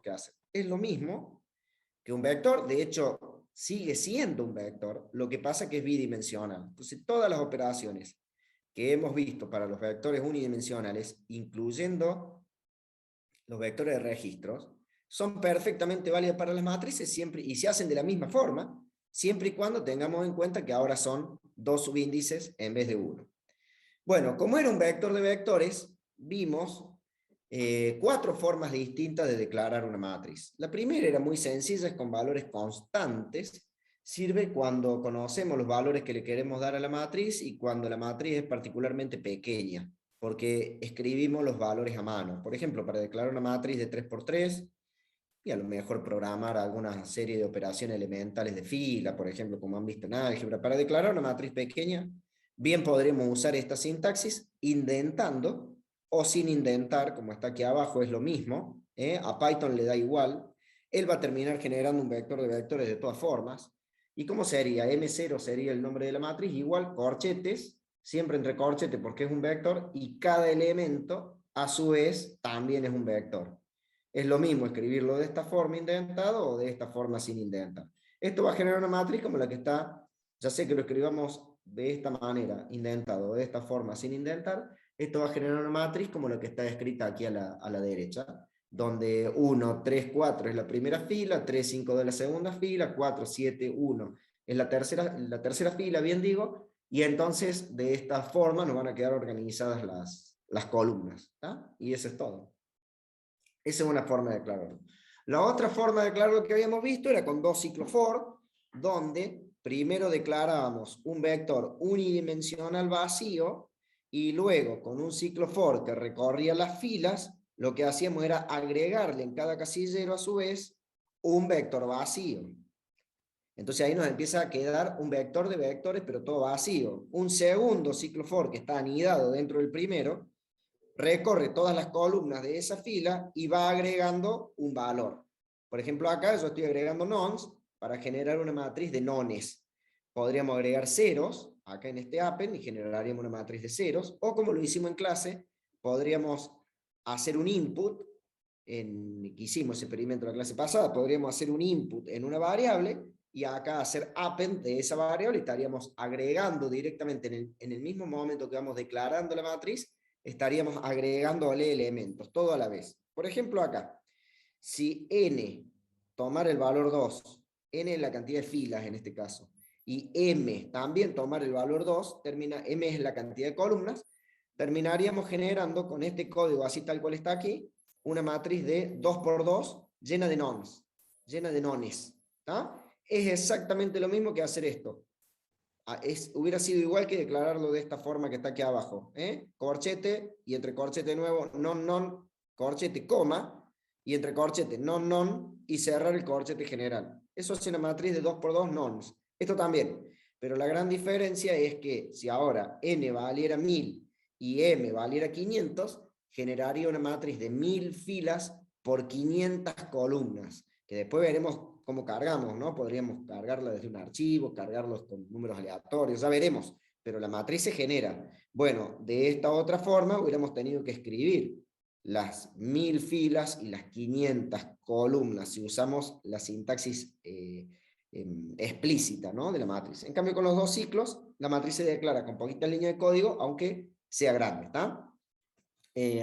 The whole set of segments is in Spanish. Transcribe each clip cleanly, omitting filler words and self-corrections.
que hacer. Es lo mismo que un vector, de hecho, sigue siendo un vector, lo que pasa que es bidimensional. Entonces, todas las operaciones que hemos visto para los vectores unidimensionales, incluyendo los vectores de registros, son perfectamente válidas para las matrices siempre, y se hacen de la misma forma, siempre y cuando tengamos en cuenta que ahora son dos subíndices en vez de uno. Bueno, como era un vector de vectores, vimos cuatro formas distintas de declarar una matriz. La primera era muy sencilla, es con valores constantes. Sirve cuando conocemos los valores que le queremos dar a la matriz y cuando la matriz es particularmente pequeña, porque escribimos los valores a mano. Por ejemplo, para declarar una matriz de 3×3, y a lo mejor programar alguna serie de operaciones elementales de fila, por ejemplo, como han visto en álgebra. Para declarar una matriz pequeña, bien podremos usar esta sintaxis indentando o sin indentar, como está aquí abajo, es lo mismo, a Python le da igual, él va a terminar generando un vector de vectores de todas formas. ¿Y cómo sería? M0 sería el nombre de la matriz, igual corchetes, siempre entre corchetes porque es un vector, y cada elemento, a su vez, también es un vector. Es lo mismo escribirlo de esta forma indentado o de esta forma sin indentar. Esto va a generar una matriz como la que está, ya sé que lo escribamos de esta manera, indentado, de esta forma sin indentar, esto va a generar una matriz como la que está escrita aquí a la derecha, donde 1, 3, 4 es la primera fila, 3, 5 de la segunda fila, 4, 7, 1 es la tercera fila, bien digo, y entonces de esta forma nos van a quedar organizadas las columnas, ¿tá? Y eso es todo. Esa es una forma de declararlo. La otra forma de declararlo que habíamos visto era con dos ciclos for, donde primero declarábamos un vector unidimensional vacío y luego con un ciclo for que recorría las filas, lo que hacíamos era agregarle en cada casillero a su vez un vector vacío. Entonces ahí nos empieza a quedar un vector de vectores, pero todo vacío. Un segundo ciclo for que está anidado dentro del primero, recorre todas las columnas de esa fila y va agregando un valor. Por ejemplo, acá yo estoy agregando nons para generar una matriz de nones. Podríamos agregar ceros, acá en este append, y generaríamos una matriz de ceros, o como lo hicimos en clase, podríamos hacer un input, que hicimos ese experimento en la clase pasada, podríamos hacer un input en una variable, y acá hacer append de esa variable, y estaríamos agregando directamente en el mismo momento que vamos declarando la matriz, estaríamos agregándole elementos, todo a la vez. Por ejemplo, acá, si n tomar el valor 2, n es la cantidad de filas en este caso, y m también tomar el valor 2, m es la cantidad de columnas, terminaríamos generando con este código, así tal cual está aquí, una matriz de 2×2 llena de nons, llena de nones. ¿Tá? Es exactamente lo mismo que hacer esto. Hubiera sido igual que declararlo de esta forma que está aquí abajo. Corchete, y entre corchete nuevo, non, corchete, coma, y entre corchete, non, y cerrar el corchete general. Eso es una matriz de 2×2 nons. Esto también. Pero la gran diferencia es que si ahora n valiera 1000 y m valiera 500, generaría una matriz de 1000 filas por 500 columnas, que después veremos cómo cargamos, ¿no? Podríamos cargarla desde un archivo, cargarlos con números aleatorios, ya veremos, pero la matriz se genera. Bueno, de esta otra forma hubiéramos tenido que escribir las 1000 filas y las 500 columnas si usamos la sintaxis explícita, ¿no? De la matriz. En cambio, con los dos ciclos, la matriz se declara con poquitas líneas de código, aunque sea grande, ¿está?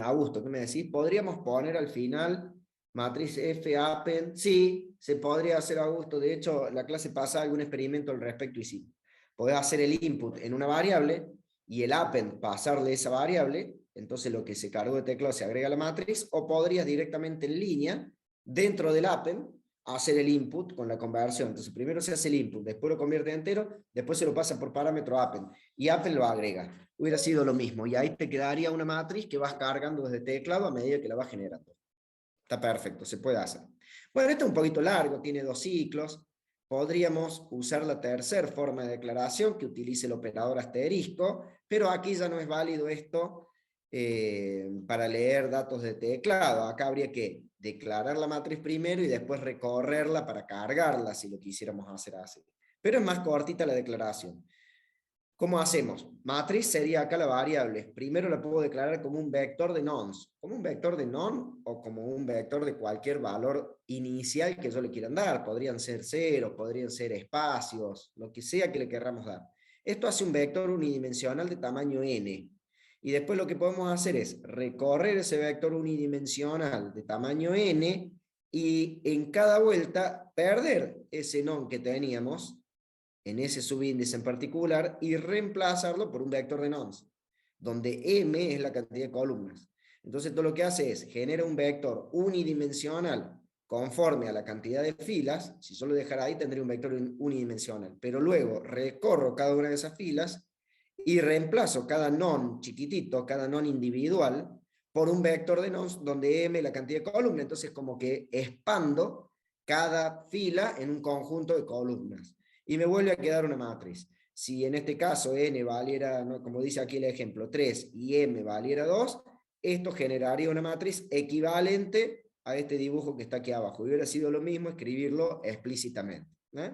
Augusto, ¿qué me decís? ¿Podríamos poner al final matriz F append? Sí, se podría hacer, Augusto. De hecho, la clase pasada algún experimento al respecto hicimos. Podés hacer el input en una variable y el append pasarle esa variable, entonces lo que se cargó de teclado se agrega a la matriz, o podrías directamente en línea, dentro del append, hacer el input con la conversión. Entonces primero se hace el input, después lo convierte en entero, después se lo pasa por parámetro append, y append lo agrega. Hubiera sido lo mismo, y ahí te quedaría una matriz que vas cargando desde teclado a medida que la vas generando. Está perfecto, se puede hacer. Bueno, esto es un poquito largo, tiene dos ciclos. Podríamos usar la tercera forma de declaración que utilice el operador asterisco, pero aquí ya no es válido esto para leer datos de teclado. Acá habría que declarar la matriz primero y después recorrerla para cargarla, si lo quisiéramos hacer así. Pero es más cortita la declaración. ¿Cómo hacemos? Matriz sería acá la variable. Primero la puedo declarar como un vector de nonce, como un vector de non o como un vector de cualquier valor inicial que yo le quieran dar. Podrían ser cero, podrían ser espacios, lo que sea que le querramos dar. Esto hace un vector unidimensional de tamaño n. Y después lo que podemos hacer es recorrer ese vector unidimensional de tamaño n y en cada vuelta perder ese non que teníamos en ese subíndice en particular y reemplazarlo por un vector de nonce, donde m es la cantidad de columnas. Entonces todo lo que hace es genera un vector unidimensional conforme a la cantidad de filas. Si solo dejara ahí tendría un vector unidimensional, pero luego recorro cada una de esas filas y reemplazo cada non chiquitito, cada non individual, por un vector de nonce donde m es la cantidad de columnas. Entonces como que expando cada fila en un conjunto de columnas y me vuelve a quedar una matriz. Si en este caso n valiera, ¿no?, como dice aquí el ejemplo, 3 y m valiera 2, esto generaría una matriz equivalente a este dibujo que está aquí abajo. Y hubiera sido lo mismo escribirlo explícitamente.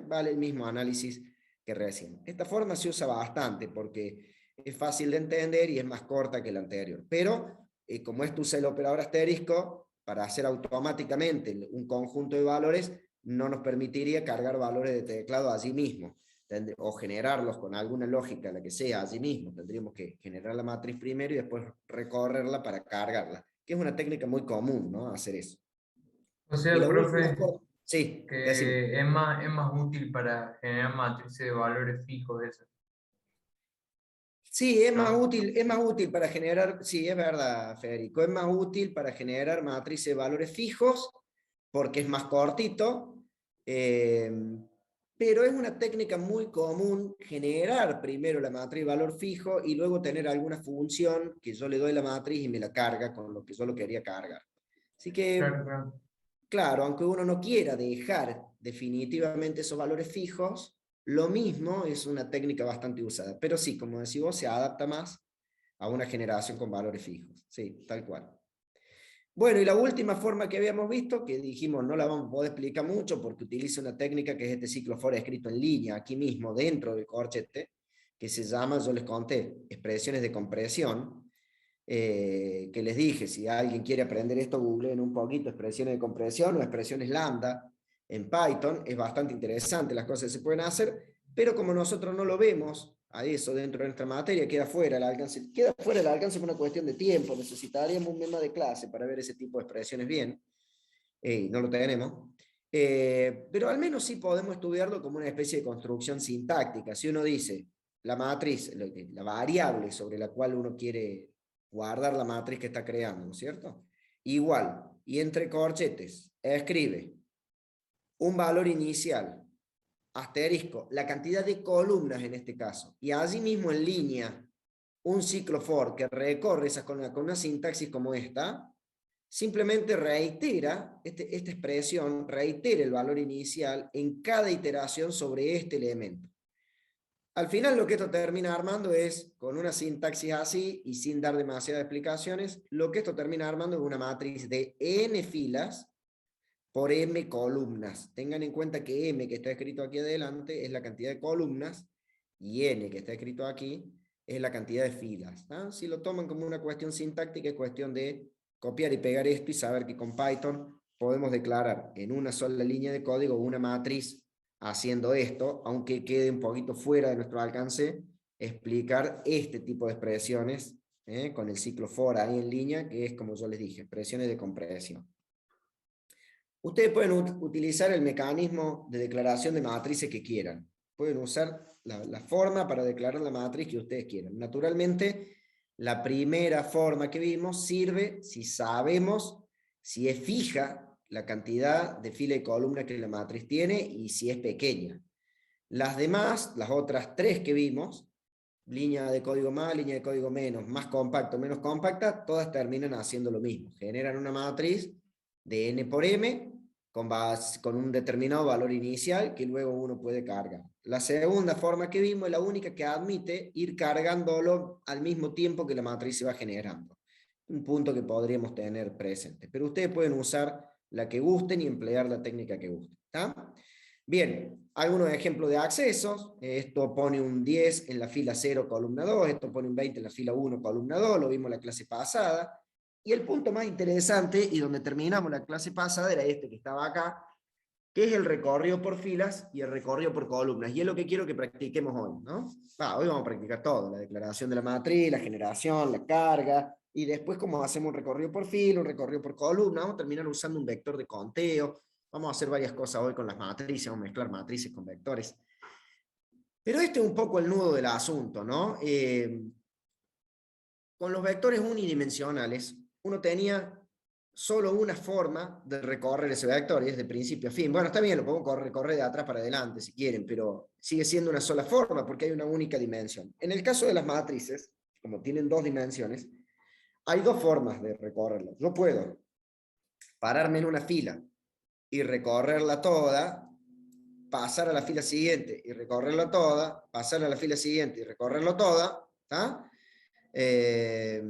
Vale el mismo análisis que recién. Esta forma se usa bastante porque es fácil de entender y es más corta que la anterior. Pero como esto usa el operador asterisco, para hacer automáticamente un conjunto de valores, no nos permitiría cargar valores de teclado allí mismo, o generarlos con alguna lógica, la que sea, allí mismo. Tendríamos que generar la matriz primero y después recorrerla para cargarla, que es una técnica muy común, ¿no? Hacer eso. O Y sea, la última profe, forma, sí, decime. que es más útil para generar matrices de valores fijos eso, Sí, ¿no? es más útil para generar, sí, es verdad, Federico, es más útil para generar matrices de valores fijos, porque es más cortito, eh, pero es una técnica muy común generar primero la matriz de valor fijo y luego tener alguna función que yo le doy la matriz y me la carga con lo que yo lo quería cargar. Así que, Claro, claro. claro, aunque uno no quiera dejar definitivamente esos valores fijos, lo mismo es una técnica bastante usada. Pero sí, como decís vos, se adapta más a una generación con valores fijos. Sí, tal cual. Bueno, y la última forma que habíamos visto, que dijimos no la vamos a poder explicar mucho porque utiliza una técnica que es este ciclo for escrito en línea, aquí mismo dentro del corchete, que se llama, yo les conté, expresiones de compresión, que les dije, si alguien quiere aprender esto, googleen un poquito expresiones de compresión o expresiones lambda en Python. Es bastante interesante las cosas que se pueden hacer, pero como nosotros no lo vemos a eso dentro de nuestra materia, queda fuera del alcance por una cuestión de tiempo. Necesitaríamos un mema de clase para ver ese tipo de expresiones bien, y no lo tenemos. Pero al menos sí podemos estudiarlo como una especie de construcción sintáctica. Si uno dice la matriz, la variable sobre la cual uno quiere guardar la matriz que está creando, ¿no es cierto? Igual, y entre corchetes, escribe un valor inicial, asterisco, la cantidad de columnas en este caso, y allí mismo en línea, un ciclo for que recorre esa con una sintaxis como esta, simplemente reitera, esta expresión reitera el valor inicial en cada iteración sobre este elemento. Al final lo que esto termina armando es, con una sintaxis así y sin dar demasiadas explicaciones, lo que esto termina armando es una matriz de n filas por m columnas. Tengan en cuenta que m que está escrito aquí adelante es la cantidad de columnas y n que está escrito aquí es la cantidad de filas. Si lo toman como una cuestión sintáctica, es cuestión de copiar y pegar esto y saber que con Python podemos declarar en una sola línea de código una matriz haciendo esto, aunque quede un poquito fuera de nuestro alcance, explicar este tipo de expresiones con el ciclo for ahí en línea, que es, como yo les dije, expresiones de compresión. Ustedes pueden utilizar el mecanismo de declaración de matrices que quieran. Pueden usar la forma para declarar la matriz que ustedes quieran. Naturalmente, la primera forma que vimos sirve si sabemos si es fija la cantidad de fila y columna que la matriz tiene y si es pequeña. Las demás, las otras tres que vimos, línea de código más, línea de código menos, más compacto, menos compacta, todas terminan haciendo lo mismo. Generan una matriz de n por m con un determinado valor inicial que luego uno puede cargar. La segunda forma que vimos es la única que admite ir cargándolo al mismo tiempo que la matriz se va generando. Un punto que podríamos tener presente. Pero ustedes pueden usar la que gusten y emplear la técnica que gusten. ¿Está? Bien, algunos ejemplos de accesos. Esto pone un 10 en la fila 0, columna 2. Esto pone un 20 en la fila 1, columna 2. Lo vimos en la clase pasada. Y el punto más interesante, y donde terminamos la clase pasada, era este que estaba acá, que es el recorrido por filas y el recorrido por columnas. Y es lo que quiero que practiquemos hoy, ¿no? Hoy vamos a practicar todo, la declaración de la matriz, la generación, la carga, y después cómo hacemos un recorrido por fila, un recorrido por columna. Vamos a terminar usando un vector de conteo. Vamos a hacer varias cosas hoy con las matrices, vamos a mezclar matrices con vectores. Pero este es un poco el nudo del asunto, ¿no? Con los vectores unidimensionales, uno tenía solo una forma de recorrer ese vector, y es de principio a fin. Bueno, está bien, lo podemos recorrer de atrás para adelante si quieren, pero sigue siendo una sola forma porque hay una única dimensión. En el caso de las matrices, como tienen dos dimensiones, hay dos formas de recorrerlas. Yo puedo pararme en una fila y recorrerla toda, pasar a la fila siguiente y recorrerla toda, pasar a la fila siguiente y recorrerla toda, ¿tá? Esa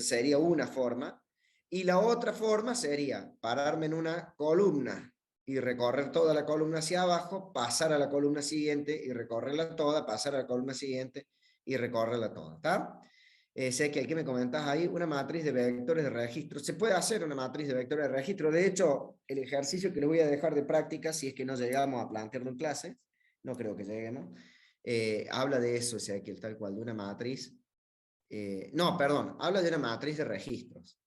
sería una forma. Y la otra forma sería pararme en una columna y recorrer toda la columna hacia abajo, pasar a la columna siguiente y recorrerla toda, pasar a la columna siguiente y recorrerla toda. ¿Está? Sé que aquí me comentas ahí una matriz de vectores de registro. Se puede hacer una matriz de vectores de registro. De hecho, el ejercicio que les voy a dejar de práctica, si es que no llegamos a plantearlo en clase, no creo que lleguemos, habla de eso, o sea, que tal cual, de una matriz. No, perdón, habla de una matriz de registros.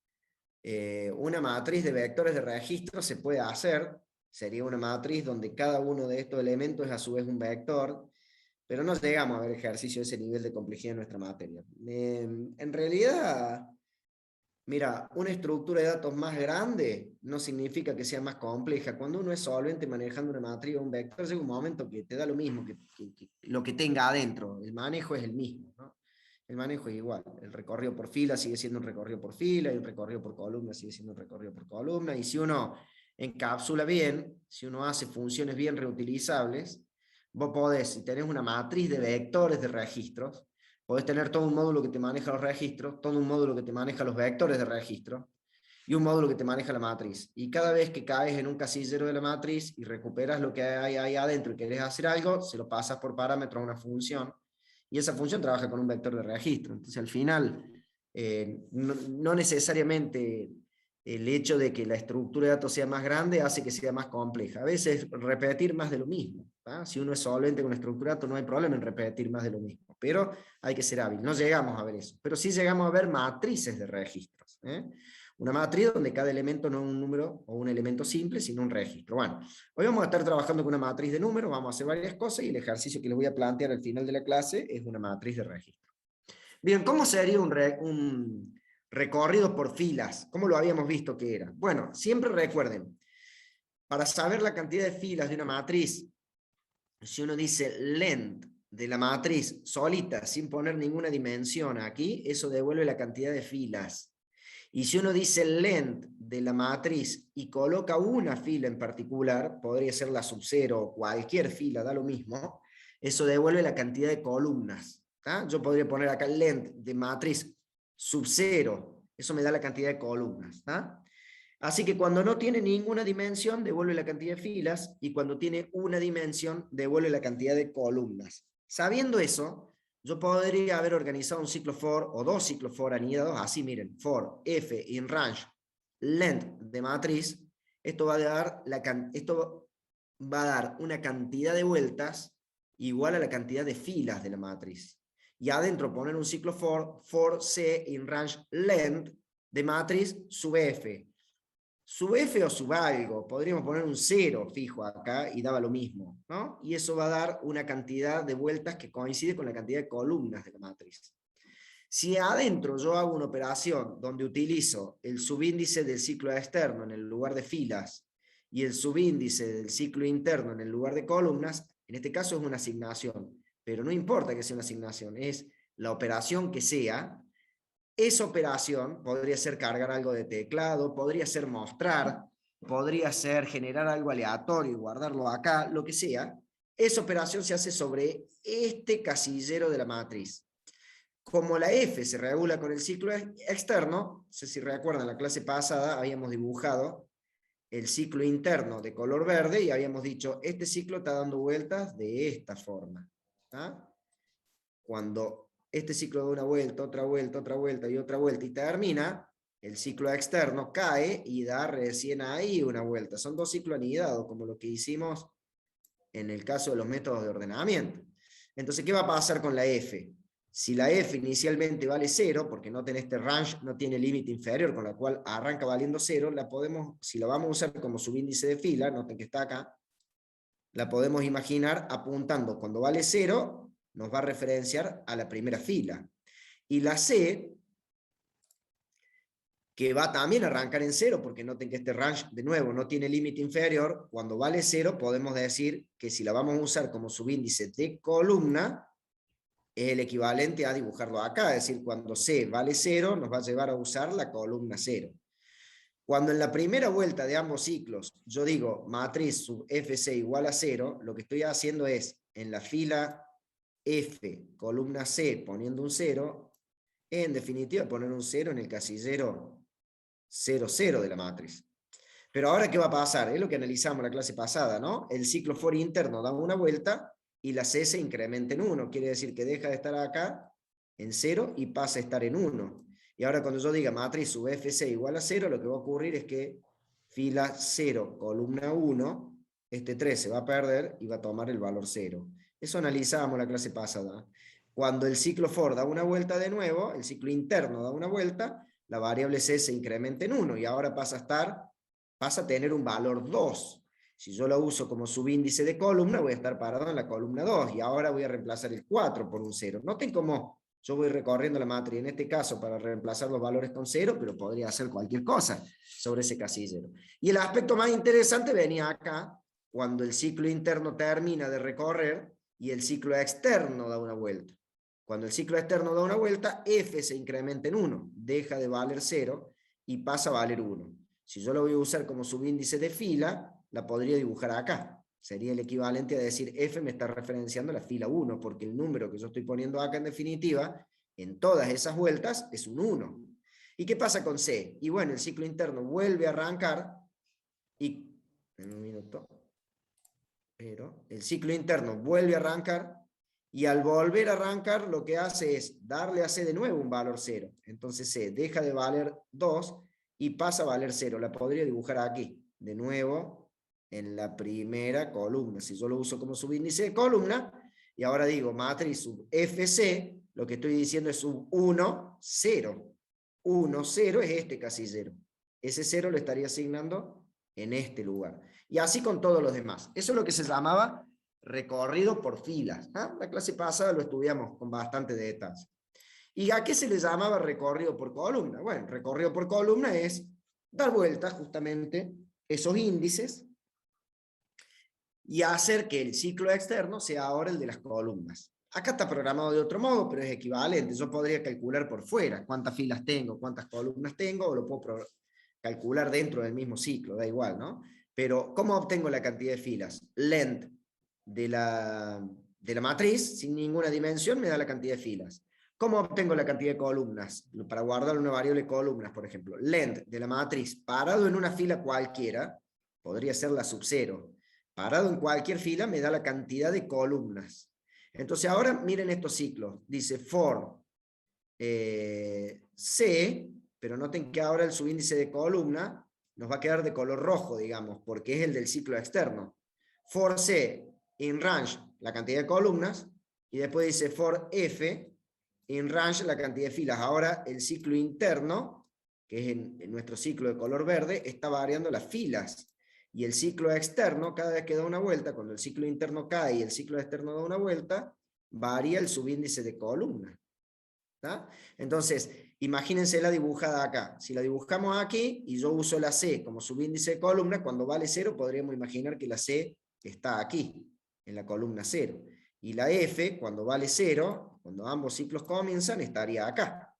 Una matriz de vectores de registro se puede hacer, sería una matriz donde cada uno de estos elementos es a su vez un vector, pero no llegamos a ver ejercicio de ese nivel de complejidad en nuestra materia. En realidad, mira, una estructura de datos más grande no significa que sea más compleja. Cuando uno es solvente manejando una matriz o un vector, llega un momento que te da lo mismo que lo que tenga adentro. El manejo es el mismo, ¿no? El manejo es igual. El recorrido por fila sigue siendo un recorrido por fila, y un recorrido por columna sigue siendo un recorrido por columna. Y si uno encapsula bien, si uno hace funciones bien reutilizables, vos podés, si tenés una matriz de vectores de registros, podés tener todo un módulo que te maneja los registros, todo un módulo que te maneja los vectores de registro, y un módulo que te maneja la matriz. Y cada vez que caes en un casillero de la matriz y recuperas lo que hay ahí adentro y querés hacer algo, se lo pasas por parámetro a una función, y esa función trabaja con un vector de registro. Entonces, al final, no necesariamente el hecho de que la estructura de datos sea más grande hace que sea más compleja. A veces repetir más de lo mismo. Si uno es solvente con una estructura de datos, no hay problema en repetir más de lo mismo, pero hay que ser hábil. No llegamos a ver eso, pero sí llegamos a ver matrices de registros. Una matriz donde cada elemento no es un número o un elemento simple, sino un registro. Bueno, hoy vamos a estar trabajando con una matriz de números, vamos a hacer varias cosas, y el ejercicio que les voy a plantear al final de la clase es una matriz de registro. Bien, ¿cómo sería un recorrido por filas? ¿Cómo lo habíamos visto que era? Bueno, siempre recuerden, para saber la cantidad de filas de una matriz, si uno dice length de la matriz solita, sin poner ninguna dimensión aquí, eso devuelve la cantidad de filas. Y si uno dice length de la matriz y coloca una fila en particular, podría ser la sub 0 o cualquier fila, da lo mismo, eso devuelve la cantidad de columnas. Yo podría poner acá length de matriz sub 0, eso me da la cantidad de columnas. Así que cuando no tiene ninguna dimensión, devuelve la cantidad de filas, y cuando tiene una dimensión, devuelve la cantidad de columnas. Sabiendo eso, yo podría haber organizado un ciclo for o dos ciclos for anidados, así miren, for f in range length de matriz, esto va a dar una cantidad de vueltas igual a la cantidad de filas de la matriz. Y adentro poner un ciclo for c in range length de matriz sub f. Sub f o sub algo, podríamos poner un 0 fijo acá y daba lo mismo, ¿no? Y eso va a dar una cantidad de vueltas que coincide con la cantidad de columnas de la matriz. Si adentro yo hago una operación donde utilizo el subíndice del ciclo externo en el lugar de filas y el subíndice del ciclo interno en el lugar de columnas, en este caso es una asignación, pero no importa que sea una asignación, es la operación que sea. Esa operación podría ser cargar algo de teclado, podría ser mostrar, podría ser generar algo aleatorio y guardarlo acá, lo que sea. Esa operación se hace sobre este casillero de la matriz. Como la F se regula con el ciclo externo, no sé si recuerdan, la clase pasada habíamos dibujado el ciclo interno de color verde y habíamos dicho, este ciclo está dando vueltas de esta forma. ¿Tá? Cuando este ciclo da una vuelta, otra vuelta, otra vuelta y otra vuelta y termina, el ciclo externo cae y da recién ahí una vuelta. Son dos ciclos anidados, como lo que hicimos en el caso de los métodos de ordenamiento. Entonces, ¿qué va a pasar con la F? Si la F inicialmente vale 0, porque no tiene este range, no tiene límite inferior, con la cual arranca valiendo 0, la podemos, si la vamos a usar como subíndice de fila, noten que está acá, la podemos imaginar apuntando cuando vale 0, nos va a referenciar a la primera fila. Y la C, que va también a arrancar en 0, porque noten que este range, de nuevo, no tiene límite inferior, cuando vale 0 podemos decir que si la vamos a usar como subíndice de columna, es el equivalente a dibujarlo acá, es decir, cuando C vale 0, nos va a llevar a usar la columna 0. Cuando en la primera vuelta de ambos ciclos yo digo matriz sub FC igual a 0, lo que estoy haciendo es, en la fila F, columna C, poniendo un 0, en definitiva poner un 0 en el casillero 0, 0 de la matriz. Pero ahora, ¿qué va a pasar? Es lo que analizamos la clase pasada, ¿no? El ciclo for interno da una vuelta y la C se incrementa en 1. Quiere decir que deja de estar acá en 0 y pasa a estar en 1. Y ahora cuando yo diga matriz sub FC igual a 0, lo que va a ocurrir es que fila 0, columna 1, este 3 se va a perder y va a tomar el valor 0. Eso analizábamos la clase pasada. Cuando el ciclo for da una vuelta de nuevo, el ciclo interno da una vuelta, la variable C se incrementa en 1 y ahora pasa a tener un valor 2. Si yo lo uso como subíndice de columna, voy a estar parado en la columna 2 y ahora voy a reemplazar el 4 por un 0. Noten cómo yo voy recorriendo la matriz, en este caso para reemplazar los valores con 0, pero podría hacer cualquier cosa sobre ese casillero. Y el aspecto más interesante venía acá, cuando el ciclo interno termina de recorrer y el ciclo externo da una vuelta. Cuando el ciclo externo da una vuelta, F se incrementa en 1, deja de valer 0 y pasa a valer 1. Si yo lo voy a usar como subíndice de fila, la podría dibujar acá. Sería el equivalente a decir F me está referenciando a la fila 1, porque el número que yo estoy poniendo acá en definitiva, en todas esas vueltas, es un 1. ¿Y qué pasa con C? Y bueno, el ciclo interno vuelve a arrancar y... En un minuto. Pero el ciclo interno vuelve a arrancar y al volver a arrancar lo que hace es darle a C de nuevo un valor 0. Entonces C deja de valer 2 y pasa a valer 0. La podría dibujar aquí, de nuevo, en la primera columna. Si yo lo uso como subíndice de columna, y ahora digo matriz sub FC, lo que estoy diciendo es sub 1, 0. 1, 0 es este casillero. Ese 0 lo estaría asignando en este lugar. Y así con todos los demás. Eso es lo que se llamaba recorrido por filas. ¿Ah? La clase pasada lo estudiamos con bastante detalle. ¿Y a qué se le llamaba recorrido por columna? Bueno, recorrido por columna es dar vuelta justamente esos índices y hacer que el ciclo externo sea ahora el de las columnas. Acá está programado de otro modo, pero es equivalente. Yo podría calcular por fuera cuántas filas tengo, cuántas columnas tengo, o lo puedo calcular dentro del mismo ciclo, da igual, ¿no? Pero, ¿cómo obtengo la cantidad de filas? Length de la matriz, sin ninguna dimensión, me da la cantidad de filas. ¿Cómo obtengo la cantidad de columnas? Para guardar una variable columnas, por ejemplo. Length de la matriz parado en una fila cualquiera, podría ser la sub 0. Parado en cualquier fila me da la cantidad de columnas. Entonces ahora miren estos ciclos. Dice for C, pero noten que ahora el subíndice de columna nos va a quedar de color rojo, digamos, porque es el del ciclo externo. For C in range, la cantidad de columnas, y después dice for F in range, la cantidad de filas. Ahora el ciclo interno, que es en nuestro ciclo de color verde, está variando las filas. Y el ciclo externo, cada vez que da una vuelta, cuando el ciclo interno cae y el ciclo externo da una vuelta, varía el subíndice de columna. ¿Tá? Entonces, imagínense la dibujada acá. Si la dibujamos aquí y yo uso la C como subíndice de columna, cuando vale 0 podríamos imaginar que la C está aquí, en la columna 0. Y la F, cuando vale 0, cuando ambos ciclos comienzan, estaría acá.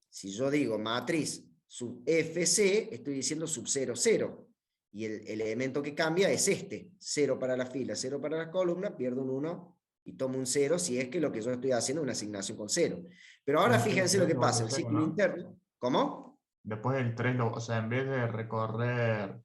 Si yo digo matriz sub FC, estoy diciendo sub 0, 0. Y el elemento que cambia es este. 0 para la fila, 0 para la columna, pierdo un 1 y tomo un 0 si es que lo que yo estoy haciendo es una asignación con 0. Pero ahora Después del fíjense lo 3 que lo vas pasa, a el cero, ciclo ¿no? interno. ¿Cómo? Después del 3, o sea, en vez de recorrer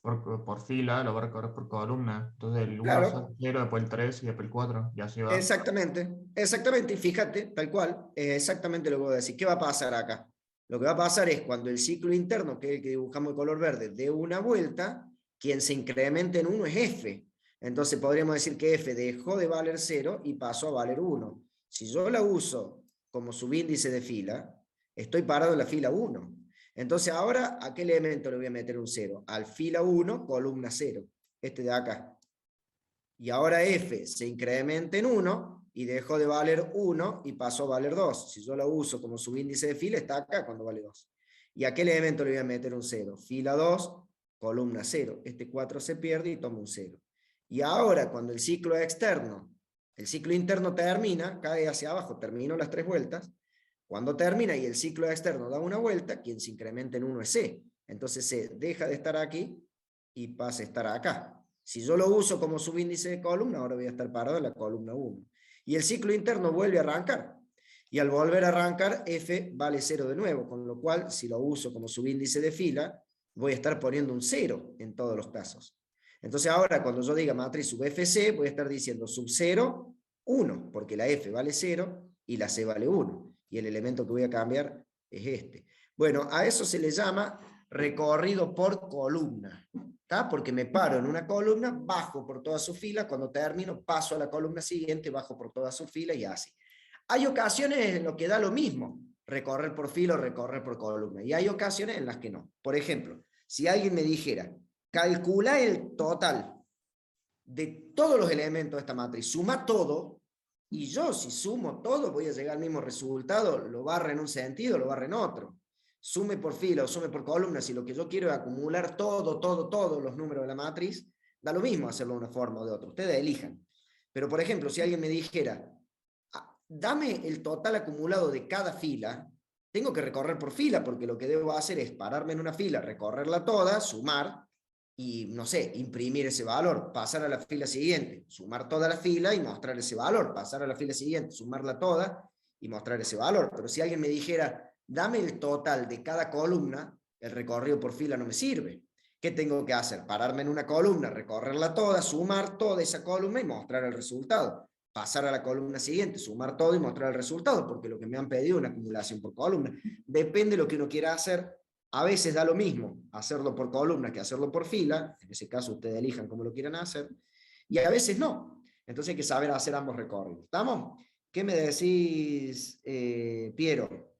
por fila, lo va a recorrer por columna. Entonces el 1 va a ser Claro, 0, después el 3 y después el 4, y así va. exactamente, exactamente, y fíjate, tal cual, es exactamente lo que voy a decir. ¿Qué va a pasar acá? Lo que va a pasar es cuando el ciclo interno, que es el que dibujamos de color verde, dé una vuelta, quien se incremente en 1 es F. Entonces podríamos decir que F dejó de valer 0 y pasó a valer 1. Si yo la uso como subíndice de fila, estoy parado en la fila 1. Entonces ahora, ¿a qué elemento le voy a meter un 0? Al fila 1, columna 0, este de acá. Y ahora F se incrementa en 1 y dejó de valer 1 y pasó a valer 2. Si yo lo uso como subíndice de fila, está acá cuando vale 2. ¿Y a qué elemento le voy a meter un 0? Fila 2, columna 0. Este 4 se pierde y toma un 0. Y ahora, cuando el ciclo externo, el ciclo interno termina, cae hacia abajo, terminó las 3 vueltas. Cuando termina y el ciclo externo da una vuelta, quien se incrementa en 1 es C. Entonces C deja de estar aquí y pasa a estar acá. Si yo lo uso como subíndice de columna, ahora voy a estar parado en la columna 1. Y el ciclo interno vuelve a arrancar. Y al volver a arrancar, F vale 0 de nuevo, con lo cual, si lo uso como subíndice de fila, voy a estar poniendo un 0 en todos los casos. Entonces ahora, cuando yo diga matriz sub FC, voy a estar diciendo sub 0, 1, porque la F vale 0 y la C vale 1. Y el elemento que voy a cambiar es este. Bueno, a eso se le llama recorrido por columna. ¿Tá? Porque me paro en una columna, bajo por toda su fila, cuando termino paso a la columna siguiente, bajo por toda su fila y así. Hay ocasiones en las que da lo mismo, recorrer por fila o recorrer por columna, y hay ocasiones en las que no. Por ejemplo, si alguien me dijera, calcula el total de todos los elementos de esta matriz, suma todo, y yo si sumo todo voy a llegar al mismo resultado, lo barre en un sentido, lo barre en otro. Sume por fila o sume por columna, si lo que yo quiero es acumular todos los números de la matriz, da lo mismo hacerlo de una forma o de otra, ustedes elijan. Pero por ejemplo, si alguien me dijera, dame el total acumulado de cada fila, tengo que recorrer por fila, porque lo que debo hacer es pararme en una fila, recorrerla toda, sumar, y no sé, imprimir ese valor, pasar a la fila siguiente, sumar toda la fila y mostrar ese valor, pasar a la fila siguiente, sumarla toda y mostrar ese valor. Pero si alguien me dijera, dame el total de cada columna, el recorrido por fila no me sirve. ¿Qué tengo que hacer? Pararme en una columna, recorrerla toda, sumar toda esa columna y mostrar el resultado. Pasar a la columna siguiente, sumar todo y mostrar el resultado, porque lo que me han pedido es una acumulación por columna. Depende de lo que uno quiera hacer. A veces da lo mismo hacerlo por columna que hacerlo por fila, en ese caso ustedes elijan cómo lo quieran hacer, y a veces no. Entonces hay que saber hacer ambos recorridos. ¿Estamos? ¿Qué me decís, Piero,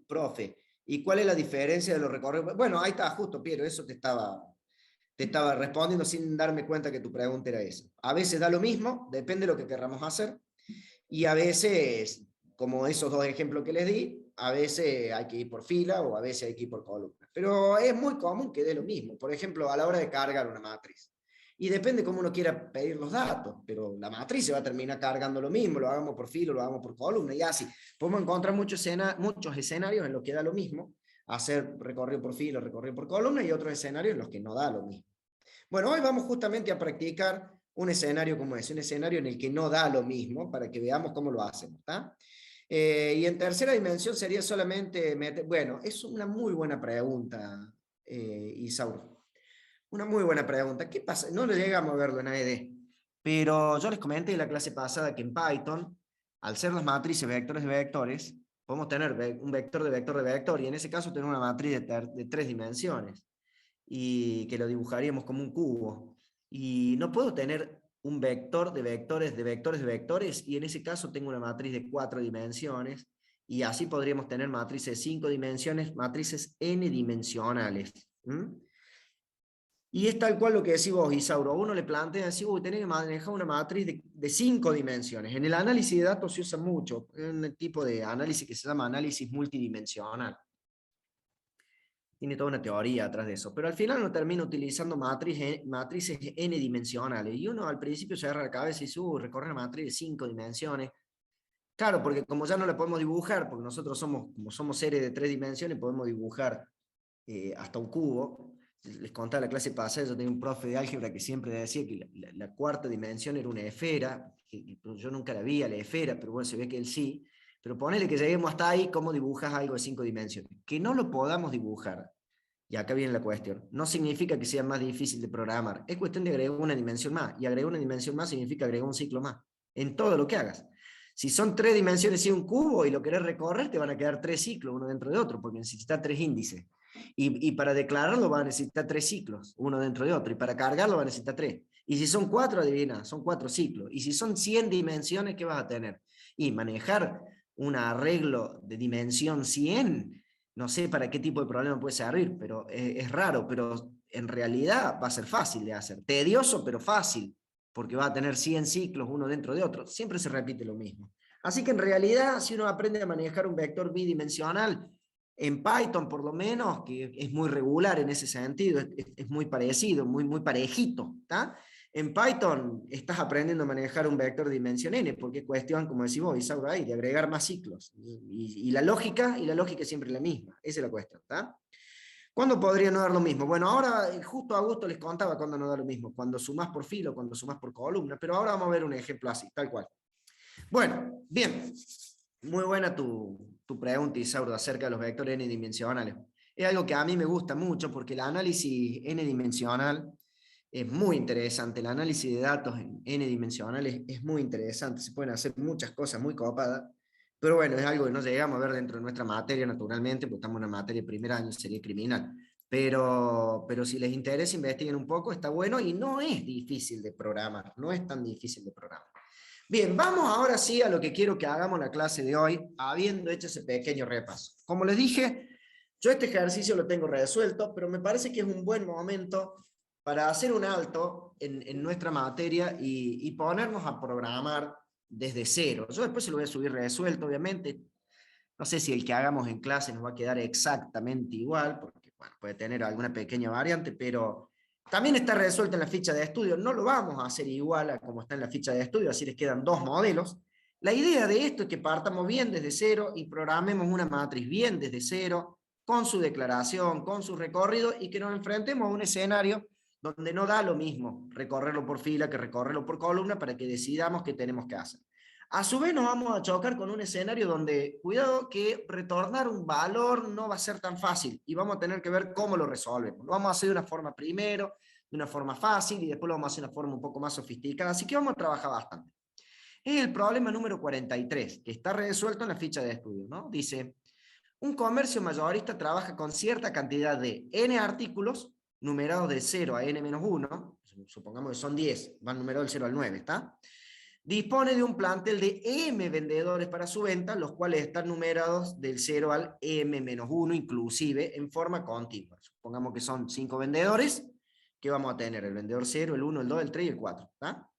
profe? ¿Y cuál es la diferencia de los recorridos? Bueno, ahí está, justo, Piero, eso te estaba respondiendo sin darme cuenta que tu pregunta era esa. A veces da lo mismo, depende de lo que queramos hacer, y a veces, como esos dos ejemplos que les di, a veces hay que ir por fila o a veces hay que ir por columna. Pero es muy común que dé lo mismo. Por ejemplo, a la hora de cargar una matriz. Y depende cómo uno quiera pedir los datos, pero la matriz se va a terminar cargando lo mismo, lo hagamos por fila, lo hagamos por columna y así. Podemos encontrar muchos escenarios en los que da lo mismo, hacer recorrido por fila, recorrido por columna y otros escenarios en los que no da lo mismo. Bueno, hoy vamos justamente a practicar un escenario como ese, un escenario en el que no da lo mismo, para que veamos cómo lo hacemos, ¿está? Y en tercera dimensión sería solamente meter, bueno, es una muy buena pregunta, Isauro. Una muy buena pregunta. ¿Qué pasa? No lo llegamos a verlo en AED, pero yo les comenté en la clase pasada que en Python, al ser las matrices vectores de vectores, podemos tener un vector de vector de vector, y en ese caso tener una matriz de 3 dimensiones y que lo dibujaríamos como un cubo. Y no puedo tener un vector de vectores de vectores de vectores, y en ese caso tengo una matriz de 4 dimensiones, y así podríamos tener matrices de 5 dimensiones, matrices n-dimensionales. Y es tal cual lo que decís vos, Isauro. A uno le plantea así, tenés que manejar una matriz de 5 dimensiones. En el análisis de datos se usa mucho, un tipo de análisis que se llama análisis multidimensional. Tiene toda una teoría atrás de eso, pero al final uno termina utilizando matrices n-dimensionales, y uno al principio se agarra la cabeza y dice, recorrer una matriz de 5 dimensiones. Claro, porque como ya no la podemos dibujar, porque nosotros como somos seres de 3 dimensiones, podemos dibujar hasta un cubo. Les contaba la clase pasada, yo tenía un profe de álgebra que siempre decía que la cuarta dimensión era una esfera, que yo nunca la vi a la esfera, pero bueno, se ve que él sí. Pero ponele que lleguemos hasta ahí, ¿cómo dibujas algo de 5 dimensiones? Que no lo podamos dibujar y acá viene la cuestión, no significa que sea más difícil de programar, es cuestión de agregar una dimensión más, y agregar una dimensión más significa agregar un ciclo más, en todo lo que hagas. Si son 3 dimensiones y un cubo y lo querés recorrer, te van a quedar 3 ciclos, uno dentro de otro, porque necesitas 3 índices. Y para declararlo va a necesitar 3 ciclos, uno dentro de otro, y para cargarlo va a necesitar 3. Y si son 4, adivina, son 4 ciclos. Y si son 100 dimensiones, ¿qué vas a tener? Y manejar un arreglo de dimensión 100, no sé para qué tipo de problema puede servir, pero es raro, pero en realidad va a ser fácil de hacer. Tedioso, pero fácil, porque va a tener 100 ciclos uno dentro de otro. Siempre se repite lo mismo. Así que en realidad, si uno aprende a manejar un vector bidimensional, en Python por lo menos, que es muy regular en ese sentido, es muy parecido, muy parejito, ¿tá? En Python estás aprendiendo a manejar un vector de dimensión n, porque es cuestión, como decís vos, Isauro, ahí, de agregar más ciclos. Y la lógica es siempre la misma, esa es la cuestión, ¿tá? ¿Cuándo podría no dar lo mismo? Bueno, ahora justo a gusto les contaba cuándo no da lo mismo, cuando sumás por filo, cuando sumás por columna, pero ahora vamos a ver un ejemplo así, tal cual. Bueno, bien, muy buena tu pregunta, Isauro, acerca de los vectores n-dimensionales. Es algo que a mí me gusta mucho porque el análisis n-dimensional es muy interesante. El análisis de datos en n-dimensionales es muy interesante. Se pueden hacer muchas cosas muy copadas, pero bueno, es algo que no llegamos a ver dentro de nuestra materia naturalmente, porque estamos en una materia de primer año, sería criminal. Pero si les interesa, investiguen un poco, está bueno y no es difícil de programar, no es tan difícil de programar. Bien, vamos ahora sí a lo que quiero que hagamos en la clase de hoy, habiendo hecho ese pequeño repaso. Como les dije, yo este ejercicio lo tengo resuelto, pero me parece que es un buen momento para hacer un alto en nuestra materia y ponernos a programar desde cero. Yo después se lo voy a subir resuelto, obviamente. No sé si el que hagamos en clase nos va a quedar exactamente igual, porque bueno, puede tener alguna pequeña variante, pero también está resuelto en la ficha de estudio. No lo vamos a hacer igual a como está en la ficha de estudio, así les quedan 2 modelos. La idea de esto es que partamos bien desde cero y programemos una matriz bien desde cero, con su declaración, con su recorrido, y que nos enfrentemos a un escenario donde no da lo mismo recorrerlo por fila que recorrerlo por columna para que decidamos qué tenemos que hacer. A su vez nos vamos a chocar con un escenario donde, cuidado, que retornar un valor no va a ser tan fácil y vamos a tener que ver cómo lo resolvemos. Lo vamos a hacer de una forma primero, de una forma fácil y después lo vamos a hacer de una forma un poco más sofisticada, así que vamos a trabajar bastante. Es el problema número 43, que está resuelto en la ficha de estudio, ¿no? Dice, un comercio mayorista trabaja con cierta cantidad de n artículos numerados de 0 a n-1, supongamos que son 10, van numerados del 0 al 9, ¿está? Dispone de un plantel de M vendedores para su venta, los cuales están numerados del 0 al M-1, inclusive en forma continua. Supongamos que son 5 vendedores, que vamos a tener el vendedor 0, el 1, el 2, el 3 y el 4. ¿tá?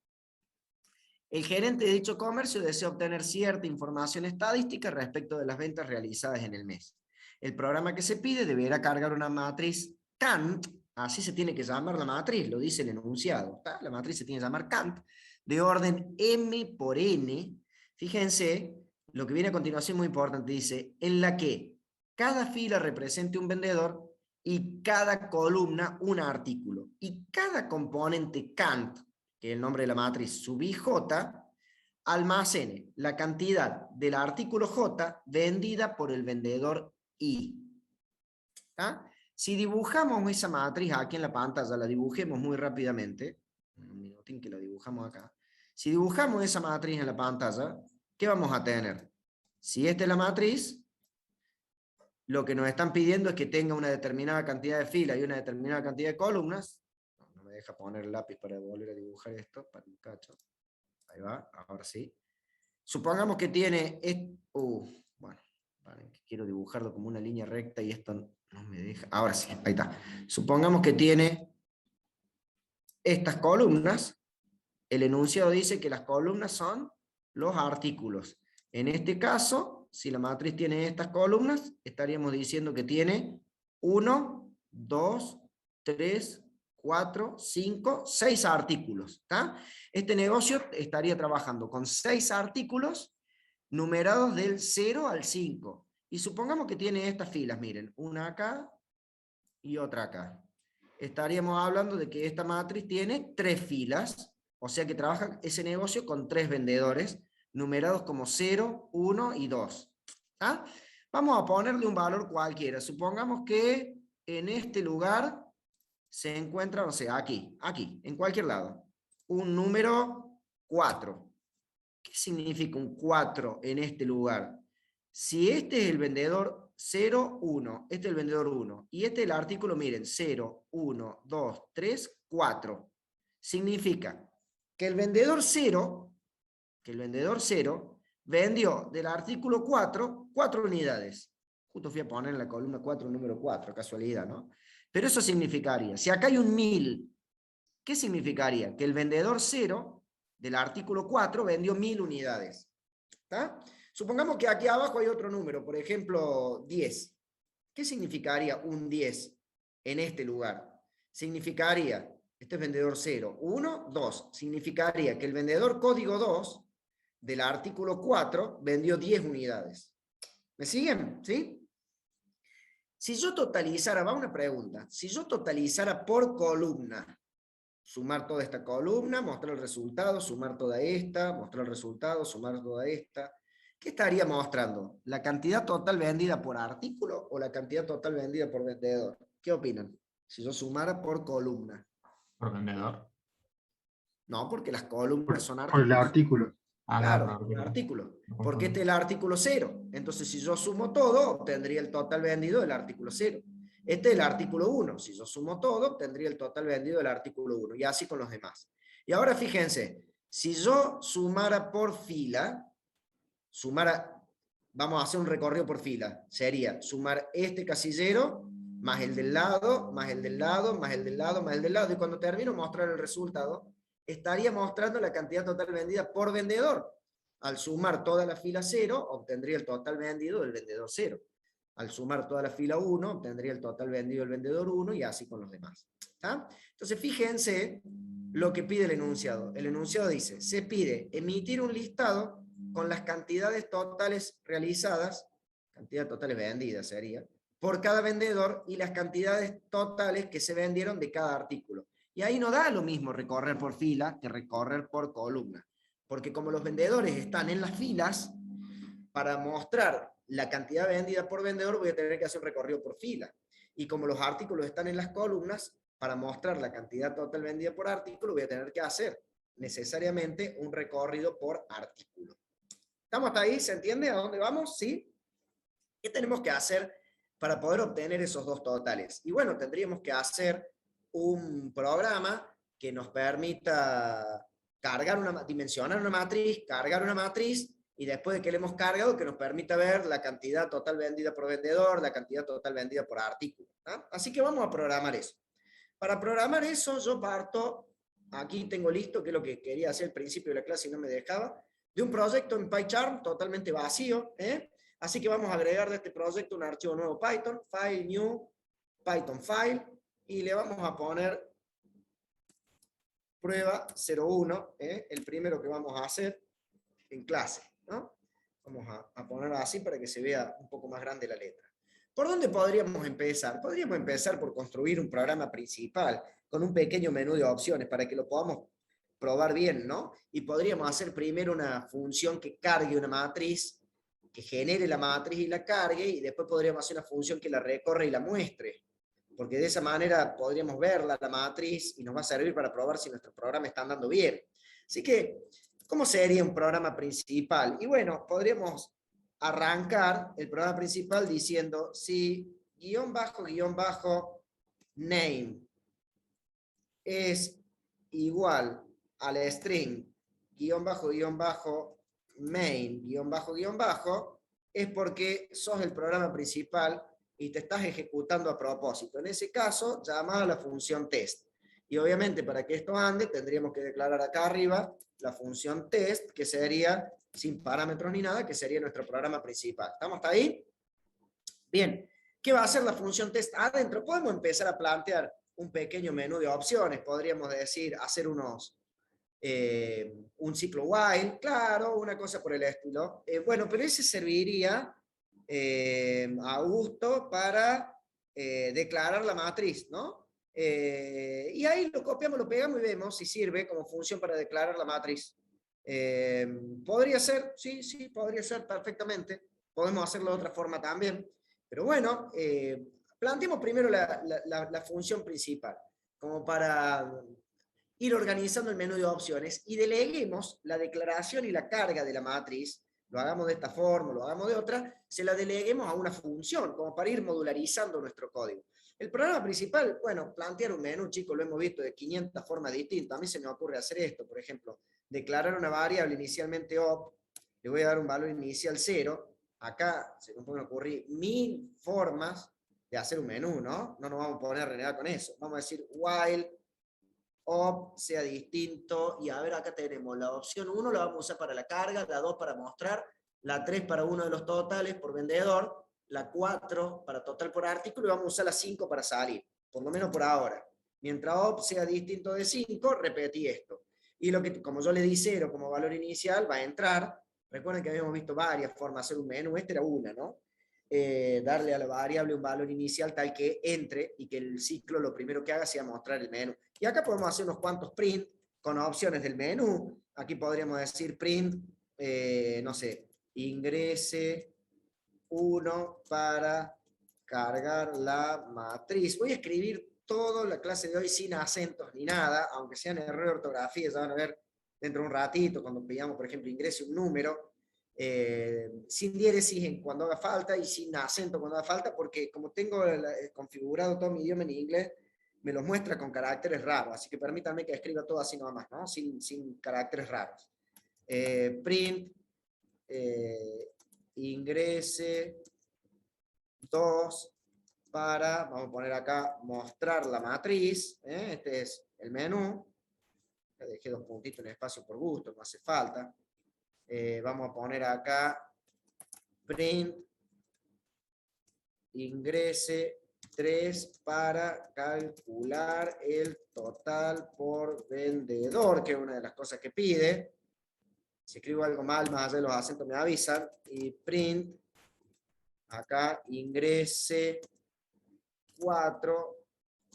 El gerente de dicho comercio desea obtener cierta información estadística respecto de las ventas realizadas en el mes. El programa que se pide deberá cargar una matriz Kant, así se tiene que llamar la matriz, lo dice el enunciado. ¿tá? La matriz se tiene que llamar Kant, de orden M por N, fíjense, lo que viene a continuación es muy importante, dice, en la que cada fila represente un vendedor y cada columna un artículo. Y cada componente Kant, que es el nombre de la matriz, sub I J, almacene la cantidad del artículo J vendida por el vendedor I. ¿tá? Si dibujamos esa matriz aquí en la pantalla, la dibujemos muy rápidamente, un minutín que la dibujamos acá. Si dibujamos esa matriz en la pantalla, ¿qué vamos a tener? Si esta es la matriz, lo que nos están pidiendo es que tenga una determinada cantidad de filas y una determinada cantidad de columnas. No me deja poner el lápiz para volver a dibujar esto, para un cacho. Ahí va, ahora sí. Supongamos que tiene... bueno, vale, quiero dibujarlo como una línea recta y esto no me deja. Ahora sí, ahí está. Supongamos que tiene estas columnas. El enunciado dice que las columnas son los artículos. En este caso, si la matriz tiene estas columnas, estaríamos diciendo que tiene 1, 2, 3, 4, 5, 6 artículos. ¿tá? Este negocio estaría trabajando con 6 artículos numerados del 0 al 5. Y supongamos que tiene estas filas, miren, una acá y otra acá. Estaríamos hablando de que esta matriz tiene 3 filas, o sea que trabaja ese negocio con 3 vendedores, numerados como 0, 1 y 2. ¿tá? Vamos a ponerle un valor cualquiera. Supongamos que en este lugar se encuentra, o sea, aquí, en cualquier lado, un número 4. ¿Qué significa un 4 en este lugar? Si este es el vendedor 0, 1, este es el vendedor 1, y este es el artículo, miren, 0, 1, 2, 3, 4. Significa que el vendedor 0, vendió del artículo 4, 4 unidades. Justo fui a poner en la columna 4 número 4, casualidad, ¿no? Pero eso significaría, si acá hay un 1000, ¿qué significaría? Que el vendedor 0 del artículo 4 vendió 1000 unidades. ¿Está? Supongamos que aquí abajo hay otro número, por ejemplo, 10. ¿Qué significaría un 10 en este lugar? Significaría, este es vendedor 0, 1, 2. Significaría que el vendedor código 2 del artículo 4 vendió 10 unidades. ¿Me siguen? ¿Sí? Si yo totalizara, va una pregunta, si yo totalizara por columna, sumar toda esta columna, mostrar el resultado, sumar toda esta, mostrar el resultado, sumar toda esta, ¿qué estaría mostrando? ¿La cantidad total vendida por artículo o la cantidad total vendida por vendedor? ¿Qué opinan? Si yo sumara por columna. Por vendedor. No, porque las columnas son Por el artículos. artículo. Ah, Claro, claro, un artículo. no Porque confundo. este es el artículo 0. Entonces, si yo sumo todo, obtendría el total vendido del artículo 0. Este es el artículo 1. Si yo sumo todo, obtendría el total vendido del artículo 1. Y así con los demás. Y ahora fíjense, si yo sumara por fila, vamos a hacer un recorrido por fila. Sería sumar este casillero, más el del lado, más el del lado, más el del lado, más el del lado. Y cuando termino mostrar el resultado, estaría mostrando la cantidad total vendida por vendedor. Al sumar toda la fila 0, obtendría el total vendido del vendedor 0. Al sumar toda la fila 1, obtendría el total vendido del vendedor 1 y así con los demás. ¿Está? Entonces, fíjense lo que pide el enunciado. El enunciado dice, se pide emitir un listado con las cantidades totales realizadas, cantidades totales vendidas sería, por cada vendedor y las cantidades totales que se vendieron de cada artículo. Y ahí no da lo mismo recorrer por fila que recorrer por columna. Porque como los vendedores están en las filas, para mostrar la cantidad vendida por vendedor voy a tener que hacer un recorrido por fila. Y como los artículos están en las columnas, para mostrar la cantidad total vendida por artículo voy a tener que hacer necesariamente un recorrido por artículo. ¿Estamos hasta ahí? ¿Se entiende a dónde vamos? ¿Sí? ¿Qué tenemos que hacer para poder obtener esos dos totales? Y bueno, tendríamos que hacer un programa que nos permita dimensionar una matriz, cargar una matriz, y después de que le hemos cargado, que nos permita ver la cantidad total vendida por vendedor, la cantidad total vendida por artículo. ¿Ah? Así que vamos a programar eso. Para programar eso, yo parto, aquí tengo listo, que es lo que quería hacer al principio de la clase y no me dejaba, de un proyecto en PyCharm totalmente vacío, Así que vamos a agregar de este proyecto un archivo nuevo Python, file new, Python file, y le vamos a poner prueba 01, el primero que vamos a hacer en clase, ¿no? Vamos a ponerlo así para que se vea un poco más grande la letra. ¿Por dónde podríamos empezar? Podríamos empezar por construir un programa principal con un pequeño menú de opciones para que lo podamos probar bien, ¿no? Y podríamos hacer primero una función que cargue una matriz, que genere la matriz y la cargue, y después podríamos hacer una función que la recorre y la muestre. Porque de esa manera podríamos verla, la matriz, y nos va a servir para probar si nuestro programa está andando bien. Así que, ¿cómo sería un programa principal? Y bueno, podríamos arrancar el programa principal diciendo si guión bajo name es igual al string guión bajo main guión bajo, es porque sos el programa principal y te estás ejecutando a propósito. En ese caso, llama a la función test. Y obviamente para que esto ande, tendríamos que declarar acá arriba la función test, que sería sin parámetros ni nada, que sería nuestro programa principal. ¿Estamos hasta ahí? Bien. ¿Qué va a hacer la función test adentro? Podemos empezar a plantear un pequeño menú de opciones. Podríamos decir, hacer un ciclo while, claro, una cosa por el estilo. Bueno, pero ese serviría a gusto para declarar la matriz, ¿no? Y ahí lo copiamos, lo pegamos y vemos si sirve como función para declarar la matriz. ¿Podría ser? Sí, podría ser perfectamente. Podemos hacerlo de otra forma también. Pero bueno, planteemos primero la función principal, como para ir organizando el menú de opciones y deleguemos la declaración y la carga de la matriz, lo hagamos de esta forma, lo hagamos de otra, se la deleguemos a una función, como para ir modularizando nuestro código. El programa principal, bueno, plantear un menú, chicos, lo hemos visto de 500 formas distintas. A mí se me ocurre hacer esto, por ejemplo, declarar una variable inicialmente op, le voy a dar un valor inicial 0. Acá se me pueden ocurrir 1000 formas de hacer un menú, ¿no? No nos vamos a poner a renegar con eso. Vamos a decir while op sea distinto, y a ver, acá tenemos la opción 1, la vamos a usar para la carga, la 2 para mostrar, la 3 para uno de los totales por vendedor, la 4 para total por artículo, y vamos a usar la 5 para salir, por lo menos por ahora. Mientras op sea distinto de 5, repetí esto. Y lo que, como yo le di 0 como valor inicial, va a entrar. Recuerden que habíamos visto varias formas de hacer un menú, esta era una, ¿no? Darle a la variable un valor inicial tal que entre y que el ciclo lo primero que haga sea mostrar el menú. Y acá podemos hacer unos cuantos print con opciones del menú. Aquí podríamos decir print, no sé, ingrese 1 para cargar la matriz. Voy a escribir toda la clase de hoy sin acentos ni nada, aunque sean errores de ortografía, ya van a ver dentro de un ratito, cuando pidamos, por ejemplo, ingrese un número, sin diéresis en cuando haga falta y sin acento cuando haga falta, porque como tengo configurado todo mi idioma en inglés, me los muestra con caracteres raros, así que permítanme que escriba todo así nomás, ¿no? Sin caracteres raros. Print, ingrese 2 para, vamos a poner acá, mostrar la matriz, este es el menú, le dejé 2 puntitos en el espacio por gusto, no hace falta. Vamos a poner acá print ingrese 3 para calcular el total por vendedor, que es una de las cosas que pide. Si escribo algo mal, más allá de los acentos me avisan. Y print acá ingrese 4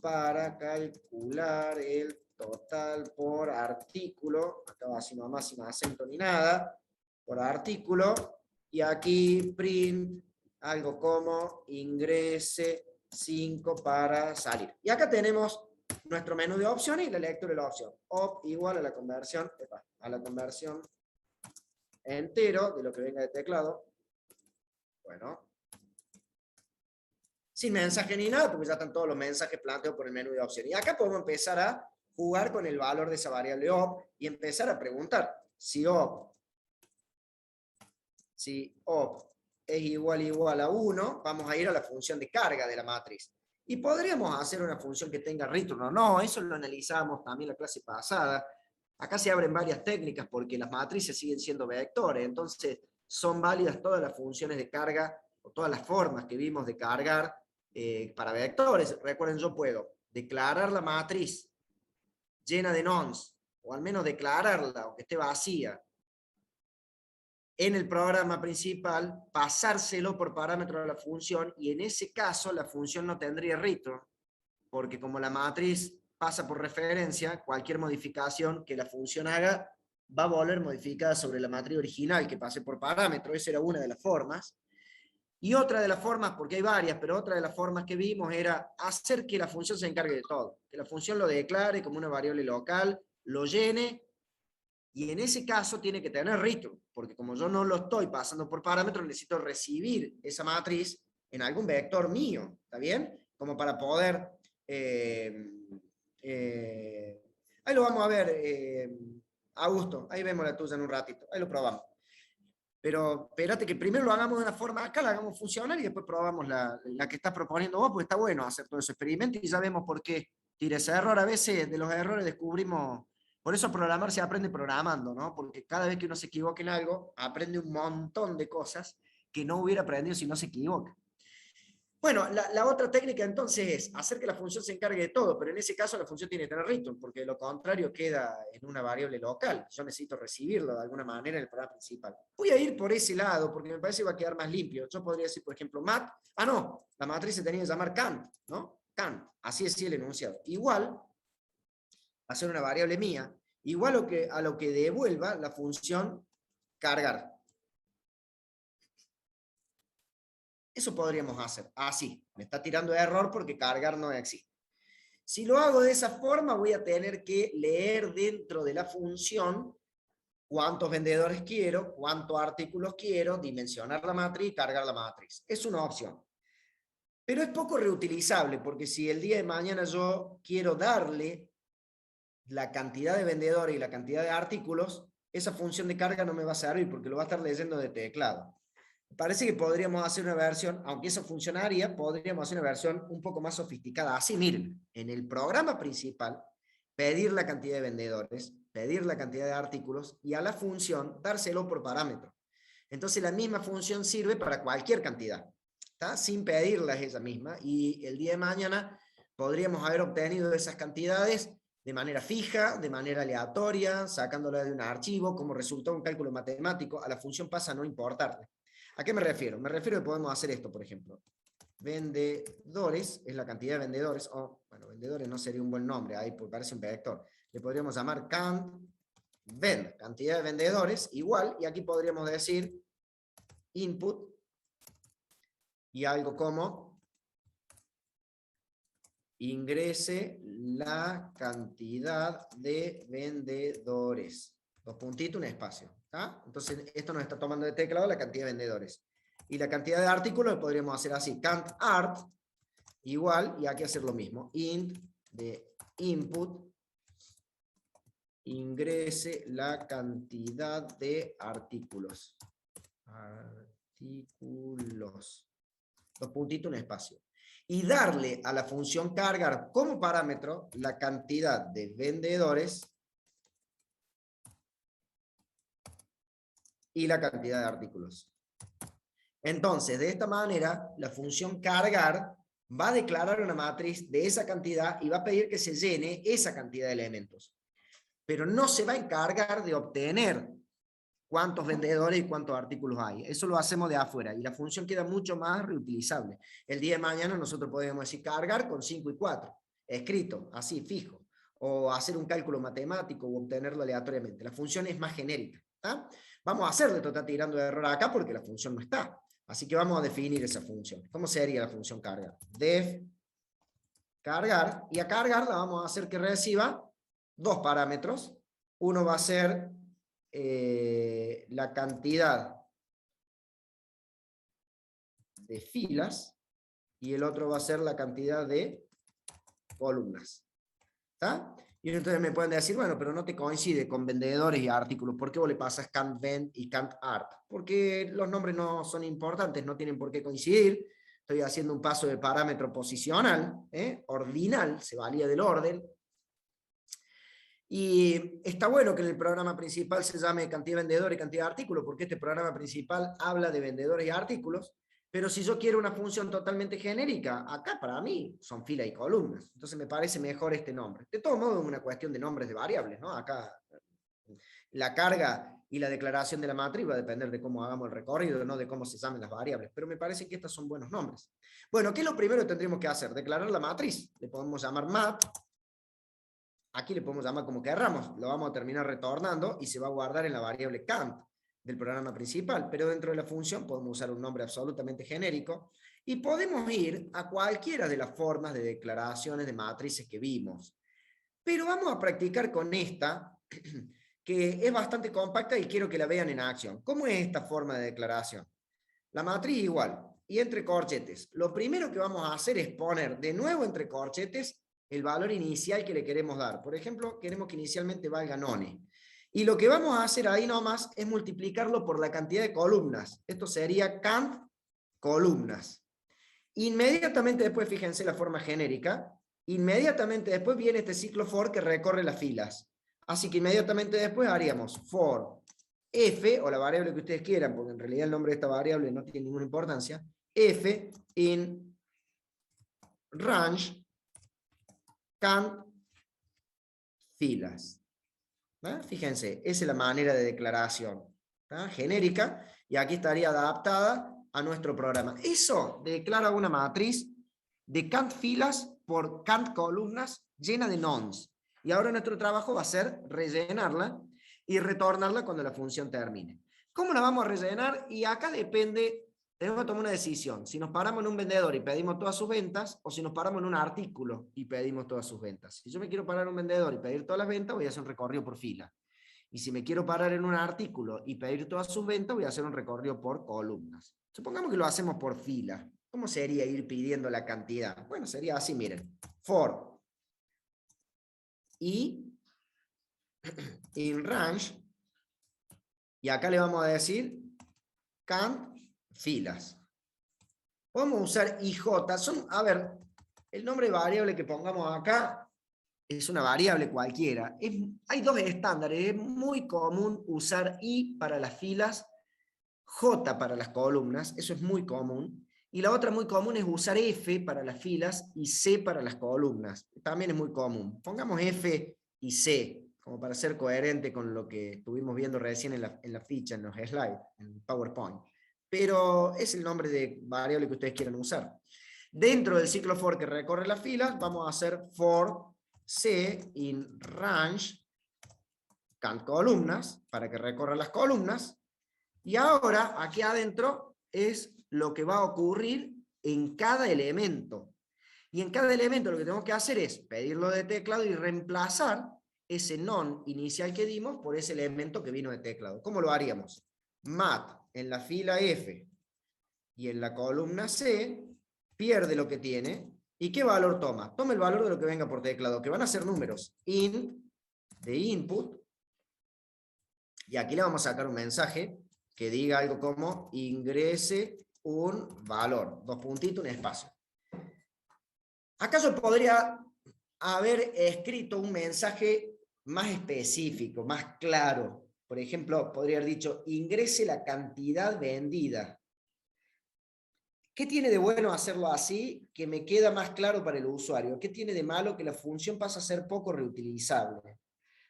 para calcular el total por artículo. Acá va así nomás, sin acento ni nada. Por artículo. Y aquí print algo como ingrese 5 para salir. Y acá tenemos nuestro menú de opciones y la lectura de la opción. Op igual a la conversión entero de lo que venga de teclado. Bueno. Sin mensaje ni nada, porque ya están todos los mensajes planteados por el menú de opciones. Y acá podemos empezar a jugar con el valor de esa variable op y empezar a preguntar si op es igual a 1, vamos a ir a la función de carga de la matriz. Y podríamos hacer una función que tenga return o no, eso lo analizamos también la clase pasada. Acá se abren varias técnicas porque las matrices siguen siendo vectores, entonces son válidas todas las funciones de carga o todas las formas que vimos de cargar para vectores. Recuerden, yo puedo declarar la matriz llena de nonce, o al menos declararla, aunque esté vacía, en el programa principal, pasárselo por parámetro de la función, y en ese caso la función no tendría return, porque como la matriz pasa por referencia, cualquier modificación que la función haga va a volver modificada sobre la matriz original que pase por parámetro. Esa era una de las formas. Y otra de las formas, porque hay varias, pero otra de las formas que vimos era hacer que la función se encargue de todo, que la función lo declare como una variable local, lo llene, y en ese caso tiene que tener return, porque como yo no lo estoy pasando por parámetros, necesito recibir esa matriz en algún vector mío, ¿está bien? Como para poder... ahí lo vamos a ver, Augusto, ahí vemos la tuya en un ratito, ahí lo probamos. Pero espérate que primero lo hagamos de una forma acá, la hagamos funcionar y después probamos la que estás proponiendo vos, porque está bueno hacer todo ese experimento y ya vemos por qué tira ese error. A veces de los errores descubrimos, por eso programar se aprende programando, ¿no? Porque cada vez que uno se equivoca en algo, aprende un montón de cosas que no hubiera aprendido si no se equivoca. Bueno, la otra técnica entonces es hacer que la función se encargue de todo, pero en ese caso la función tiene que tener return, porque de lo contrario queda en una variable local. Yo necesito recibirlo de alguna manera en el programa principal. Voy a ir por ese lado porque me parece que va a quedar más limpio. Yo podría decir, por ejemplo, mat, no, la matriz se tenía que llamar cant, ¿no? Cant, así es el enunciado. Igual, hacer una variable mía, igual a lo que devuelva la función cargar. Eso podríamos hacer. Sí, me está tirando error porque cargar no existe. Si lo hago de esa forma, voy a tener que leer dentro de la función cuántos vendedores quiero, cuántos artículos quiero, dimensionar la matriz y cargar la matriz. Es una opción. Pero es poco reutilizable, porque si el día de mañana yo quiero darle la cantidad de vendedores y la cantidad de artículos, esa función de carga no me va a servir porque lo va a estar leyendo de teclado. Parece que podríamos hacer una versión, aunque eso funcionaría, podríamos hacer una versión un poco más sofisticada. Así, miren, en el programa principal, pedir la cantidad de vendedores, pedir la cantidad de artículos y a la función dárselo por parámetro. Entonces la misma función sirve para cualquier cantidad, ¿está? Sin pedirla es ella misma, y el día de mañana podríamos haber obtenido esas cantidades de manera fija, de manera aleatoria, sacándola de un archivo, como resultado de un cálculo matemático. A la función pasa a no importarle. ¿A qué me refiero? Me refiero a que podemos hacer esto, por ejemplo. Vendedores es la cantidad de vendedores, o, bueno, vendedores no sería un buen nombre, ahí parece un vector. Le podríamos llamar vend, cantidad de vendedores, igual, y aquí podríamos decir input, y algo como ingrese la cantidad de vendedores. Dos puntitos, un espacio. ¿Ah? Entonces, esto nos está tomando de teclado la cantidad de vendedores. Y la cantidad de artículos lo podríamos hacer así. Cant art, igual, y aquí hacer lo mismo. Int de input, ingrese la cantidad de artículos. Artículos. Dos puntitos, un espacio. Y darle a la función cargar como parámetro la cantidad de vendedores y la cantidad de artículos. Entonces, de esta manera, la función cargar va a declarar una matriz de esa cantidad y va a pedir que se llene esa cantidad de elementos. Pero no se va a encargar de obtener cuántos vendedores y cuántos artículos hay. Eso lo hacemos de afuera y la función queda mucho más reutilizable. El día de mañana nosotros podemos decir cargar con 5 y 4, escrito, así, fijo, o hacer un cálculo matemático o obtenerlo aleatoriamente. La función es más genérica. ¿Tá? Vamos a hacerle, esto está tirando de error acá porque la función no está. Así que vamos a definir esa función. ¿Cómo sería la función cargar? Def cargar, y a cargar la vamos a hacer que reciba dos parámetros. Uno va a ser la cantidad de filas y el otro va a ser la cantidad de columnas. ¿Está? Y entonces me pueden decir, bueno, pero no te coincide con vendedores y artículos. ¿Por qué vos le pasas cant vend y cant art? Porque los nombres no son importantes, no tienen por qué coincidir. Estoy haciendo un paso de parámetro posicional, ordinal, se valía del orden. Y está bueno que en el programa principal se llame cantidad de vendedores y cantidad de artículos, porque este programa principal habla de vendedores y artículos, pero si yo quiero una función totalmente genérica, acá para mí son filas y columnas. Entonces me parece mejor este nombre. De todos modos es una cuestión de nombres de variables, ¿no? Acá la carga y la declaración de la matriz va a depender de cómo hagamos el recorrido, no de cómo se llamen las variables, pero me parece que estos son buenos nombres. Bueno, ¿qué es lo primero que tendríamos que hacer? Declarar la matriz. Le podemos llamar mat. Aquí le podemos llamar como querramos, lo vamos a terminar retornando y se va a guardar en la variable cant del programa principal, pero dentro de la función podemos usar un nombre absolutamente genérico y podemos ir a cualquiera de las formas de declaraciones de matrices que vimos. Pero vamos a practicar con esta, que es bastante compacta y quiero que la vean en acción. ¿Cómo es esta forma de declaración? La matriz igual, y entre corchetes. Lo primero que vamos a hacer es poner de nuevo entre corchetes el valor inicial que le queremos dar. Por ejemplo, queremos que inicialmente valga none. Y lo que vamos a hacer ahí nomás es multiplicarlo por la cantidad de columnas. Esto sería cant columnas. Inmediatamente después, fíjense la forma genérica, inmediatamente después viene este ciclo for que recorre las filas. Así que inmediatamente después haríamos for f, o la variable que ustedes quieran, porque en realidad el nombre de esta variable no tiene ninguna importancia, f in range cant filas. ¿Ah? Fíjense, esa es la manera de declaración. ¿Ah? Genérica, y aquí estaría adaptada a nuestro programa. Eso declara una matriz de cant filas por cant columnas llena de nonce. Y ahora nuestro trabajo va a ser rellenarla y retornarla cuando la función termine. ¿Cómo la vamos a rellenar? Y acá depende tenemos que tomar una decisión. Si nos paramos en un vendedor y pedimos todas sus ventas, o si nos paramos en un artículo y pedimos todas sus ventas. Si yo me quiero parar en un vendedor y pedir todas las ventas, voy a hacer un recorrido por fila. Y si me quiero parar en un artículo y pedir todas sus ventas, voy a hacer un recorrido por columnas. Supongamos que lo hacemos por fila. ¿Cómo sería ir pidiendo la cantidad? Bueno, sería así, miren. For y in range, y acá le vamos a decir count filas. Podemos usar IJ, a ver, el nombre de variable que pongamos acá es una variable cualquiera. Hay dos estándares, es muy común usar I para las filas, J para las columnas, eso es muy común. Y la otra muy común es usar F para las filas y C para las columnas. También es muy común. Pongamos F y C, como para ser coherente con lo que estuvimos viendo recién en la ficha, en los slides, en PowerPoint. Pero es el nombre de variable que ustedes quieran usar. Dentro del ciclo for que recorre las filas, vamos a hacer for C in range count columnas, para que recorra las columnas. Y ahora, aquí adentro, es lo que va a ocurrir en cada elemento. Y en cada elemento lo que tenemos que hacer es pedirlo de teclado y reemplazar ese non inicial que dimos por ese elemento que vino de teclado. ¿Cómo lo haríamos? Mat en la fila F y en la columna C pierde lo que tiene. ¿Y qué valor toma? Toma el valor de lo que venga por teclado, que van a ser números. Int de input. Y aquí le vamos a sacar un mensaje que diga algo como ingrese un valor. Dos puntitos, un espacio. ¿Acaso podría haber escrito un mensaje más específico, más claro? Por ejemplo, podría haber dicho, ingrese la cantidad vendida. ¿Qué tiene de bueno hacerlo así? Que me queda más claro para el usuario. ¿Qué tiene de malo? Que la función pasa a ser poco reutilizable.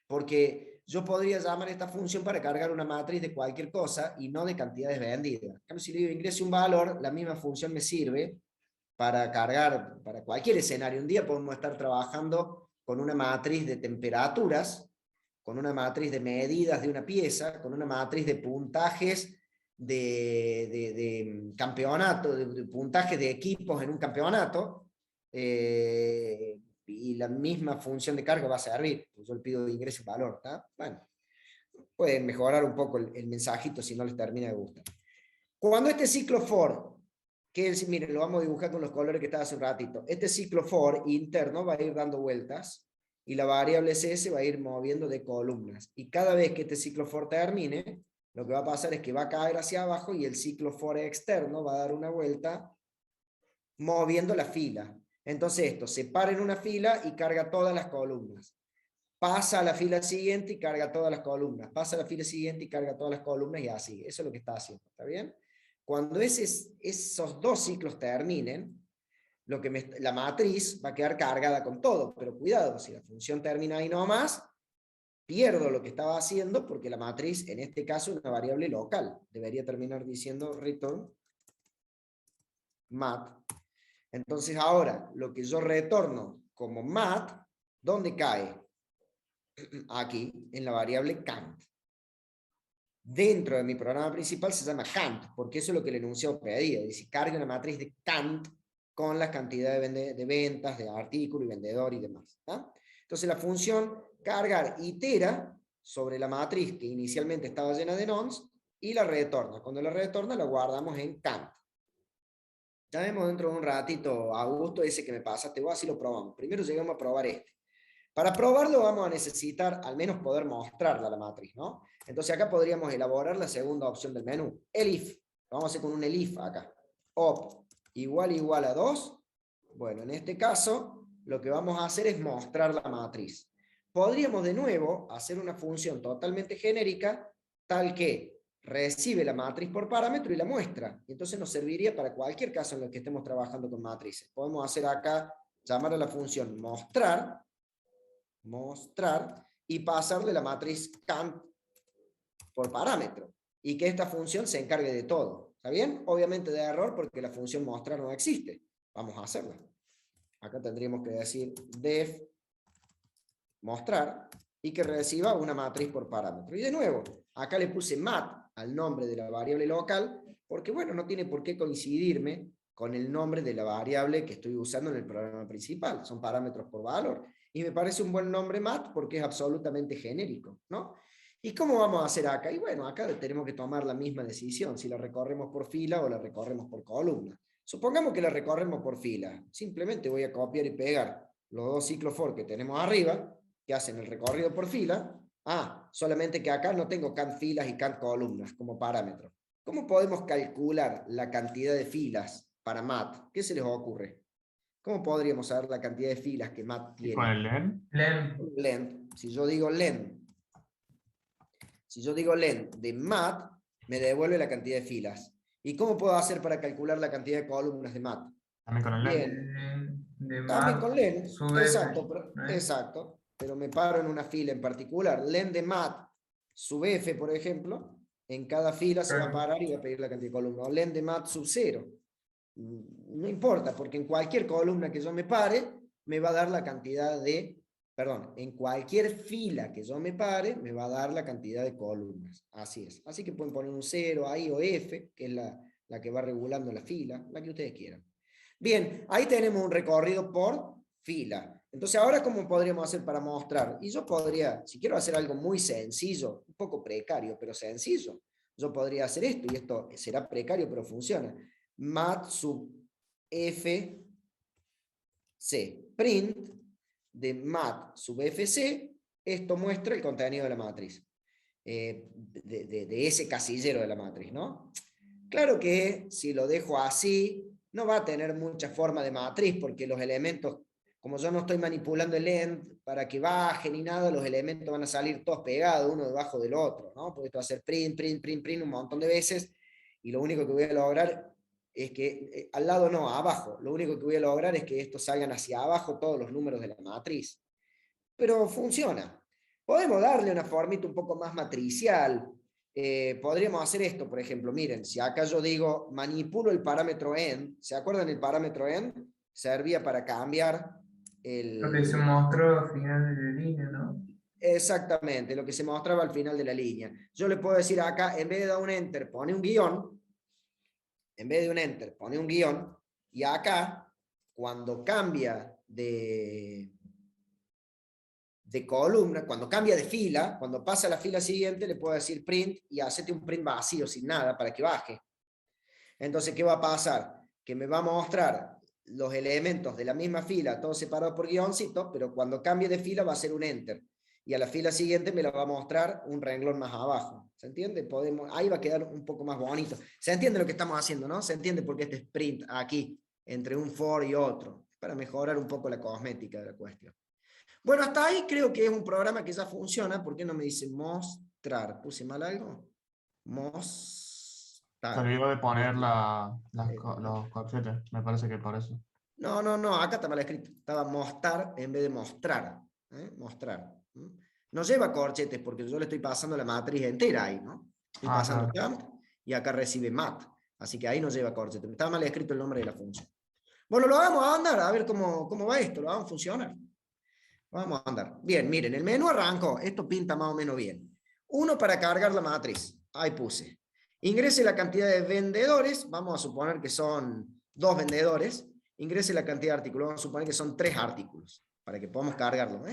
Porque yo podría llamar esta función para cargar una matriz de cualquier cosa y no de cantidades vendidas. Si le digo ingrese un valor, la misma función me sirve para cargar para cualquier escenario. Un día podemos estar trabajando con una matriz de temperaturas, con una matriz de medidas de una pieza, con una matriz de puntajes de campeonato, de puntajes de equipos en un campeonato, y la misma función de carga va a servir. Yo le pido ingreso valor, ¿está? Bueno, pueden mejorar un poco el mensajito si no les termina de gustar. Cuando este ciclo for, que es, miren, lo vamos a dibujar con los colores que estaba hace un ratito, este ciclo for interno va a ir dando vueltas y la variable C se va a ir moviendo de columnas. Y cada vez que este ciclo for termine, lo que va a pasar es que va a caer hacia abajo y el ciclo for externo va a dar una vuelta moviendo la fila. Entonces esto se para en una fila y carga todas las columnas. Pasa a la fila siguiente y carga todas las columnas. Pasa a la fila siguiente y carga todas las columnas y así. Eso es lo que está haciendo. ¿Está bien? Cuando esos dos ciclos terminen, la matriz va a quedar cargada con todo. Pero cuidado, si la función termina ahí nomás, pierdo lo que estaba haciendo porque la matriz, en este caso, es una variable local. Debería terminar diciendo return mat. Entonces ahora, lo que yo retorno como mat, ¿dónde cae? Aquí, en la variable count. Dentro de mi programa principal se llama count, porque eso es lo que el enunciado pedía. Dice, cargue una matriz de count con las cantidades de ventas, de artículo y vendedor y demás. ¿Ah? Entonces la función cargar itera sobre la matriz que inicialmente estaba llena de nonce y la retorna. Cuando la retorna la guardamos en count. Ya vemos dentro de un ratito, Augusto, ese que me pasaste vos, así lo probamos. Primero llegamos a probar este. Para probarlo vamos a necesitar al menos poder mostrarla la matriz, ¿no? Entonces acá podríamos elaborar la segunda opción del menú. Elif. Vamos a hacer con un elif acá. Op igual a 2. Bueno, en este caso, lo que vamos a hacer es mostrar la matriz. Podríamos de nuevo hacer una función totalmente genérica, tal que recibe la matriz por parámetro y la muestra. Y entonces nos serviría para cualquier caso en el que estemos trabajando con matrices. Podemos hacer acá, llamar a la función mostrar, y pasarle la matriz count por parámetro. Y que esta función se encargue de todo. ¿Está bien? Obviamente de error porque la función mostrar no existe. Vamos a hacerla. Acá tendríamos que decir def mostrar y que reciba una matriz por parámetro. Y de nuevo, acá le puse mat al nombre de la variable local, porque bueno, no tiene por qué coincidirme con el nombre de la variable que estoy usando en el programa principal, son parámetros por valor, y me parece un buen nombre mat porque es absolutamente genérico, ¿no? ¿Y cómo vamos a hacer acá? Y bueno, acá tenemos que tomar la misma decisión, si la recorremos por fila o la recorremos por columna. Supongamos que la recorremos por fila, simplemente voy a copiar y pegar los dos ciclos for que tenemos arriba, que hacen el recorrido por fila. Solamente que acá no tengo cant filas y cant columnas como parámetro. ¿Cómo podemos calcular la cantidad de filas para mat? ¿Qué se les ocurre? ¿Cómo podríamos saber la cantidad de filas que mat ¿Y con tiene? el len? Len. Si yo digo len de mat, me devuelve la cantidad de filas. ¿Y cómo puedo hacer para calcular la cantidad de columnas de mat? También con el len. Bien, De también mat, con len, sube, exacto, pero me paro en una fila en particular. Len de mat sub f, por ejemplo, en cada fila se va a parar y va a pedir la cantidad de columnas. O len de mat sub 0. No importa, porque en cualquier columna que yo me pare, me va a dar la cantidad de, perdón, en cualquier fila que yo me pare, me va a dar la cantidad de columnas. Así es. Así que pueden poner un 0 ahí o f, que es la que va regulando la fila, la que ustedes quieran. Bien, ahí tenemos un recorrido por fila. Entonces, ahora, ¿cómo podríamos hacer para mostrar? Y yo podría, si quiero hacer algo muy sencillo, un poco precario, pero sencillo, yo podría hacer esto, y esto será precario, pero funciona. Mat sub fc, print de mat sub fc, esto muestra el contenido de la matriz, de ese casillero de la matriz, ¿no? Claro que si lo dejo así, no va a tener mucha forma de matriz, porque los elementos, como yo no estoy manipulando el end para que baje ni nada, los elementos van a salir todos pegados, uno debajo del otro, ¿no? Porque esto va a hacer print un montón de veces, y lo único que voy a lograr es que, al lado no, abajo, lo único que voy a lograr es que estos salgan hacia abajo todos los números de la matriz. Pero funciona. Podemos darle una formita un poco más matricial. Podríamos hacer esto, por ejemplo, miren, si acá yo digo manipulo el parámetro end, ¿se acuerdan el parámetro end? Servía para cambiar Lo que se mostró al final de la línea, ¿no? Exactamente, lo que se mostraba al final de la línea. Yo le puedo decir acá, en vez de dar un enter, pone un guión, en vez de un enter, pone un guión, y acá, cuando cambia de columna, cuando cambia de fila, cuando pasa a la fila siguiente, le puedo decir print y hacete un print vacío, sin nada, para que baje. Entonces, ¿qué va a pasar? Que me va a mostrar los elementos de la misma fila, todos separados por guioncitos, pero cuando cambie de fila va a ser un enter. Y a la fila siguiente me la va a mostrar un renglón más abajo. ¿Se entiende? Ahí va a quedar un poco más bonito. ¿Se entiende lo que estamos haciendo, no? ¿Se entiende por qué este sprint aquí, entre un for y otro? Para mejorar un poco la cosmética de la cuestión. Bueno, hasta ahí creo que es un programa que ya funciona. ¿Por qué no me dice mostrar? ¿Puse mal algo? Se olvidó de poner los corchetes, me parece que por eso. No, acá está mal escrito. Estaba mostrar en vez de mostrar. Mostrar. No lleva corchetes porque yo le estoy pasando la matriz entera ahí, ¿no? Estoy pasando count y acá recibe mat. Así que ahí no lleva corchetes. Estaba mal escrito el nombre de la función. Bueno, lo vamos a andar a ver cómo va esto. Lo vamos a funcionar. Vamos a andar. Bien, miren, el menú arrancó. Esto pinta más o menos bien. 1 para cargar la matriz. Ahí puse. Ingrese la cantidad de vendedores. Vamos a suponer que son 2 vendedores. Ingrese la cantidad de artículos. Vamos a suponer que son 3 artículos. Para que podamos cargarlo.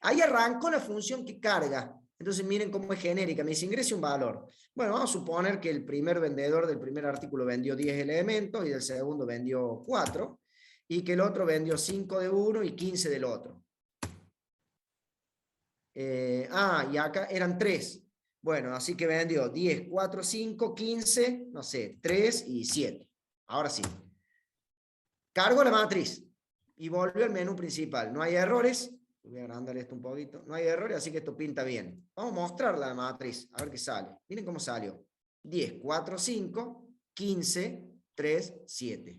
Ahí arrancó la función que carga. Entonces miren cómo es genérica. Me dice ingrese un valor. Bueno, vamos a suponer que el primer vendedor del primer artículo vendió 10 elementos y del segundo vendió 4. Y que el otro vendió 5 de uno y 15 del otro. Y acá eran 3. Bueno, así que vendió 10, 4, 5, 15, no sé, 3 y 7. Ahora sí. Cargo la matriz y volvió al menú principal. No hay errores. Voy a agrandar esto un poquito. No hay errores, así que esto pinta bien. Vamos a mostrar la matriz, a ver qué sale. Miren cómo salió. 10, 4, 5, 15, 3, 7.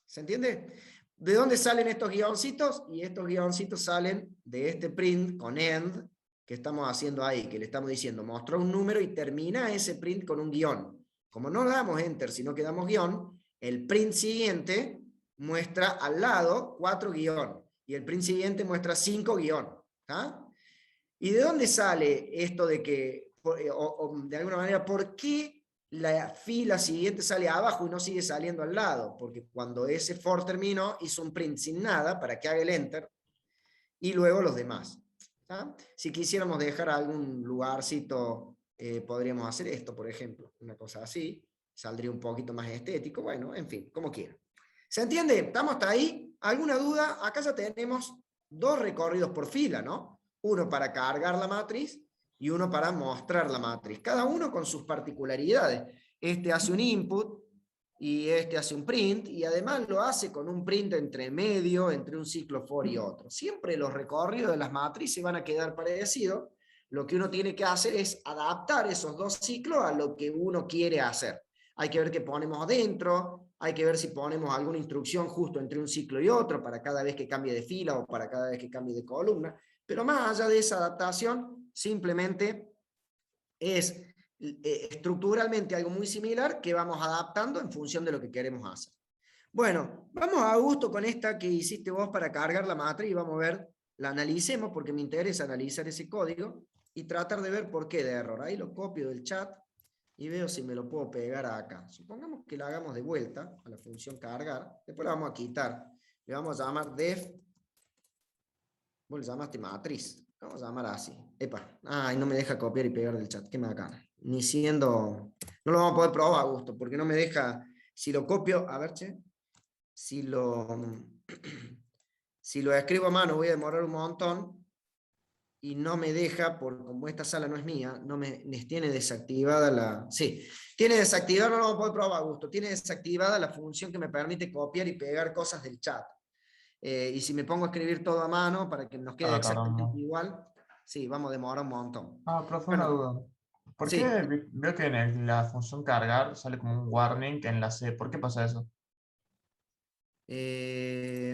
¿Se entiende? ¿De dónde salen estos guioncitos? Y estos guioncitos salen de este print con end que estamos haciendo ahí, que le estamos diciendo, mostró un número y termina ese print con un guión. Como no damos enter, sino que damos guión, el print siguiente muestra al lado 4 guión, y el print siguiente muestra 5 guión. ¿Ah? ¿Y de dónde sale esto de que de alguna manera, ¿por qué la fila siguiente sale abajo y no sigue saliendo al lado? Porque cuando ese for terminó, hizo un print sin nada para que haga el enter, y luego los demás. ¿Tá? Si quisiéramos dejar algún lugarcito, podríamos hacer esto, por ejemplo, una cosa así, saldría un poquito más estético, bueno, en fin, como quieran. ¿Se entiende? ¿Estamos hasta ahí? ¿Alguna duda? Acá ya tenemos dos recorridos por fila, ¿no? Uno para cargar la matriz y uno para mostrar la matriz, cada uno con sus particularidades. Este hace un input y este hace un print, y además lo hace con un print entre medio, entre un ciclo for y otro. Siempre los recorridos de las matrices van a quedar parecidos. Lo que uno tiene que hacer es adaptar esos dos ciclos a lo que uno quiere hacer. Hay que ver qué ponemos adentro, hay que ver si ponemos alguna instrucción justo entre un ciclo y otro para cada vez que cambie de fila o para cada vez que cambie de columna. Pero más allá de esa adaptación, simplemente es estructuralmente algo muy similar que vamos adaptando en función de lo que queremos hacer. Bueno, vamos a gusto con esta que hiciste vos para cargar la matriz y vamos a ver, la analicemos porque me interesa analizar ese código y tratar de ver por qué de error. Ahí lo copio del chat y veo si me lo puedo pegar acá. Supongamos que la hagamos de vuelta a la función cargar, después la vamos a quitar. Le vamos a llamar def, vos le llamaste matriz. Vamos a llamar así. Epa. Ay, no me deja copiar y pegar del chat. Qué me acá. Ni siendo... No lo vamos a poder probar a gusto, porque no me deja... Si lo copio... A ver, che. Si lo escribo a mano voy a demorar un montón. Y no me deja, como esta sala no es mía, no me tiene desactivada la... Sí. Tiene desactivada, no lo vamos a poder probar a gusto. Tiene desactivada la función que me permite copiar y pegar cosas del chat. Y si me pongo a escribir todo a mano para que nos quede exactamente igual, sí, vamos a demorar un montón. Profe, una duda. ¿Por sí. qué veo que en la función cargar sale como un warning en la C? ¿Por qué pasa eso? Y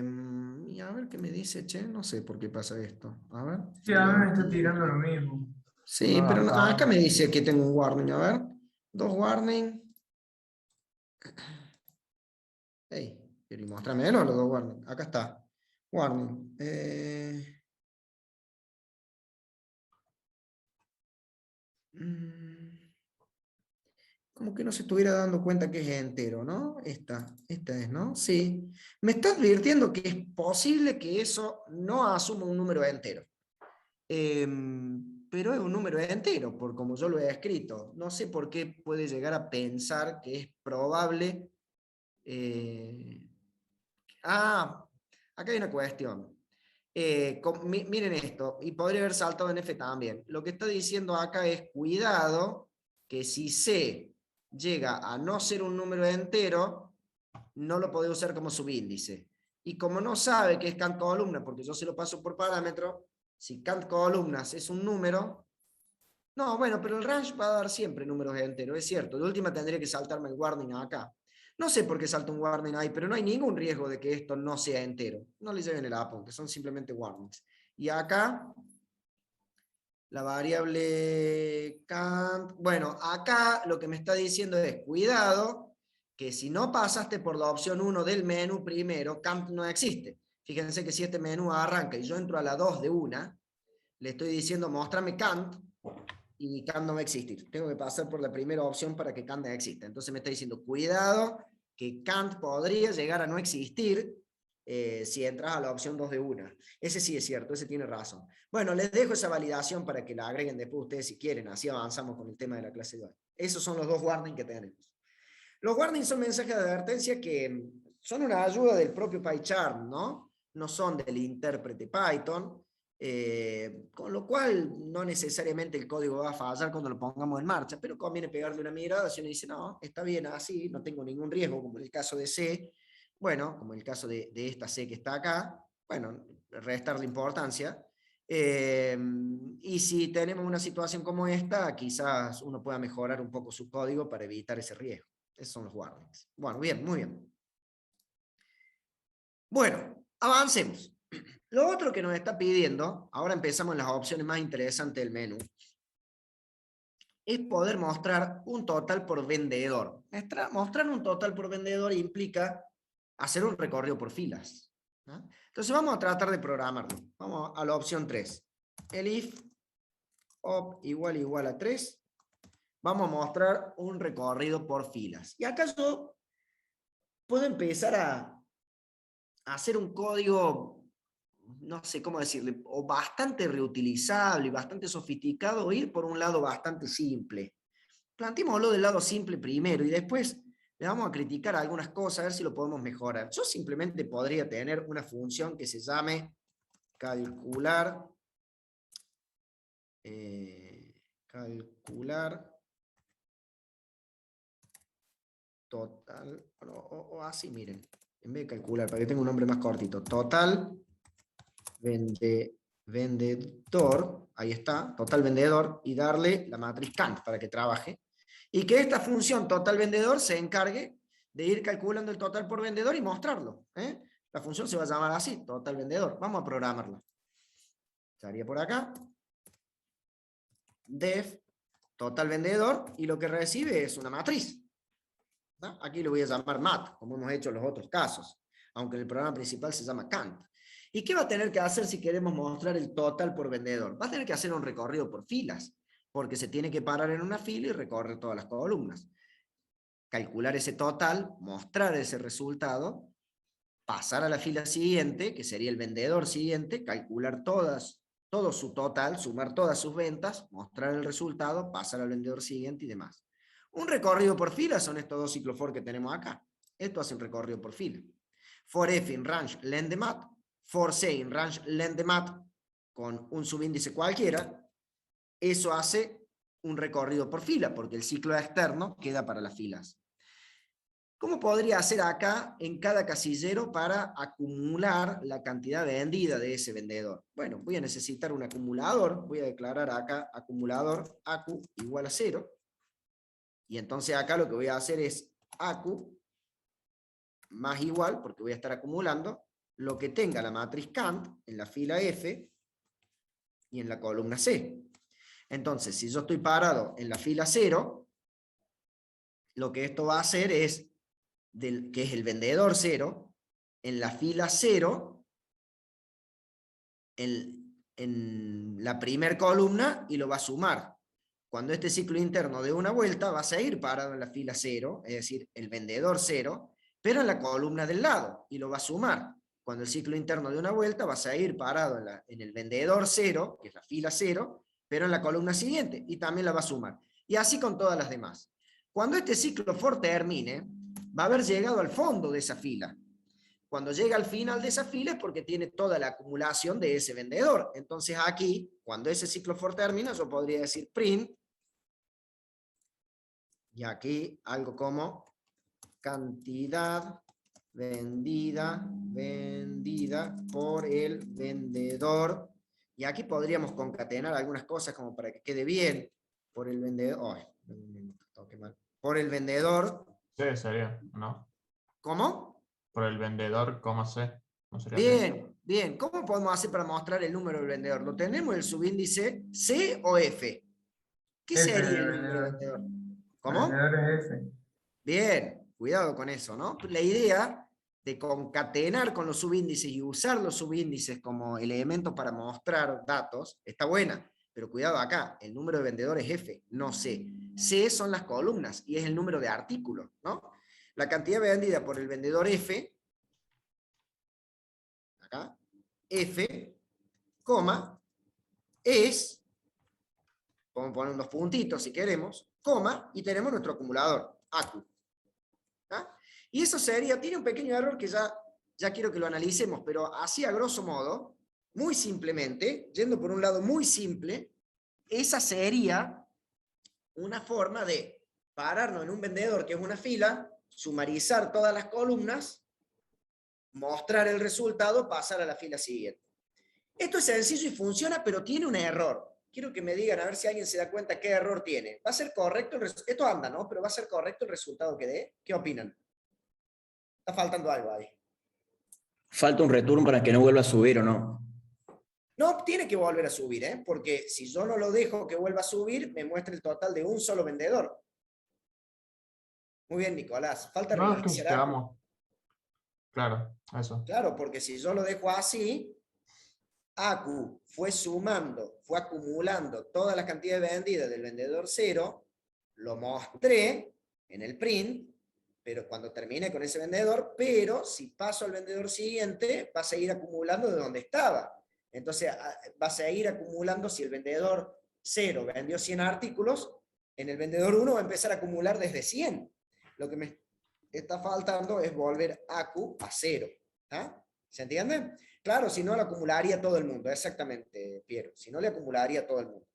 a ver qué me dice, che, no sé por qué pasa esto. A ver. Sí, a mí me está tirando lo mismo. Sí, No, pero acá. acá me dice que tengo un warning. A ver, dos warning. Hey, pero muéstrame los dos warning. Acá está. Warning. Como que no se estuviera dando cuenta que es entero, ¿no? Esta es, ¿no? Sí. Me está advirtiendo que es posible que eso no asuma un número entero. Pero es un número entero, por como yo lo he escrito. No sé por qué puede llegar a pensar que es probable. Acá hay una cuestión. Miren esto, y podría haber saltado en F también. Lo que está diciendo acá es cuidado que si C llega a no ser un número entero, no lo puede usar como subíndice. Y como no sabe que es cant columna, porque yo se lo paso por parámetro, si cant columnas es un número, no, bueno, pero el range va a dar siempre números enteros, es cierto. De última tendría que saltarme el warning acá. No sé por qué salta un warning ahí, pero no hay ningún riesgo de que esto no sea entero. No le lleven el apunte, son simplemente warnings. Y acá, la variable cant, bueno, acá lo que me está diciendo es, cuidado, que si no pasaste por la opción 1 del menú primero, cant no existe. Fíjense que si este menú arranca y yo entro a la 2 de una, le estoy diciendo, muéstrame cant, y cant no va a existir. Tengo que pasar por la primera opción para que cant exista. Entonces me está diciendo, cuidado, que cant podría llegar a no existir si entras a la opción 2 de una. Ese sí es cierto, ese tiene razón. Bueno, les dejo esa validación para que la agreguen después ustedes si quieren, así avanzamos con el tema de la clase de hoy. Esos son los dos warnings que tenemos. Los warnings son mensajes de advertencia que son una ayuda del propio PyCharm, ¿no? No son del intérprete Python, con lo cual no necesariamente el código va a fallar cuando lo pongamos en marcha, pero conviene pegarle una mirada si uno dice, no, está bien así, no tengo ningún riesgo, como en el caso de C, bueno, como el caso de esta C que está acá, bueno, restarle importancia. Y si tenemos una situación como esta, quizás uno pueda mejorar un poco su código para evitar ese riesgo. Esos son los warnings. Bueno, bien, muy bien. Bueno, avancemos. Lo otro que nos está pidiendo, ahora empezamos en las opciones más interesantes del menú, es poder mostrar un total por vendedor. Mostrar un total por vendedor implica hacer un recorrido por filas, ¿no? Entonces vamos a tratar de programarlo. Vamos a la opción 3. El if op igual a 3, vamos a mostrar un recorrido por filas. Y acá yo puedo empezar a hacer un código, no sé cómo decirle, o bastante reutilizable y bastante sofisticado, o ir por un lado bastante simple. Planteémoslo del lado simple primero y después le vamos a criticar algunas cosas, a ver si lo podemos mejorar. Yo simplemente podría tener una función que se llame calcular total, o así, miren, en vez de calcular, para que tenga un nombre más cortito, total vendedor, ahí está, total vendedor, y darle la matriz Kant para que trabaje, y que esta función total vendedor se encargue de ir calculando el total por vendedor y mostrarlo. La función se va a llamar así, total vendedor. Vamos a programarla. Estaría por acá. Def total vendedor, y lo que recibe es una matriz. ¿No? Aquí lo voy a llamar mat, como hemos hecho en los otros casos, aunque el programa principal se llama Kant. ¿Y qué va a tener que hacer si queremos mostrar el total por vendedor? Va a tener que hacer un recorrido por filas, porque se tiene que parar en una fila y recorrer todas las columnas. Calcular ese total, mostrar ese resultado, pasar a la fila siguiente, que sería el vendedor siguiente, calcular todo su total, sumar todas sus ventas, mostrar el resultado, pasar al vendedor siguiente y demás. Un recorrido por fila son estos dos ciclos for que tenemos acá. Esto hace un recorrido por fila. For f in range len de mat, for c in range len de mat, con un subíndice cualquiera, eso hace un recorrido por fila, porque el ciclo externo queda para las filas. ¿Cómo podría hacer acá en cada casillero para acumular la cantidad vendida de ese vendedor? Bueno, voy a necesitar un acumulador. Voy a declarar acá acumulador acu igual a 0. Y entonces acá lo que voy a hacer es acu más igual, porque voy a estar acumulando, lo que tenga la matriz Kant en la fila F y en la columna C. Entonces, si yo estoy parado en la fila 0, lo que esto va a hacer es que es el vendedor 0, en la fila 0, en la primera columna, y lo va a sumar. Cuando este ciclo interno dé una vuelta, va a seguir parado en la fila 0, es decir, el vendedor 0, pero en la columna del lado, y lo va a sumar. Cuando el ciclo interno dé una vuelta, va a seguir parado en el vendedor 0, que es la fila 0, pero en la columna siguiente, y también la va a sumar. Y así con todas las demás. Cuando este ciclo for termine, va a haber llegado al fondo de esa fila. Cuando llega al final de esa fila es porque tiene toda la acumulación de ese vendedor. Entonces aquí, cuando ese ciclo for termina, yo podría decir print, y aquí algo como cantidad vendida por el vendedor. Y aquí podríamos concatenar algunas cosas como para que quede bien. Por el vendedor. Por el vendedor. Sí, sería, ¿no? ¿Cómo? Por el vendedor, ¿cómo sé? ¿No sería Bien, bien. ¿Cómo podemos hacer para mostrar el número del vendedor? ¿Lo tenemos el subíndice C o F? ¿Qué F sería de el número del vendedor. vendedor? ¿Cómo? Vendedor es F. Bien, cuidado con eso, ¿no? La idea de concatenar con los subíndices y usar los subíndices como elementos para mostrar datos está buena, pero cuidado acá, el número de vendedores es F, no C. C son las columnas y es el número de artículos, ¿no? La cantidad vendida por el vendedor F, acá, F, coma, es, podemos poner unos puntitos si queremos, coma, y tenemos nuestro acumulador, ACU. ¿Ah? Y eso sería, tiene un pequeño error que ya quiero que lo analicemos, pero así a grosso modo, muy simplemente, yendo por un lado muy simple, esa sería una forma de pararnos en un vendedor que es una fila, sumarizar todas las columnas, mostrar el resultado, pasar a la fila siguiente. Esto es sencillo y funciona, pero tiene un error. Quiero que me digan, a ver si alguien se da cuenta qué error tiene. ¿Va a ser correcto el resultado? Esto anda, ¿no? Pero ¿va a ser correcto el resultado que dé? ¿Qué opinan? Está faltando algo ahí. Falta un return para que no vuelva a subir o no. No tiene que volver a subir, porque si yo no lo dejo que vuelva a subir, me muestra el total de un solo vendedor. Muy bien, Nicolás. Falta No, es que reiniciar ACU. quedamos. Claro, eso. Claro, porque si yo lo dejo así, ACU fue sumando, fue acumulando toda la cantidad vendida del vendedor 0, lo mostré en el print, pero cuando termine con ese vendedor, pero si paso al vendedor siguiente, va a seguir acumulando de donde estaba. Entonces, va a seguir acumulando. Si el vendedor 0 vendió 100 artículos, en el vendedor 1 va a empezar a acumular desde 100. Lo que me está faltando es volver ACU a 0. ¿Ah? ¿Se entiende? Claro, si no, lo acumularía todo el mundo. Exactamente, Piero. Si no, le acumularía todo el mundo.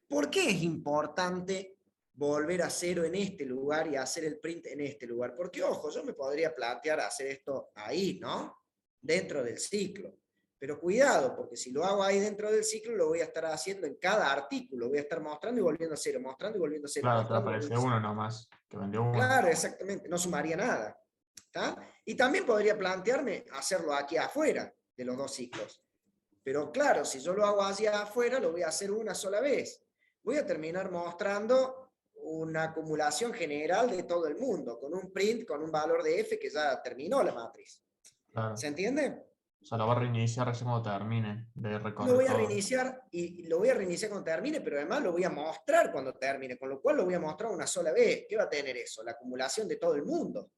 ¿Por qué es importante volver a 0 en este lugar y hacer el print en este lugar? Porque, ojo, yo me podría plantear hacer esto ahí, ¿no? Dentro del ciclo. Pero cuidado, porque si lo hago ahí dentro del ciclo, lo voy a estar haciendo en cada artículo. Voy a estar mostrando y volviendo a 0, mostrando y volviendo a 0. Claro, te aparece uno nomás, que vendió uno. Claro, exactamente. No sumaría nada. ¿Está? Y también podría plantearme hacerlo aquí afuera de los dos ciclos. Pero claro, si yo lo hago hacia afuera, lo voy a hacer una sola vez. Voy a terminar mostrando una acumulación general de todo el mundo, con un print, con un valor de F que ya terminó la matriz. Claro. ¿Se entiende? O sea, lo va a reiniciar recién cuando termine de recorrer Lo voy a todo. reiniciar y lo voy a reiniciar cuando termine, pero además lo voy a mostrar cuando termine, con lo cual lo voy a mostrar una sola vez. ¿Qué va a tener eso? La acumulación de todo el mundo.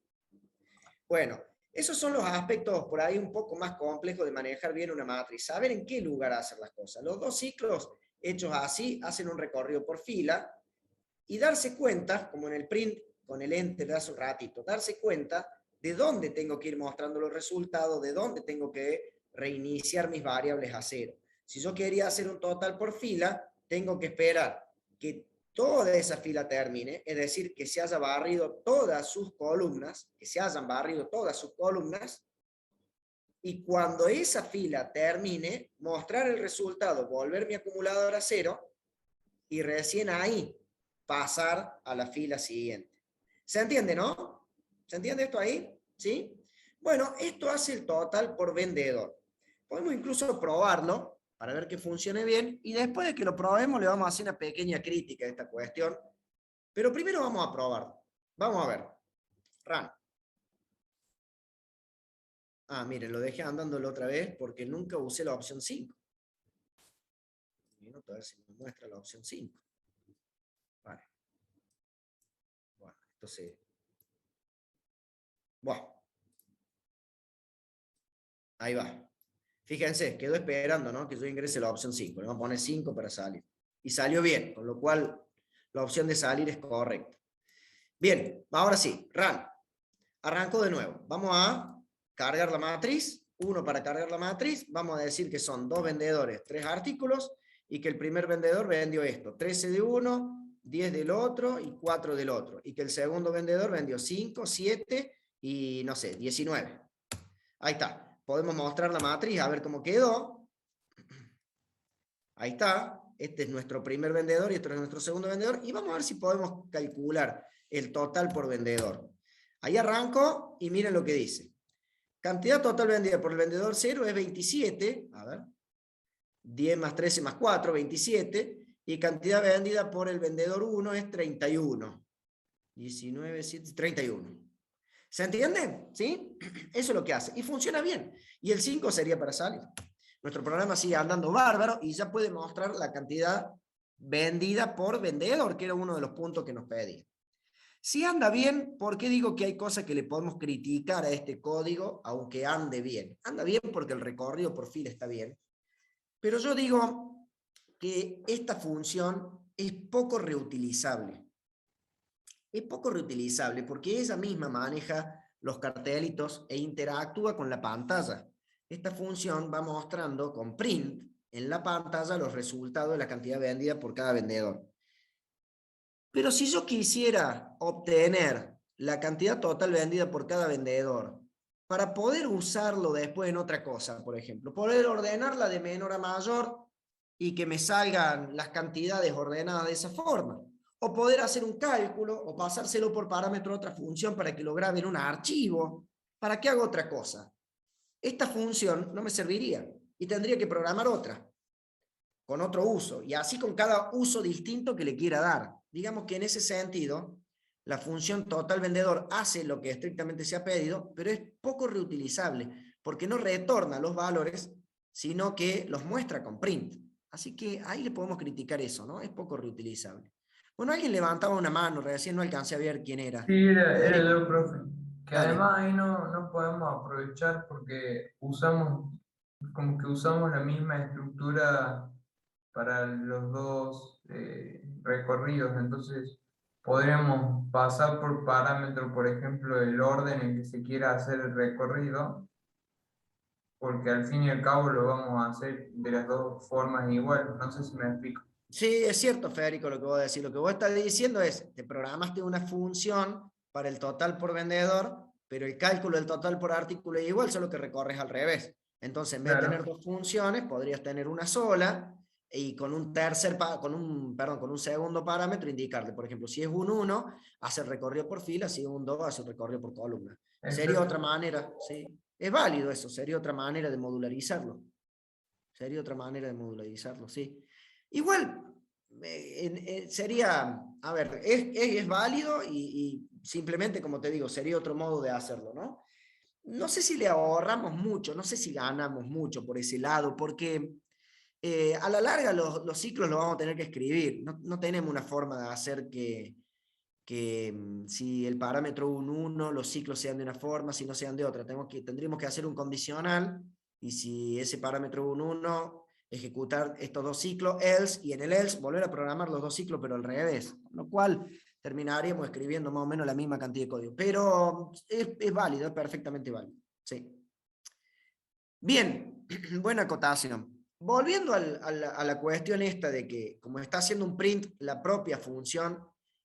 Bueno, esos son los aspectos por ahí un poco más complejos de manejar bien una matriz. Saber en qué lugar hacer las cosas. Los dos ciclos hechos así hacen un recorrido por fila y darse cuenta, como en el print con el enter de hace un ratito, darse cuenta de dónde tengo que ir mostrando los resultados, de dónde tengo que reiniciar mis variables a 0. Si yo quería hacer un total por fila, tengo que esperar que toda esa fila termine, es decir, que se haya barrido todas sus columnas, y cuando esa fila termine, mostrar el resultado, volver mi acumulador a 0, y recién ahí pasar a la fila siguiente. ¿Se entiende, no? ¿Se entiende esto ahí? ¿Sí? Bueno, esto hace el total por vendedor. Podemos incluso probarlo para ver que funcione bien, y después de que lo probemos le vamos a hacer una pequeña crítica a esta cuestión, pero primero vamos a probarlo. Vamos a ver. Run. Ah, miren, lo dejé andándolo otra vez porque nunca usé la opción 5. A ver si me muestra la opción 5. Vale. Bueno, entonces... Bueno. Ahí va. Fíjense, quedó esperando, ¿no? Que yo ingrese la opción 5. Le vamos a poner 5 para salir. Y salió bien, con lo cual la opción de salir es correcta. Bien, ahora sí, run. Arranco de nuevo. Vamos a cargar la matriz. 1 para cargar la matriz. Vamos a decir que son 2 vendedores, 3 artículos, y que el primer vendedor vendió esto: 13 de uno, 10 del otro y 4 del otro. Y que el segundo vendedor vendió 5, 7 y, no sé, 19. Ahí está. Podemos mostrar la matriz a ver cómo quedó. Ahí está. Este es nuestro primer vendedor y este es nuestro segundo vendedor. Y vamos a ver si podemos calcular el total por vendedor. Ahí arranco y miren lo que dice. Cantidad total vendida por el vendedor 0 es 27. A ver. 10 más 13 más 4, 27. Y cantidad vendida por el vendedor 1 es 31. 19, 7, 31. ¿Se entiende? ¿Sí? Eso es lo que hace. Y funciona bien. Y el 5 sería para salir. Nuestro programa sigue andando bárbaro y ya puede mostrar la cantidad vendida por vendedor, que era uno de los puntos que nos pedía. Si anda bien, ¿por qué digo que hay cosas que le podemos criticar a este código, aunque ande bien? Anda bien porque el recorrido por fila está bien. Pero yo digo que esta función es poco reutilizable. Es poco reutilizable porque ella misma maneja los cartelitos e interactúa con la pantalla. Esta función va mostrando con print en la pantalla los resultados de la cantidad vendida por cada vendedor. Pero si yo quisiera obtener la cantidad total vendida por cada vendedor, para poder usarlo después en otra cosa, por ejemplo, poder ordenarla de menor a mayor y que me salgan las cantidades ordenadas de esa forma, o poder hacer un cálculo o pasárselo por parámetro a otra función para que lo grabe en un archivo, para que haga otra cosa. Esta función no me serviría y tendría que programar otra, con otro uso, y así con cada uso distinto que le quiera dar. Digamos que en ese sentido, la función total vendedor hace lo que estrictamente se ha pedido, pero es poco reutilizable, porque no retorna los valores, sino que los muestra con print. Así que ahí le podemos criticar eso, ¿no? Es poco reutilizable. Bueno, alguien levantaba una mano, recién no alcancé a ver quién era. Sí, era Federico, yo, profe. Que dale. además ahí no podemos aprovechar porque como que usamos la misma estructura para los dos recorridos. Entonces, podríamos pasar por parámetro, por ejemplo, el orden en que se quiera hacer el recorrido, porque al fin y al cabo lo vamos a hacer de las dos formas igual. No sé si me explico. Sí, es cierto, Federico, lo que vos decís. Lo que vos estás diciendo es, te programaste una función para el total por vendedor, pero el cálculo del total por artículo es igual, solo que recorres al revés. Entonces, en vez de tener Claro, dos funciones, podrías tener una sola y con un con un segundo parámetro indicarle, por ejemplo, si es un 1, hace el recorrido por fila, si es un 2, hace el recorrido por columna. Sería otra exacto. manera, sí. Es válido eso, sería otra manera de modularizarlo. Sería otra manera de modularizarlo, sí. Igual, sería, a ver, es válido y simplemente, como te digo, sería otro modo de hacerlo, ¿no? No sé si le ahorramos mucho, no sé si ganamos mucho por ese lado, porque a la larga los ciclos los vamos a tener que escribir. No tenemos una forma de hacer que si el parámetro un 1, los ciclos sean de una forma, si no sean de otra. Tendríamos que hacer un condicional y si ese parámetro un 1, ejecutar estos dos ciclos, else, y en el else volver a programar los dos ciclos, pero al revés. Con lo cual terminaríamos escribiendo más o menos la misma cantidad de código. Pero es válido, es perfectamente válido. Sí. Bien, buena acotación. Volviendo a la cuestión esta de que como está haciendo un print, la propia función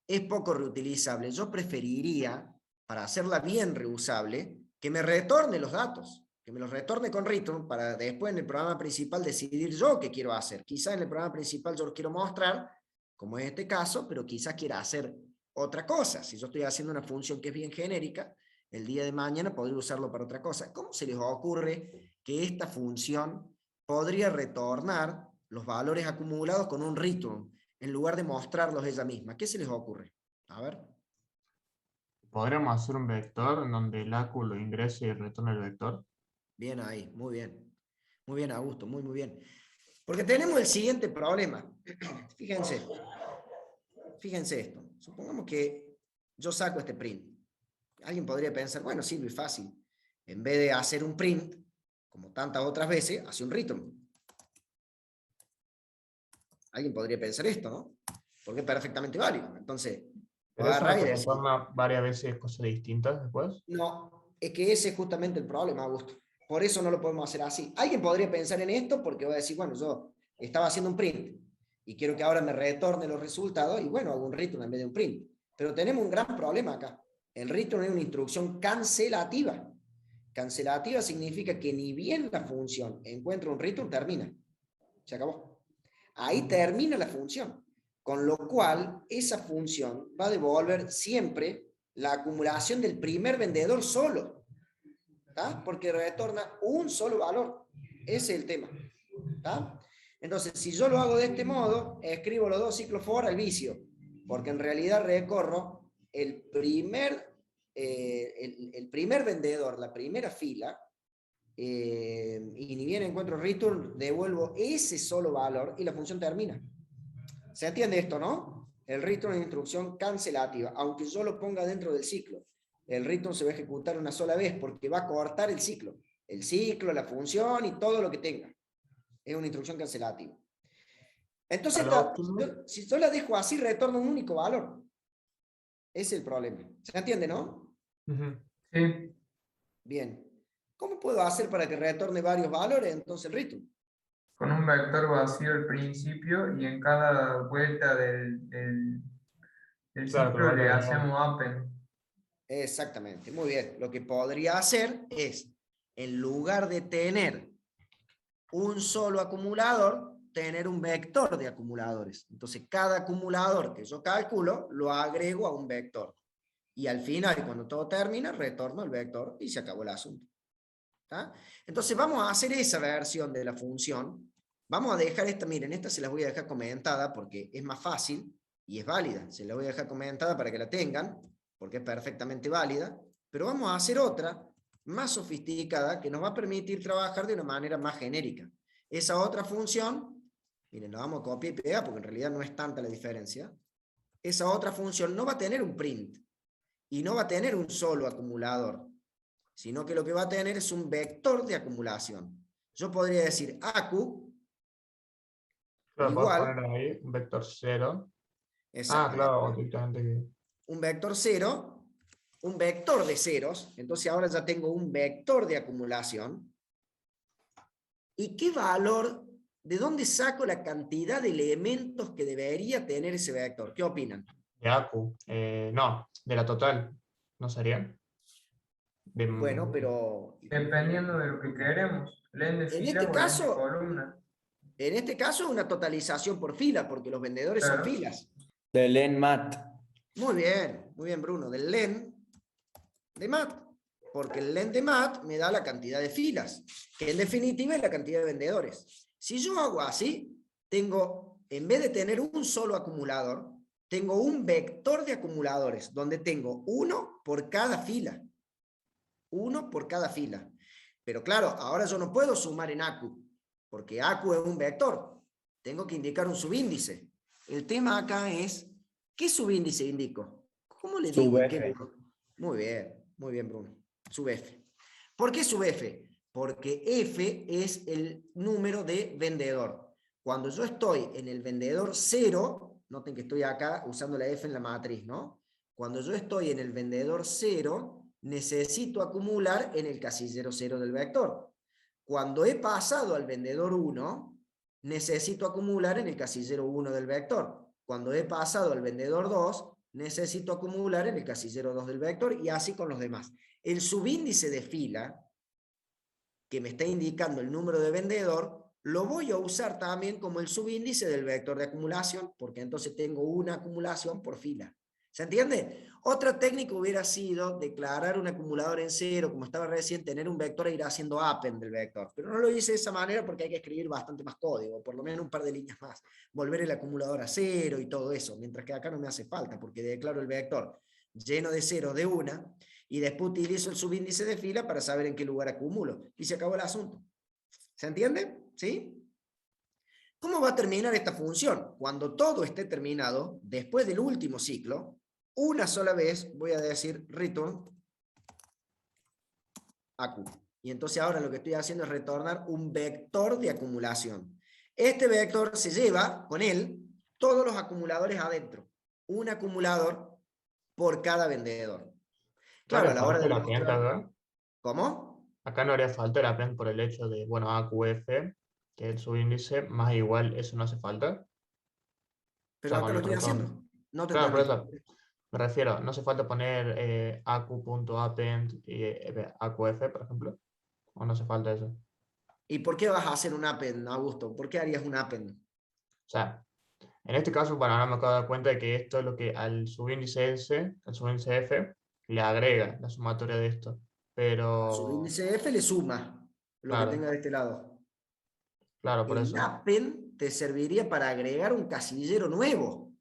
es poco reutilizable. Yo preferiría, para hacerla bien reusable, que me retorne los datos, que me los retorne con return para después en el programa principal decidir yo qué quiero hacer. Quizás en el programa principal yo lo quiero mostrar, como es este caso, pero quizás quiera hacer otra cosa. Si yo estoy haciendo una función que es bien genérica, el día de mañana podría usarlo para otra cosa. ¿Cómo se les ocurre que esta función podría retornar los valores acumulados con un return en lugar de mostrarlos ella misma? ¿Qué se les ocurre? A ver. ¿Podríamos hacer un vector en donde el ACU lo ingrese y retorne el vector? Bien ahí, muy bien. Muy bien, Augusto, muy bien. Porque tenemos el siguiente problema. Fíjense, fíjense esto. Supongamos que yo saco este print. Alguien podría pensar, bueno, Silvio, es fácil. En vez de hacer un print, como tantas otras veces, hace un return. Alguien podría pensar esto, ¿no? Porque es perfectamente válido. Entonces, ¿Pero eso no agarrar y te decir, retorna varias veces cosas distintas después? no, es que ese es justamente el problema, Augusto. Por eso no lo podemos hacer así. Alguien podría pensar en esto porque va a decir, bueno, yo estaba haciendo un print y quiero que ahora me retorne los resultados y bueno, hago un return en vez de un print. Pero tenemos un gran problema acá. El return es una instrucción cancelativa. Cancelativa significa que ni bien la función encuentra un return, termina. Se acabó. Ahí termina la función. Con lo cual, esa función va a devolver siempre la acumulación del primer vendedor solo. ¿Tá? Porque retorna un solo valor. Ese es el tema. ¿Tá? Entonces, si yo lo hago de este modo, escribo los dos ciclos for al vicio, porque en realidad recorro el primer vendedor, la primera fila, y ni bien encuentro return, devuelvo ese solo valor y la función termina. ¿Se entiende esto, no? El return es una instrucción cancelativa, aunque yo lo ponga dentro del ciclo. El return se va a ejecutar una sola vez porque va a cortar el ciclo, la función y todo lo que tenga. Es una instrucción cancelativa. Entonces, Lo óptimo. si yo la dejo así, retorna un único valor. Ese es el problema. ¿Se entiende, no? Sí, Bien. ¿Cómo puedo hacer para que retorne varios valores entonces el return? con un vector vacío al principio y en cada vuelta del Claro, que lo ciclo vaya le agregando. hacemos append. Exactamente, muy bien. Lo que podría hacer es, en lugar de tener un solo acumulador, tener un vector de acumuladores. Entonces, cada acumulador que yo calculo, lo agrego a un vector. Y al final, cuando todo termina, retorno el vector y se acabó el asunto. ¿Tá? Entonces, vamos a hacer esa versión de la función. Vamos a dejar esta, miren, esta se las voy a dejar comentada porque es más fácil y es válida. Se la voy a dejar comentada para que la tengan, porque es perfectamente válida. Pero vamos a hacer otra más sofisticada que nos va a permitir trabajar de una manera más genérica. Esa otra función, miren, la vamos a copiar y pegar porque en realidad no es tanta la diferencia. esa otra función no va a tener un print y no va a tener un solo acumulador, sino que lo que va a tener es un vector de acumulación. Yo podría decir acu Claro, puedes igual, poner ahí un vector 0. exactamente, Claro, directamente. un vector 0, un vector de ceros, entonces ahora ya tengo un vector de acumulación. ¿Y qué valor, de dónde saco la cantidad de elementos que debería tener ese vector? ¿Qué opinan? De Acu. No, de la total. ¿No sería? Bueno, pero Dependiendo de lo que queremos, len de en filas este o len de caso, columnas. es una totalización por fila, porque los vendedores son Claro. filas. De len mat. Muy bien, Bruno, del len de mat, porque el len de mat me da la cantidad de filas, que en definitiva es la cantidad de vendedores. Si yo hago así, tengo, en vez de tener un solo acumulador, tengo un vector de acumuladores, donde tengo uno por cada fila. Uno por cada fila. Pero claro, ahora yo no puedo sumar en acu, porque acu es un vector. Tengo que indicar un subíndice. El tema acá es, ¿qué subíndice indico? ¿Cómo le digo? Sub ¿Qué? F. Muy bien, Bruno. Sub F. ¿Por qué sub F? Porque F es el número de vendedor. Cuando yo estoy en el vendedor 0, noten que estoy acá usando la F en la matriz, ¿no? Cuando yo estoy en el vendedor 0, necesito acumular en el casillero 0 del vector. Cuando he pasado al vendedor 1, necesito acumular en el casillero 1 del vector. Cuando he pasado al vendedor 2, necesito acumular en el casillero 2 del vector, y así con los demás. El subíndice de fila, que me está indicando el número de vendedor, lo voy a usar también como el subíndice del vector de acumulación, porque entonces tengo una acumulación por fila. ¿Se entiende? Otra técnica hubiera sido declarar un acumulador en 0, como estaba recién, tener un vector e ir haciendo append del vector. Pero no lo hice de esa manera porque hay que escribir bastante más código, por lo menos un par de líneas más. Volver el acumulador a 0 y todo eso, mientras que acá no me hace falta, porque declaro el vector lleno de ceros de una, y después utilizo el subíndice de fila para saber en qué lugar acumulo. Y se acabó el asunto. ¿Se entiende? ¿Sí? ¿Cómo va a terminar esta función? Cuando todo esté terminado, después del último ciclo, una sola vez voy a decir return acu. Y entonces ahora lo que estoy haciendo es retornar un vector de acumulación. Este vector se lleva con él todos los acumuladores adentro. Un acumulador por cada vendedor. Claro, a la hora de mostrar... ¿Cómo? Acá no haría falta el append por el hecho de, bueno, AQF, que es el subíndice, más igual, eso no hace falta. Pero O sea, acá con lo el estoy retorno. haciendo. No te Claro, por entendí. eso me refiero, no hace falta poner acu.append y AQF, por ejemplo. O no hace falta eso. ¿Y por qué vas a hacer un append, Augusto? ¿Por qué harías un append? O sea, en este caso, bueno, ahora me acabo de dar cuenta de que esto es lo que al subíndice S, al subíndice F, le agrega la sumatoria de esto. Pero, Subíndice F le suma lo que claro, tenga de este lado. claro, por El eso. append te serviría para agregar un casillero nuevo.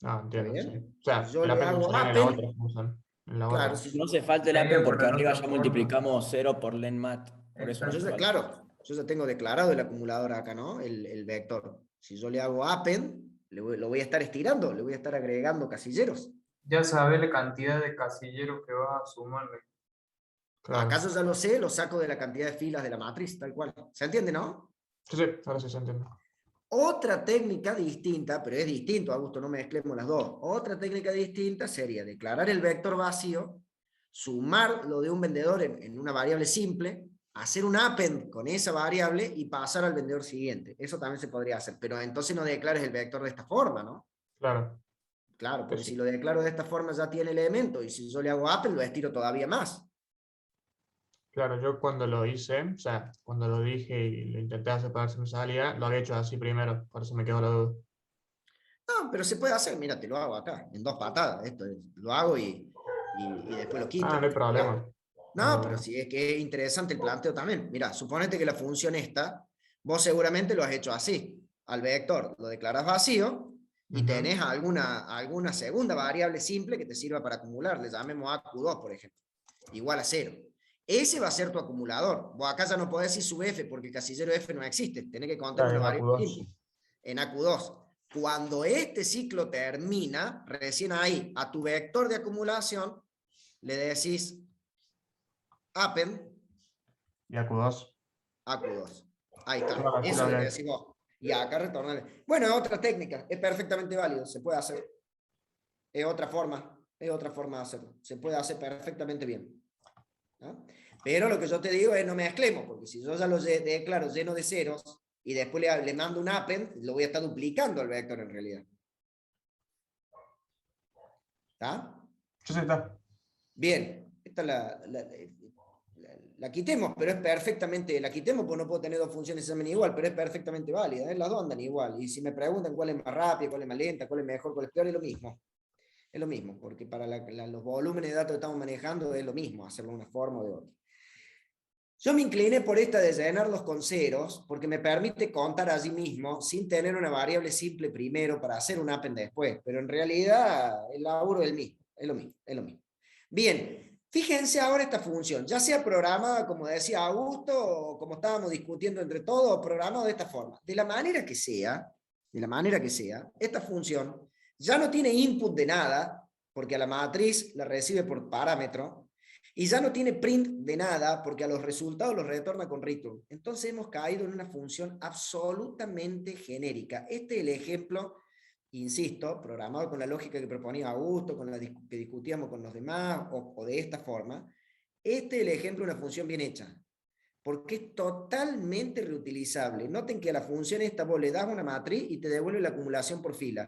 Ah, ¿Está entiendo, sí. bien? O Si sea, yo el le append lo hago usaría en la otra append, función. En la claro, otra. si No hace falta el Sería append por porque la arriba otra ya forma. multiplicamos 0 por len mat. Por eso no hace falta. claro, yo ya tengo declarado el acumulador acá, ¿no? El vector. Si yo le hago append, lo voy a estar estirando, le voy a estar agregando casilleros. Ya sabes la cantidad de casilleros que vas a sumarle. Acá Claro. yo ya lo sé, lo saco de la cantidad de filas de la matriz, tal cual. ¿Se entiende, no? Sí, sí, ahora sí se entiende. Otra técnica distinta, pero es distinto, Augusto, no mezclemos las dos. Otra técnica distinta sería declarar el vector vacío, sumar lo de un vendedor en una variable simple, hacer un append con esa variable y pasar al vendedor siguiente. Eso también se podría hacer, pero entonces no declares el vector de esta forma, ¿no? Claro. Claro, porque Sí, si sí. lo declaro de esta forma ya tiene elemento, y si yo le hago append lo estiro todavía más. Claro, yo cuando lo hice, o sea, cuando lo dije y lo intenté hacer para ver si me salía, lo había hecho así primero, por eso me quedó la duda. No, pero se puede hacer, mira, te lo hago acá, en 2 patadas. Lo hago y después lo quito. Ah, no hay problema. No hay No, pero problema. sí es que es interesante el planteo también. Mira, suponete que la función esta, vos seguramente lo has hecho así. Al vector lo declaras vacío y Ujú. tenés alguna segunda variable simple que te sirva para acumular. Le llamemos AQ2, por ejemplo. Igual a 0. Ese va a ser tu acumulador. Vos acá ya no podés decir sub F porque el casillero F no existe. Tenés que contar Claro, una en variable AQ2. simple en AQ2. Cuando este ciclo termina, recién ahí, a tu vector de acumulación, le decís append Y AQ2. AQ2. Ahí está, Bueno, así eso lo le había decís vos. Y acá retornarle. Bueno, otra técnica, es perfectamente válido, se puede hacer. Es otra forma de hacerlo. Se puede hacer perfectamente bien. ¿No? Pero lo que yo te digo es no mezclemos, porque si yo ya lo declaro lleno de ceros y después le mando un append, lo voy a estar duplicando el vector en realidad. ¿Está? Sí, sí, está. Bien, esta la quitemos, pero es perfectamente, la quitemos porque no puedo tener dos funciones exactamente igual, pero es perfectamente válida, las dos andan igual, y si me preguntan cuál es más rápida, cuál es más lenta, cuál es mejor, cuál es peor, es lo mismo. Es lo mismo, porque para los volúmenes de datos que estamos manejando es lo mismo, hacerlo de una forma o de otra. Yo me incliné por esta de llenarlos con ceros, porque me permite contar allí mismo, sin tener una variable simple primero para hacer un append después, pero en realidad el laburo es el mismo, es lo mismo, es lo mismo. Bien, fíjense ahora esta función, ya sea programada, como decía Augusto, o como estábamos discutiendo entre todos, programado de esta forma. De la manera que sea, esta función ya no tiene input de nada, porque a la matriz la recibe por parámetro, y ya no tiene print de nada, porque a los resultados los retorna con return. Entonces hemos caído en una función absolutamente genérica. Este es el ejemplo, insisto, programado con la lógica que proponía Augusto, con la que discutíamos con los demás, o de esta forma. Este es el ejemplo de una función bien hecha, porque es totalmente reutilizable. Noten que a la función esta vos le das una matriz y te devuelve la acumulación por fila.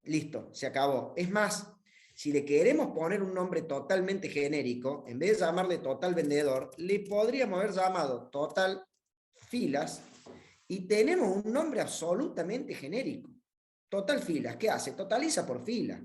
Listo, se acabó. Es más, si le queremos poner un nombre totalmente genérico, en vez de llamarle total vendedor, le podríamos haber llamado total filas y tenemos un nombre absolutamente genérico. Total filas, ¿qué hace? Totaliza por fila.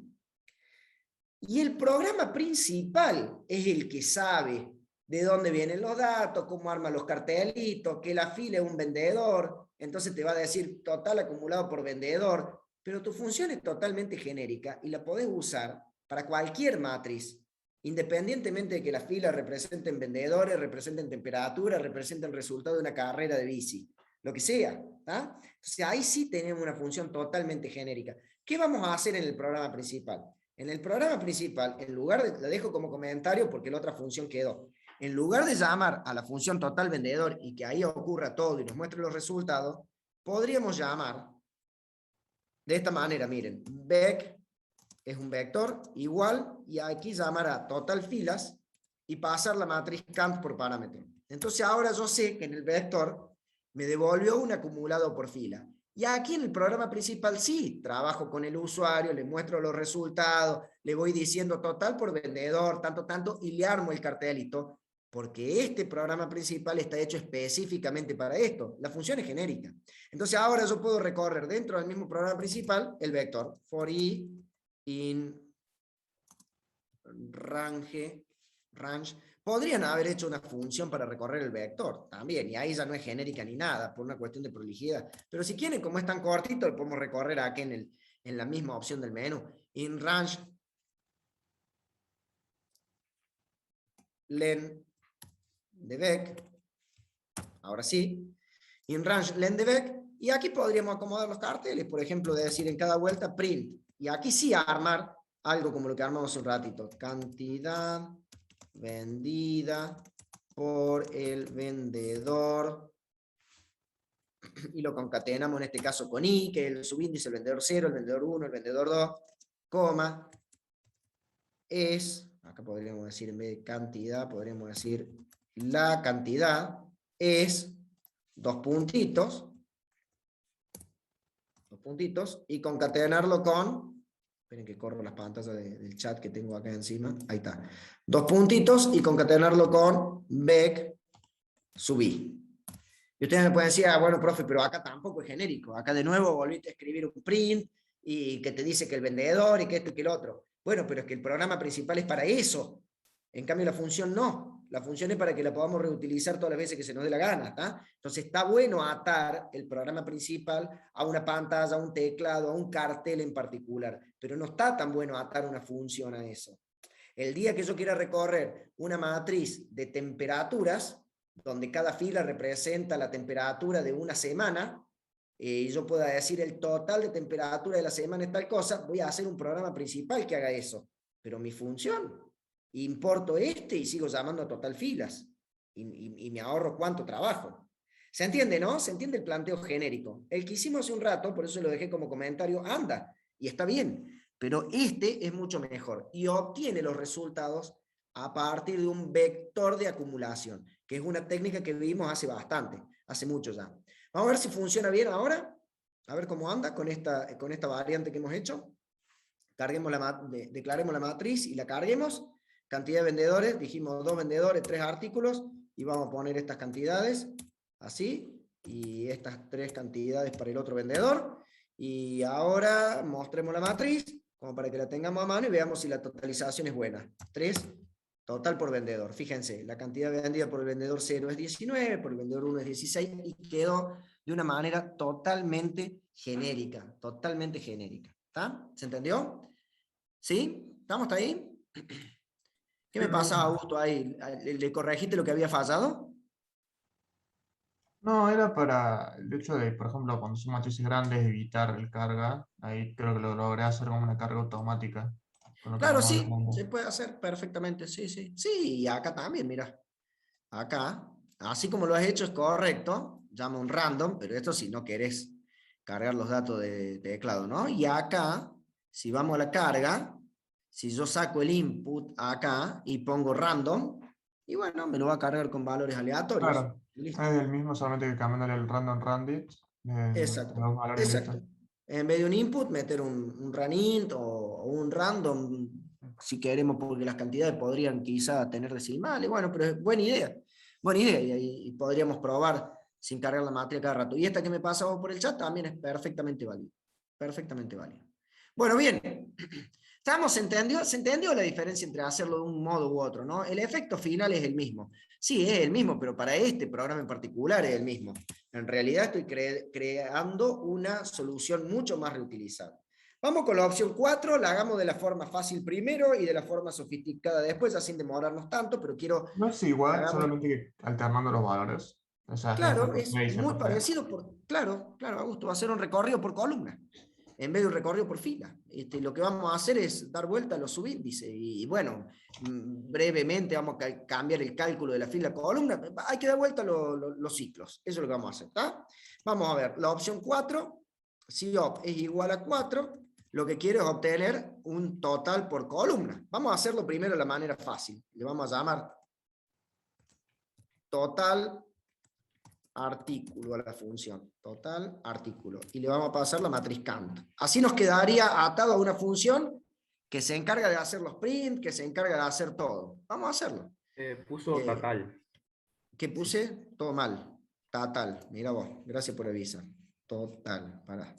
Y el programa principal es el que sabe de dónde vienen los datos, cómo arma los cartelitos, que la fila es un vendedor, entonces te va a decir total acumulado por vendedor, pero tu función es totalmente genérica y la podés usar para cualquier matriz, independientemente de que las filas representen vendedores, representen temperatura, representen resultado de una carrera de bici, lo que sea. ¿tá? Entonces ahí sí tenemos una función totalmente genérica. ¿Qué vamos a hacer en el programa principal? En el programa principal, en lugar de, la dejo como comentario porque la otra función quedó, en lugar de llamar a la función total vendedor y que ahí ocurra todo y nos muestre los resultados, podríamos llamar de esta manera, miren, vec es un vector igual, y aquí llamar a total filas y pasar la matriz cant por parámetro. Entonces ahora yo sé que en el vector me devolvió un acumulado por fila. Y aquí en el programa principal sí, trabajo con el usuario, le muestro los resultados, le voy diciendo total por vendedor, tanto, y le armo el cartelito, porque este programa principal está hecho específicamente para esto. La función es genérica. Entonces ahora yo puedo recorrer dentro del mismo programa principal el vector for i in range. Podrían haber hecho una función para recorrer el vector también, y ahí ya no es genérica ni nada, por una cuestión de prolijidad. Pero si quieren, como es tan cortito, lo podemos recorrer aquí en la misma opción del menú. In range len de vec. Ahora sí. In range len de vec. Y aquí podríamos acomodar los carteles, por ejemplo, de decir en cada vuelta print. Y aquí sí armar algo como lo que armamos un ratito. Cantidad vendida por el vendedor. Y lo concatenamos en este caso con i, que es el subíndice, el vendedor 0, el vendedor 1, el vendedor 2, coma, es, acá podríamos decir en vez de cantidad, podríamos decir la cantidad es dos puntitos, y concatenarlo con, esperen que corro las pantallas del chat que tengo acá encima, ahí está, dos puntitos y concatenarlo con vec sub i. Y ustedes me pueden decir, ah, bueno, profe, pero acá tampoco es genérico, acá de nuevo volviste a escribir un print y que te dice que el vendedor y que esto y que el otro. Bueno, pero es que el programa principal es para eso. En cambio la función no. La función es para que la podamos reutilizar todas las veces que se nos dé la gana. ¿está? Entonces está bueno atar el programa principal a una pantalla, a un teclado, a un cartel en particular. Pero no está tan bueno atar una función a eso. El día que yo quiera recorrer una matriz de temperaturas, donde cada fila representa la temperatura de una semana, y yo pueda decir el total de temperatura de la semana es tal cosa, voy a hacer un programa principal que haga eso. Pero mi función, importo y sigo llamando a total filas. Y me ahorro cuánto trabajo. ¿Se entiende, no? Se entiende el planteo genérico. El que hicimos hace un rato, por eso lo dejé como comentario, anda, y está bien. Pero este es mucho mejor y obtiene los resultados a partir de un vector de acumulación, que es una técnica que vimos hace bastante, hace mucho ya. Vamos a ver si funciona bien ahora, a ver cómo anda con esta variante que hemos hecho. Declaremos la matriz y la carguemos. Cantidad de vendedores, dijimos 2 vendedores, 3 artículos, y vamos a poner estas cantidades, así, y estas 3 cantidades para el otro vendedor. Y ahora mostremos la matriz, como para que la tengamos a mano y veamos si la totalización es buena. 3 total por vendedor. Fíjense, la cantidad vendida por el vendedor 0 es 19, por el vendedor 1 es 16, y quedó de una manera totalmente genérica, totalmente genérica. ¿Está? ¿Se entendió? ¿Sí? ¿Estamos hasta ahí? ¿Qué me pasa, Augusto, ahí? ¿Le corregiste lo que había fallado? No, era para el hecho de, por ejemplo, cuando son matrices grandes, evitar el carga. Ahí creo que lo logré hacer como una carga automática. Con lo que Claro, estamos sí, hablando. se puede hacer perfectamente, sí, sí. Sí, y acá también, mira. Acá, así como lo has hecho es correcto, llama un random, pero esto si no querés cargar los datos de teclado, ¿no? Y acá, si vamos a la carga, si yo saco el input acá y pongo random, y bueno, me lo va a cargar con valores aleatorios. Claro, Y listo. es el mismo, solamente que cambiándole el random randit de Exacto, los valores y listo. exacto. En vez de un input, meter un ranint o un random, si queremos, porque las cantidades podrían quizá tener decimales. Bueno, pero es buena idea. Buena idea, y podríamos probar sin cargar la materia cada rato. Y esta que me pasaba por el chat también es perfectamente válida. Perfectamente válida. Bueno, bien. ¿Se entendió la diferencia entre hacerlo de un modo u otro, ¿no? El efecto final es el mismo. Sí, es el mismo, pero para este programa en particular es el mismo. En realidad estoy creando una solución mucho más reutilizable. Vamos con la opción 4, la hagamos de la forma fácil primero y de la forma sofisticada después, así sin demorarnos tanto, pero quiero No es que igual, hagamos... solamente que alternando los valores. O sea, es Claro, factor es 6 en muy vez de... parecido claro, Augusto, va a ser un recorrido por columna, en vez de un recorrido por fila. Lo que vamos a hacer es dar vuelta a los subíndices, y bueno, brevemente vamos a cambiar el cálculo de la fila a columna, hay que dar vuelta a los ciclos, eso es lo que vamos a hacer, ¿está? Vamos a ver, la opción 4, si op es igual a 4, lo que quiero es obtener un total por columna. Vamos a hacerlo primero de la manera fácil, le vamos a llamar total artículo a la función, total artículo, y le vamos a pasar la matriz Kant. Así nos quedaría atado a una función que se encarga de hacer los print, que se encarga de hacer todo. Vamos a hacerlo. Puso Tatal. ¿Qué puse? Todo mal. Total, mira vos, gracias por avisar. Total, para.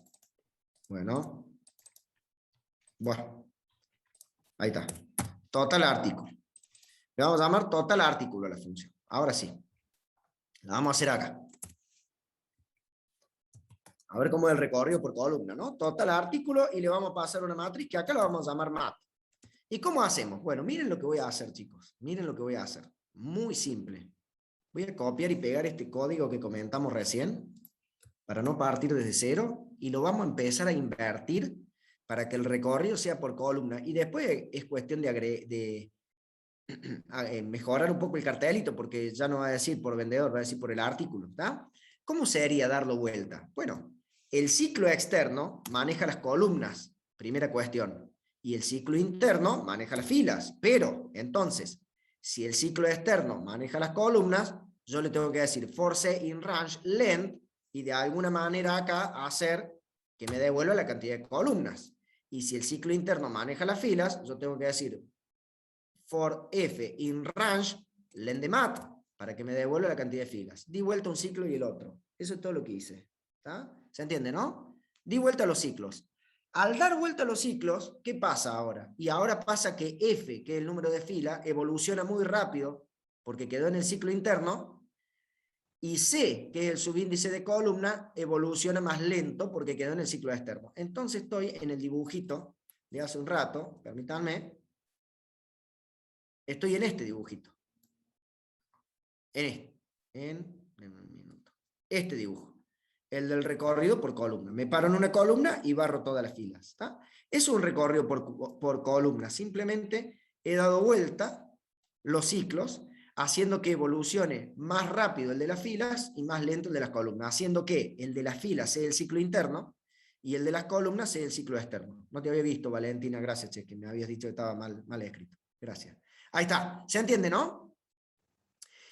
Bueno, ahí está. Total artículo. Le vamos a llamar total artículo a la función. Ahora sí. La vamos a hacer acá. A ver cómo es el recorrido por columna, ¿no? Total artículo, y le vamos a pasar una matriz que acá la vamos a llamar mat. ¿Y cómo hacemos? Bueno, miren lo que voy a hacer, chicos. Miren lo que voy a hacer. Muy simple. Voy a copiar y pegar este código que comentamos recién, para no partir desde cero, y lo vamos a empezar a invertir para que el recorrido sea por columna. Y después es cuestión de mejorar un poco el cartelito, porque ya no va a decir por vendedor, va a decir por el artículo, ¿está? ¿Cómo sería darlo vuelta? Bueno, el ciclo externo maneja las columnas, primera cuestión, y el ciclo interno maneja las filas. Pero, entonces, si el ciclo externo maneja las columnas, yo le tengo que decir force in range length, y de alguna manera acá hacer que me devuelva la cantidad de columnas. Y si el ciclo interno maneja las filas, yo tengo que decir for f in range length de mat, para que me devuelva la cantidad de filas. Di vuelta un ciclo y el otro. Eso es todo lo que hice. ¿Está? ¿Se entiende, no? Di vuelta a los ciclos. Al dar vuelta a los ciclos, ¿qué pasa ahora? Y ahora pasa que f, que es el número de fila, evoluciona muy rápido, porque quedó en el ciclo interno, y c, que es el subíndice de columna, evoluciona más lento, porque quedó en el ciclo externo. Entonces estoy en el dibujito de hace un rato, permítanme, estoy en este dibujito. En un minuto. Este dibujo. el del recorrido por columna. Me paro en una columna y barro todas las filas. ¿Está? Es un recorrido por columna. Simplemente he dado vuelta los ciclos, haciendo que evolucione más rápido el de las filas y más lento el de las columnas, haciendo que el de las filas sea el ciclo interno y el de las columnas sea el ciclo externo. No te había visto, Valentina, gracias, che, que me habías dicho que estaba mal escrito. Gracias. Ahí está, ¿se entiende, no?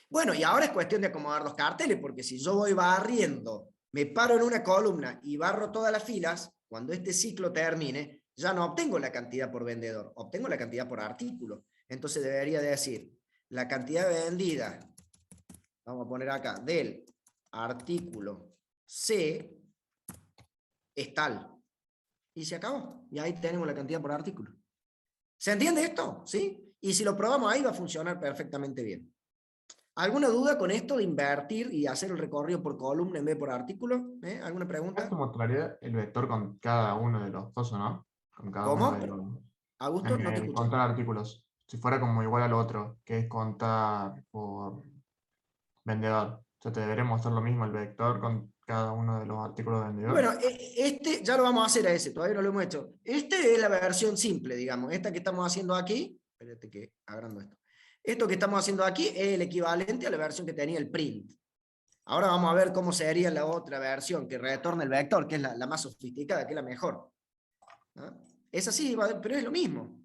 Bueno, y ahora es cuestión de acomodar los carteles, porque si yo voy barriendo, me paro en una columna y barro todas las filas, cuando este ciclo termine, ya no obtengo la cantidad por vendedor, obtengo la cantidad por artículo. Entonces debería decir, la cantidad vendida, vamos a poner acá, del artículo C es tal. Y se acabó. Y ahí tenemos la cantidad por artículo. ¿Se entiende esto? ¿Sí? Y si lo probamos ahí va a funcionar perfectamente bien. ¿Alguna duda con esto de invertir y hacer el recorrido por columna en vez de por artículo? ¿Alguna pregunta? Esto mostraría el vector con cada uno de los dos, ¿o no? Con cada uno de los... ¿Cómo? Augusto, no te escuché. Contar artículos. Si fuera como igual al otro, que es contar por vendedor. O sea, te debería mostrar lo mismo el vector con cada uno de los artículos de vendedor. Bueno, este ya lo vamos a hacer a ese, todavía no lo hemos hecho. Este es la versión simple, digamos. Esta que estamos haciendo aquí, espérate que agrando esto. Esto que estamos haciendo aquí es el equivalente a la versión que tenía el print. Ahora vamos a ver cómo sería la otra versión que retorna el vector, que es la más sofisticada, que es la mejor. ¿Ah? Es así, pero es lo mismo.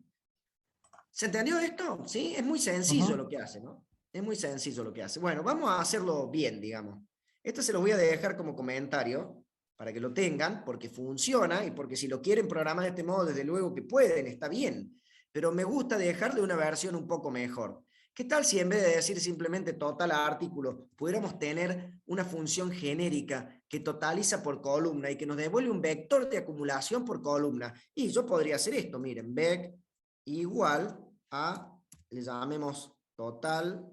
¿Se entendió esto? ¿Sí? Es muy sencillo lo que hace, ¿no? Es muy sencillo lo que hace. Bueno, vamos a hacerlo bien, digamos. Esto se lo voy a dejar como comentario para que lo tengan, porque funciona y porque si lo quieren programar de este modo, desde luego que pueden, está bien. Pero me gusta dejarle una versión un poco mejor. ¿Qué tal si en vez de decir simplemente total a artículo, pudiéramos tener una función genérica que totaliza por columna y que nos devuelve un vector de acumulación por columna? Y yo podría hacer esto, miren, vec igual a, le llamemos total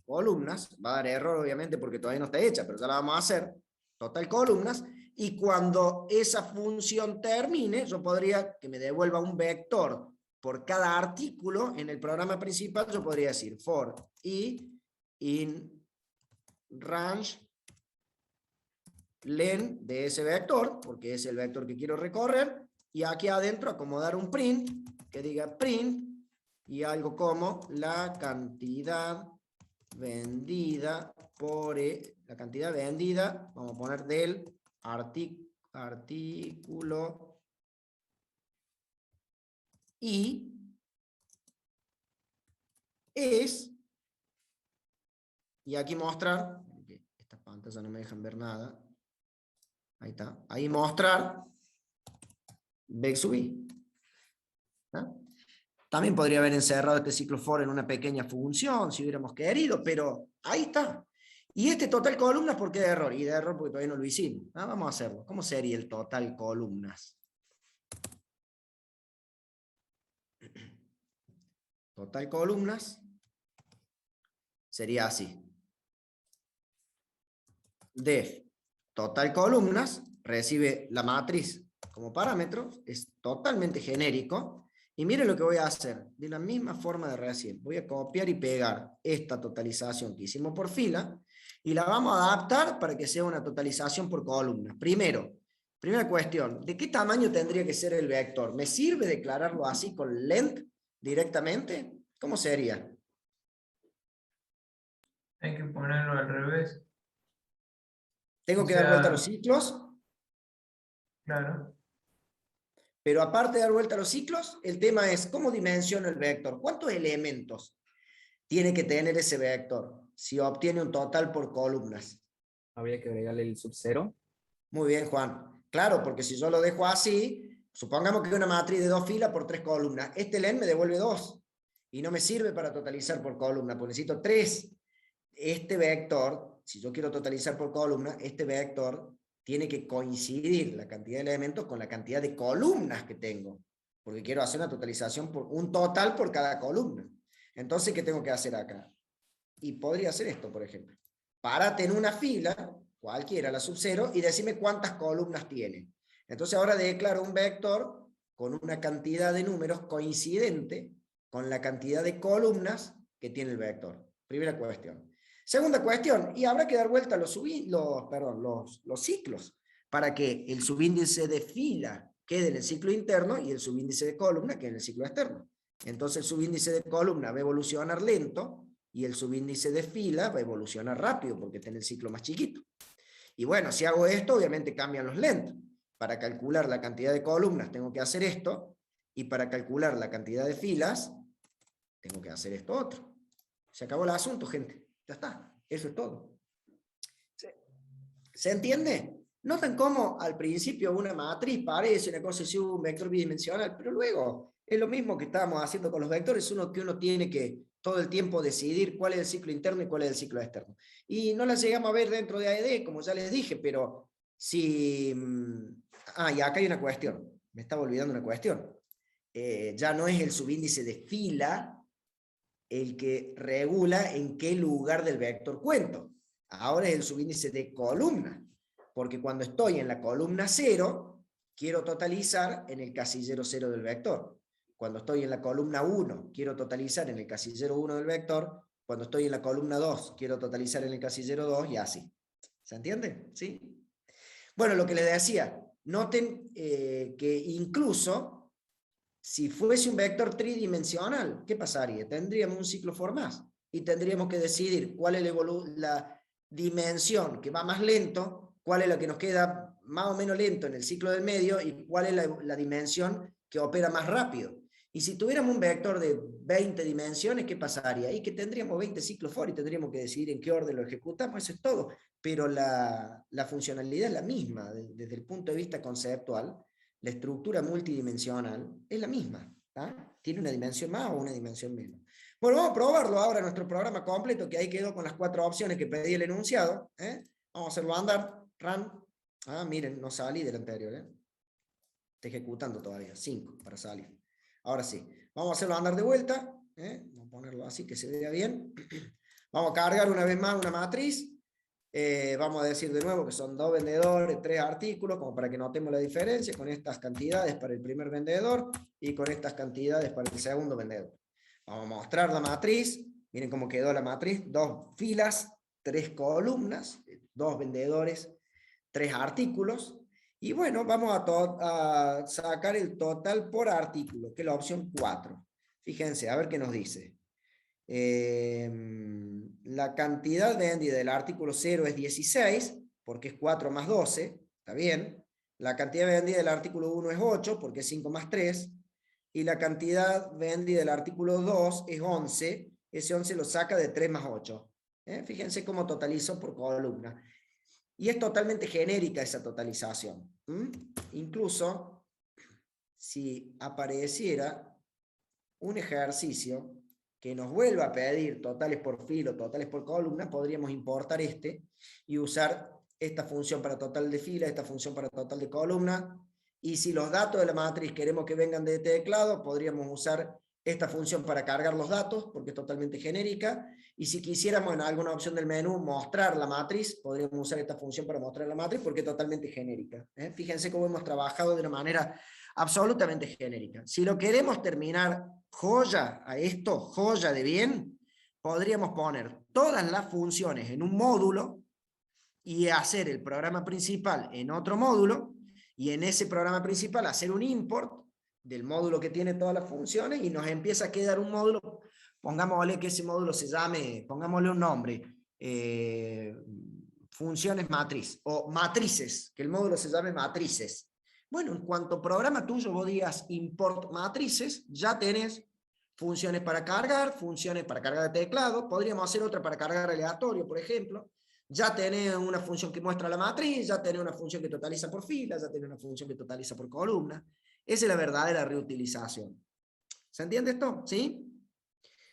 columnas, va a dar error obviamente porque todavía no está hecha, pero ya la vamos a hacer, total columnas, y cuando esa función termine, yo podría que me devuelva un vector por cada artículo en el programa principal, yo podría decir for i in range len de ese vector, porque es el vector que quiero recorrer, y aquí adentro acomodar un print, que diga print, y algo como la cantidad vendida por la cantidad vendida, vamos a poner del artículo y es, y aquí mostrar, estas pantallas no me dejan ver nada, ahí está, ahí mostrar vec sub i. También podría haber encerrado este ciclo for en una pequeña función, si hubiéramos querido, pero ahí está. Y este total columnas, ¿por qué de error? Y de error porque todavía no lo hicimos. Vamos a hacerlo. ¿Cómo sería el total columnas? Total columnas sería así. Def total columnas recibe la matriz como parámetro, es totalmente genérico. Y miren lo que voy a hacer, de la misma forma de recién. Voy a copiar y pegar esta totalización que hicimos por fila y la vamos a adaptar para que sea una totalización por columna. Primera cuestión, ¿de qué tamaño tendría que ser el vector? ¿Me sirve declararlo así con length directamente? ¿Cómo sería? Hay que ponerlo al revés. ¿Tengo que dar vuelta a los ciclos? Claro. Pero aparte de dar vuelta a los ciclos, el tema es cómo dimensiono el vector. ¿Cuántos elementos tiene que tener ese vector si obtiene un total por columnas? Habría que agregarle el sub 0. Muy bien, Juan. Claro, porque si yo lo dejo así, supongamos que hay una matriz de 2 filas por 3 columnas. Este len me devuelve 2 y no me sirve para totalizar por columna, porque necesito 3. Este vector, si yo quiero totalizar por columna, este vector tiene que coincidir la cantidad de elementos con la cantidad de columnas que tengo, porque quiero hacer una totalización por un total por cada columna. Entonces, ¿qué tengo que hacer acá? Y podría hacer esto, por ejemplo. Párate en una fila, cualquiera, la sub 0, y decime cuántas columnas tiene. Entonces ahora declaro un vector con una cantidad de números coincidente con la cantidad de columnas que tiene el vector. Primera cuestión. Segunda cuestión, y habrá que dar vuelta a los ciclos para que el subíndice de fila quede en el ciclo interno y el subíndice de columna quede en el ciclo externo. Entonces el subíndice de columna va a evolucionar lento y el subíndice de fila va a evolucionar rápido porque tiene el ciclo más chiquito. Y bueno, si hago esto, obviamente cambian los lengths. Para calcular la cantidad de columnas tengo que hacer esto, y para calcular la cantidad de filas tengo que hacer esto otro. Se acabó el asunto, gente. Ya está. Eso es todo. ¿Se entiende? Notan cómo al principio una matriz parece una cosa así, un vector bidimensional, pero luego es lo mismo que estábamos haciendo con los vectores, que uno tiene que todo el tiempo decidir cuál es el ciclo interno y cuál es el ciclo externo. Y no las llegamos a ver dentro de AED, como ya les dije, pero si... y acá hay una cuestión. Me estaba olvidando una cuestión. Ya no es el subíndice de fila el que regula en qué lugar del vector cuento. Ahora es el subíndice de columna, porque cuando estoy en la columna 0, quiero totalizar en el casillero 0 del vector. Cuando estoy en la columna 1, quiero totalizar en el casillero 1 del vector. Cuando estoy en la columna 2, quiero totalizar en el casillero 2 y así. ¿Se entiende? ¿Sí? Bueno, lo que les decía, noten que incluso si fuese un vector tridimensional, ¿qué pasaría? Tendríamos un ciclo for más y tendríamos que decidir cuál es la dimensión que va más lento, cuál es la que nos queda más o menos lento en el ciclo del medio y cuál es la dimensión que opera más rápido. Y si tuviéramos un vector de 20 dimensiones, ¿qué pasaría? Y que tendríamos 20 ciclos for y tendríamos que decidir en qué orden lo ejecutamos, eso es todo. Pero la funcionalidad es la misma, desde el punto de vista conceptual. La estructura multidimensional es la misma, ¿tá? Tiene una dimensión más o una dimensión menos. Bueno, vamos a probarlo ahora en nuestro programa completo, que ahí quedó con las 4 opciones que pedí el enunciado. Vamos a hacerlo andar, run. Miren, no salí del anterior. Está ejecutando todavía, 5 para salir. Ahora sí, vamos a hacerlo andar de vuelta. Vamos a ponerlo así que se vea bien. Vamos a cargar una vez más una matriz. Vamos a decir de nuevo que son 2 vendedores, 3 artículos, como para que notemos la diferencia, con estas cantidades para el primer vendedor y con estas cantidades para el segundo vendedor. Vamos a mostrar la matriz. Miren cómo quedó la matriz: 2 filas, 3 columnas, 2 vendedores, 3 artículos. Y bueno, vamos a sacar el total por artículo, que es la opción 4. Fíjense, a ver qué nos dice. La cantidad vendida del artículo 0 es 16, porque es 4 más 12, está bien. La cantidad vendida del artículo 1 es 8, porque es 5 más 3. Y la cantidad vendida del artículo 2 es 11, ese 11 lo saca de 3 más 8. Fíjense cómo totalizo por columna. Y es totalmente genérica esa totalización. Incluso, si apareciera un ejercicio que nos vuelva a pedir totales por fila o totales por columna, podríamos importar y usar esta función para total de fila, esta función para total de columna. Y si los datos de la matriz queremos que vengan de teclado, podríamos usar esta función para cargar los datos, porque es totalmente genérica. Y si quisiéramos en alguna opción del menú mostrar la matriz, podríamos usar esta función para mostrar la matriz, porque es totalmente genérica. Fíjense cómo hemos trabajado de una manera absolutamente genérica. Si lo queremos terminar joya a esto, joya de bien, podríamos poner todas las funciones en un módulo y hacer el programa principal en otro módulo, y en ese programa principal hacer un import del módulo que tiene todas las funciones, y nos empieza a quedar un módulo. Pongámosle que ese módulo se llame, pongámosle un nombre, funciones matriz, o matrices, que el módulo se llame matrices. Bueno, en cuanto programa tuyo vos digas import matrices, ya tenés funciones para cargar de teclado, podríamos hacer otra para cargar aleatorio, por ejemplo. Ya tenés una función que muestra la matriz, ya tenés una función que totaliza por fila, ya tenés una función que totaliza por columna. Esa es la verdadera reutilización. ¿Se entiende esto? ¿Sí?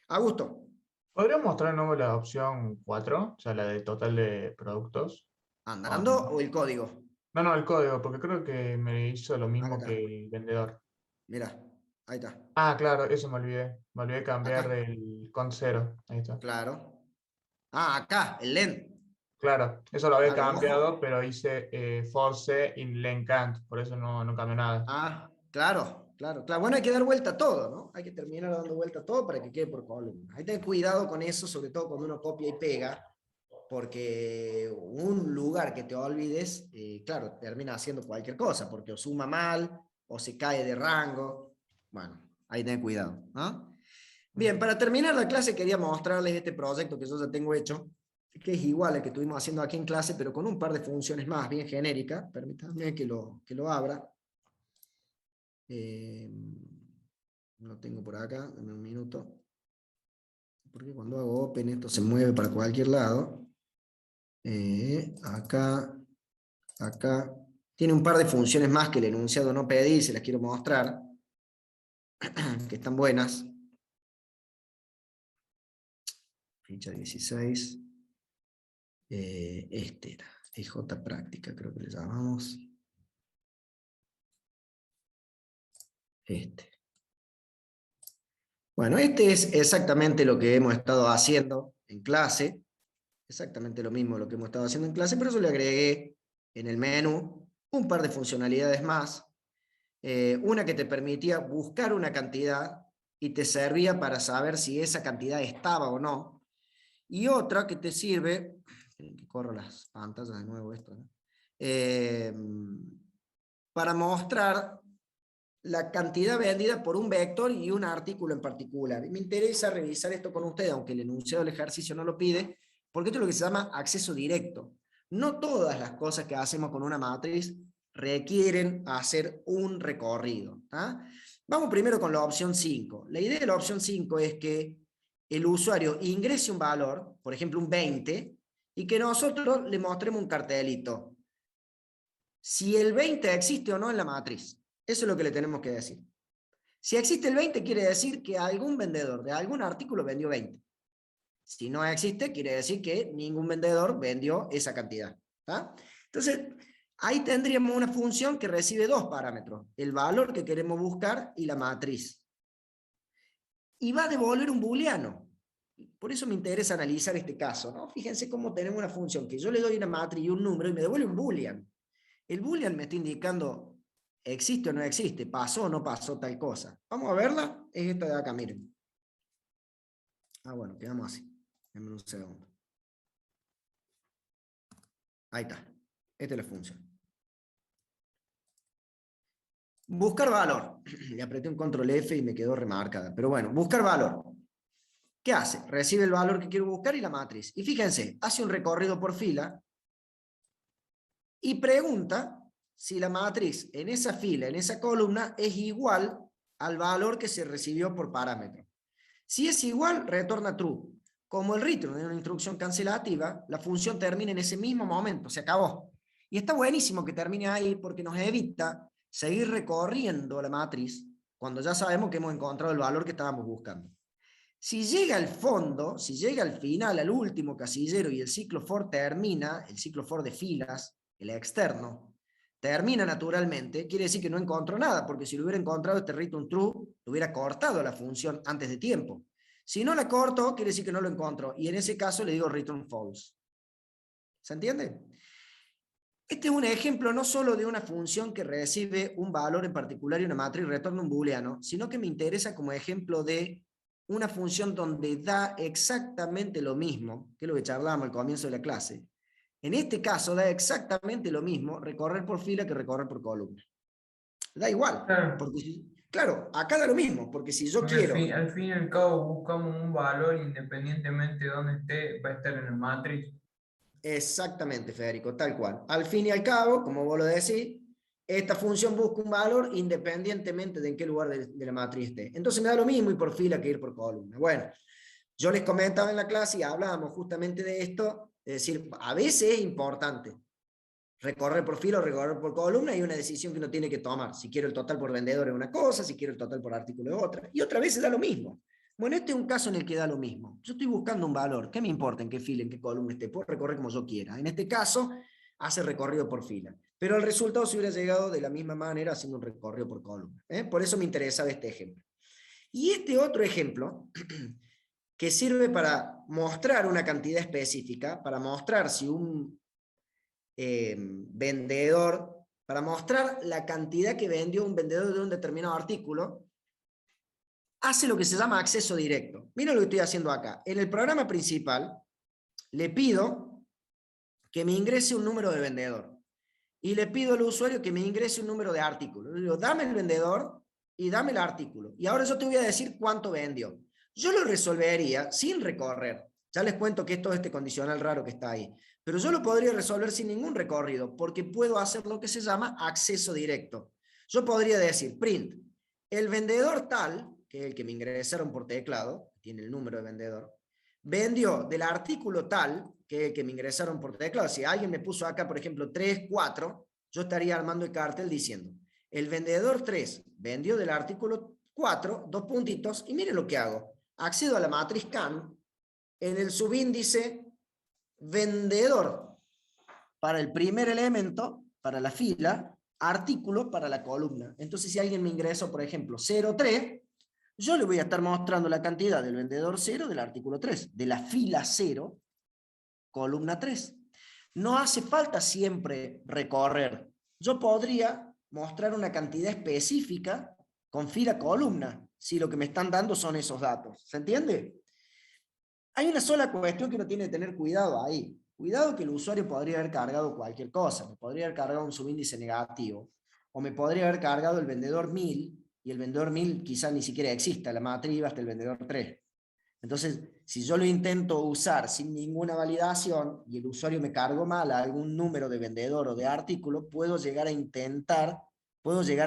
Augusto. ¿Podrías mostrar de nuevo la opción 4? O sea, la del total de productos. ¿Andando o el código? No, el código, porque creo que me hizo lo mismo Acá. que el vendedor. Mira, ahí está. Claro, eso me olvidé. Me olvidé cambiar Acá. el cont 0. Ahí está. Claro. Acá, el len. Claro, eso lo había Claro, cambiado, ojo. pero hice force in len cant, por eso no cambió nada. Claro. Bueno, hay que dar vuelta a todo, ¿no? Hay que terminar dando vuelta a todo para que quede por columna. Hay que tener cuidado con eso, sobre todo cuando uno copia y pega, porque un lugar que te olvides, claro, termina haciendo cualquier cosa, porque o suma mal, o se cae de rango. Bueno, ahí ten cuidado, ¿no? Bien, para terminar la clase quería mostrarles este proyecto que yo ya tengo hecho, que es igual al que estuvimos haciendo aquí en clase, pero con un par de funciones más, bien genéricas. Permítanme que lo abra. Lo tengo por acá, dame un minuto. Porque cuando hago open esto se mueve para cualquier lado. Acá, acá. Tiene un par de funciones más que el enunciado no pedí, se las quiero mostrar, que están buenas. Ficha 16. Este era, EJ práctica, creo que le llamamos. Este. Bueno, este es exactamente lo que hemos estado haciendo en clase. Exactamente lo mismo lo que hemos estado haciendo en clase, pero yo le agregué en el menú un par de funcionalidades más. Una que te permitía buscar una cantidad y te servía para saber si esa cantidad estaba o no. Y otra que te sirve, que corro las pantallas de nuevo esto, ¿no? Para mostrar la cantidad vendida por un vector y un artículo en particular. Y me interesa revisar esto con ustedes, aunque el enunciado del ejercicio no lo pide, porque esto es lo que se llama acceso directo. No todas las cosas que hacemos con una matriz requieren hacer un recorrido. Vamos primero con la opción 5. La idea de la opción 5 es que el usuario ingrese un valor, por ejemplo un 20, y que nosotros le mostremos un cartelito. Si el 20 existe o no en la matriz. Eso es lo que le tenemos que decir. Si existe el 20, quiere decir que algún vendedor de algún artículo vendió 20. Si no existe, quiere decir que ningún vendedor vendió esa cantidad. Entonces, ahí tendríamos una función que recibe dos parámetros. El valor que queremos buscar y la matriz. Y va a devolver un booleano. Por eso me interesa analizar este caso, ¿no? Fíjense cómo tenemos una función que yo le doy una matriz y un número y me devuelve un boolean. El boolean me está indicando existe o no existe, pasó o no pasó tal cosa. Vamos a verla, es esta de acá, miren. Bueno, quedamos así. Denme un segundo. Ahí está. Esta es la función. Buscar valor. Le apreté un control F y me quedó remarcada. Pero bueno, buscar valor. ¿Qué hace? Recibe el valor que quiero buscar y la matriz. Y fíjense, hace un recorrido por fila y pregunta si la matriz en esa fila, en esa columna, es igual al valor que se recibió por parámetro. Si es igual, retorna true. Como el return es una instrucción cancelativa, la función termina en ese mismo momento, se acabó. Y está buenísimo que termine ahí porque nos evita seguir recorriendo la matriz cuando ya sabemos que hemos encontrado el valor que estábamos buscando. Si llega al fondo, si llega al final, al último casillero y el ciclo for termina, el ciclo for de filas, el externo, termina naturalmente, quiere decir que no encontró nada, porque si lo hubiera encontrado este return true, lo hubiera cortado la función antes de tiempo. Si no la cortó, quiere decir que no lo encontró, y en ese caso le digo return false. ¿Se entiende? Este es un ejemplo no solo de una función que recibe un valor en particular y una matriz retorna un booleano, sino que me interesa como ejemplo de una función donde da exactamente lo mismo, que es lo que charlábamos al comienzo de la clase. En este caso da exactamente lo mismo recorrer por fila que recorrer por columna. Da igual. Claro. Porque, claro, acá da lo mismo, porque si yo Porque quiero... al fin y al cabo buscamos un valor independientemente de dónde esté, va a estar en el matriz. Exactamente, Federico, tal cual. Al fin y al cabo, como vos lo decís, esta función busca un valor independientemente de en qué lugar de la matriz esté. Entonces me da lo mismo ir por fila que ir por columna. Bueno, yo les comentaba en la clase y hablábamos justamente de esto, es decir, a veces es importante recorrer por fila o recorrer por columna, hay una decisión que uno tiene que tomar. Si quiero el total por vendedor es una cosa, si quiero el total por artículo es otra. Y otra vez da lo mismo. Bueno, este es un caso en el que da lo mismo. Yo estoy buscando un valor. ¿Qué me importa en qué fila, en qué columna esté? Puedo recorrer como yo quiera. En este caso, hace recorrido por fila. Pero el resultado se hubiera llegado de la misma manera haciendo un recorrido por columna. Por eso me interesaba este ejemplo. Y este otro ejemplo, que sirve para mostrar una cantidad específica, para mostrar si un vendedor, para mostrar la cantidad que vendió un vendedor de un determinado artículo, hace lo que se llama acceso directo. Miren lo que estoy haciendo acá. En el programa principal le pido que me ingrese un número de vendedor. Y le pido al usuario que me ingrese un número de artículo. Le digo, dame el vendedor y dame el artículo. Y ahora yo te voy a decir cuánto vendió. Yo lo resolvería sin recorrer. Ya les cuento que esto es este condicional raro que está ahí. Pero yo lo podría resolver sin ningún recorrido, porque puedo hacer lo que se llama acceso directo. Yo podría decir, print, el vendedor tal, que es el que me ingresaron por teclado, tiene el número de vendedor, vendió del artículo tal, que es el que me ingresaron por teclado. Si alguien me puso acá, por ejemplo, 3, 4, yo estaría armando el cartel diciendo, el vendedor 3 vendió del artículo 4, 2 puntitos, y miren lo que hago. Accedo a la matriz CAN, en el subíndice vendedor, para el primer elemento, para la fila, artículo para la columna. Entonces, si alguien me ingresó, por ejemplo, 03, yo le voy a estar mostrando la cantidad del vendedor 0 del artículo 3, de la fila 0, columna 3. No hace falta siempre recorrer. Yo podría mostrar una cantidad específica con fila columna, si lo que me están dando son esos datos. ¿Se entiende? Hay una sola cuestión que uno tiene que tener cuidado ahí. Cuidado que el usuario podría haber cargado cualquier cosa. Me podría haber cargado un subíndice negativo, o me podría haber cargado el vendedor 1000, y el vendedor 1000 quizás ni siquiera exista, la matriz va hasta el vendedor 3. Entonces, si yo lo intento usar sin ninguna validación, y el usuario me cargó mal a algún número de vendedor o de artículo, puedo llegar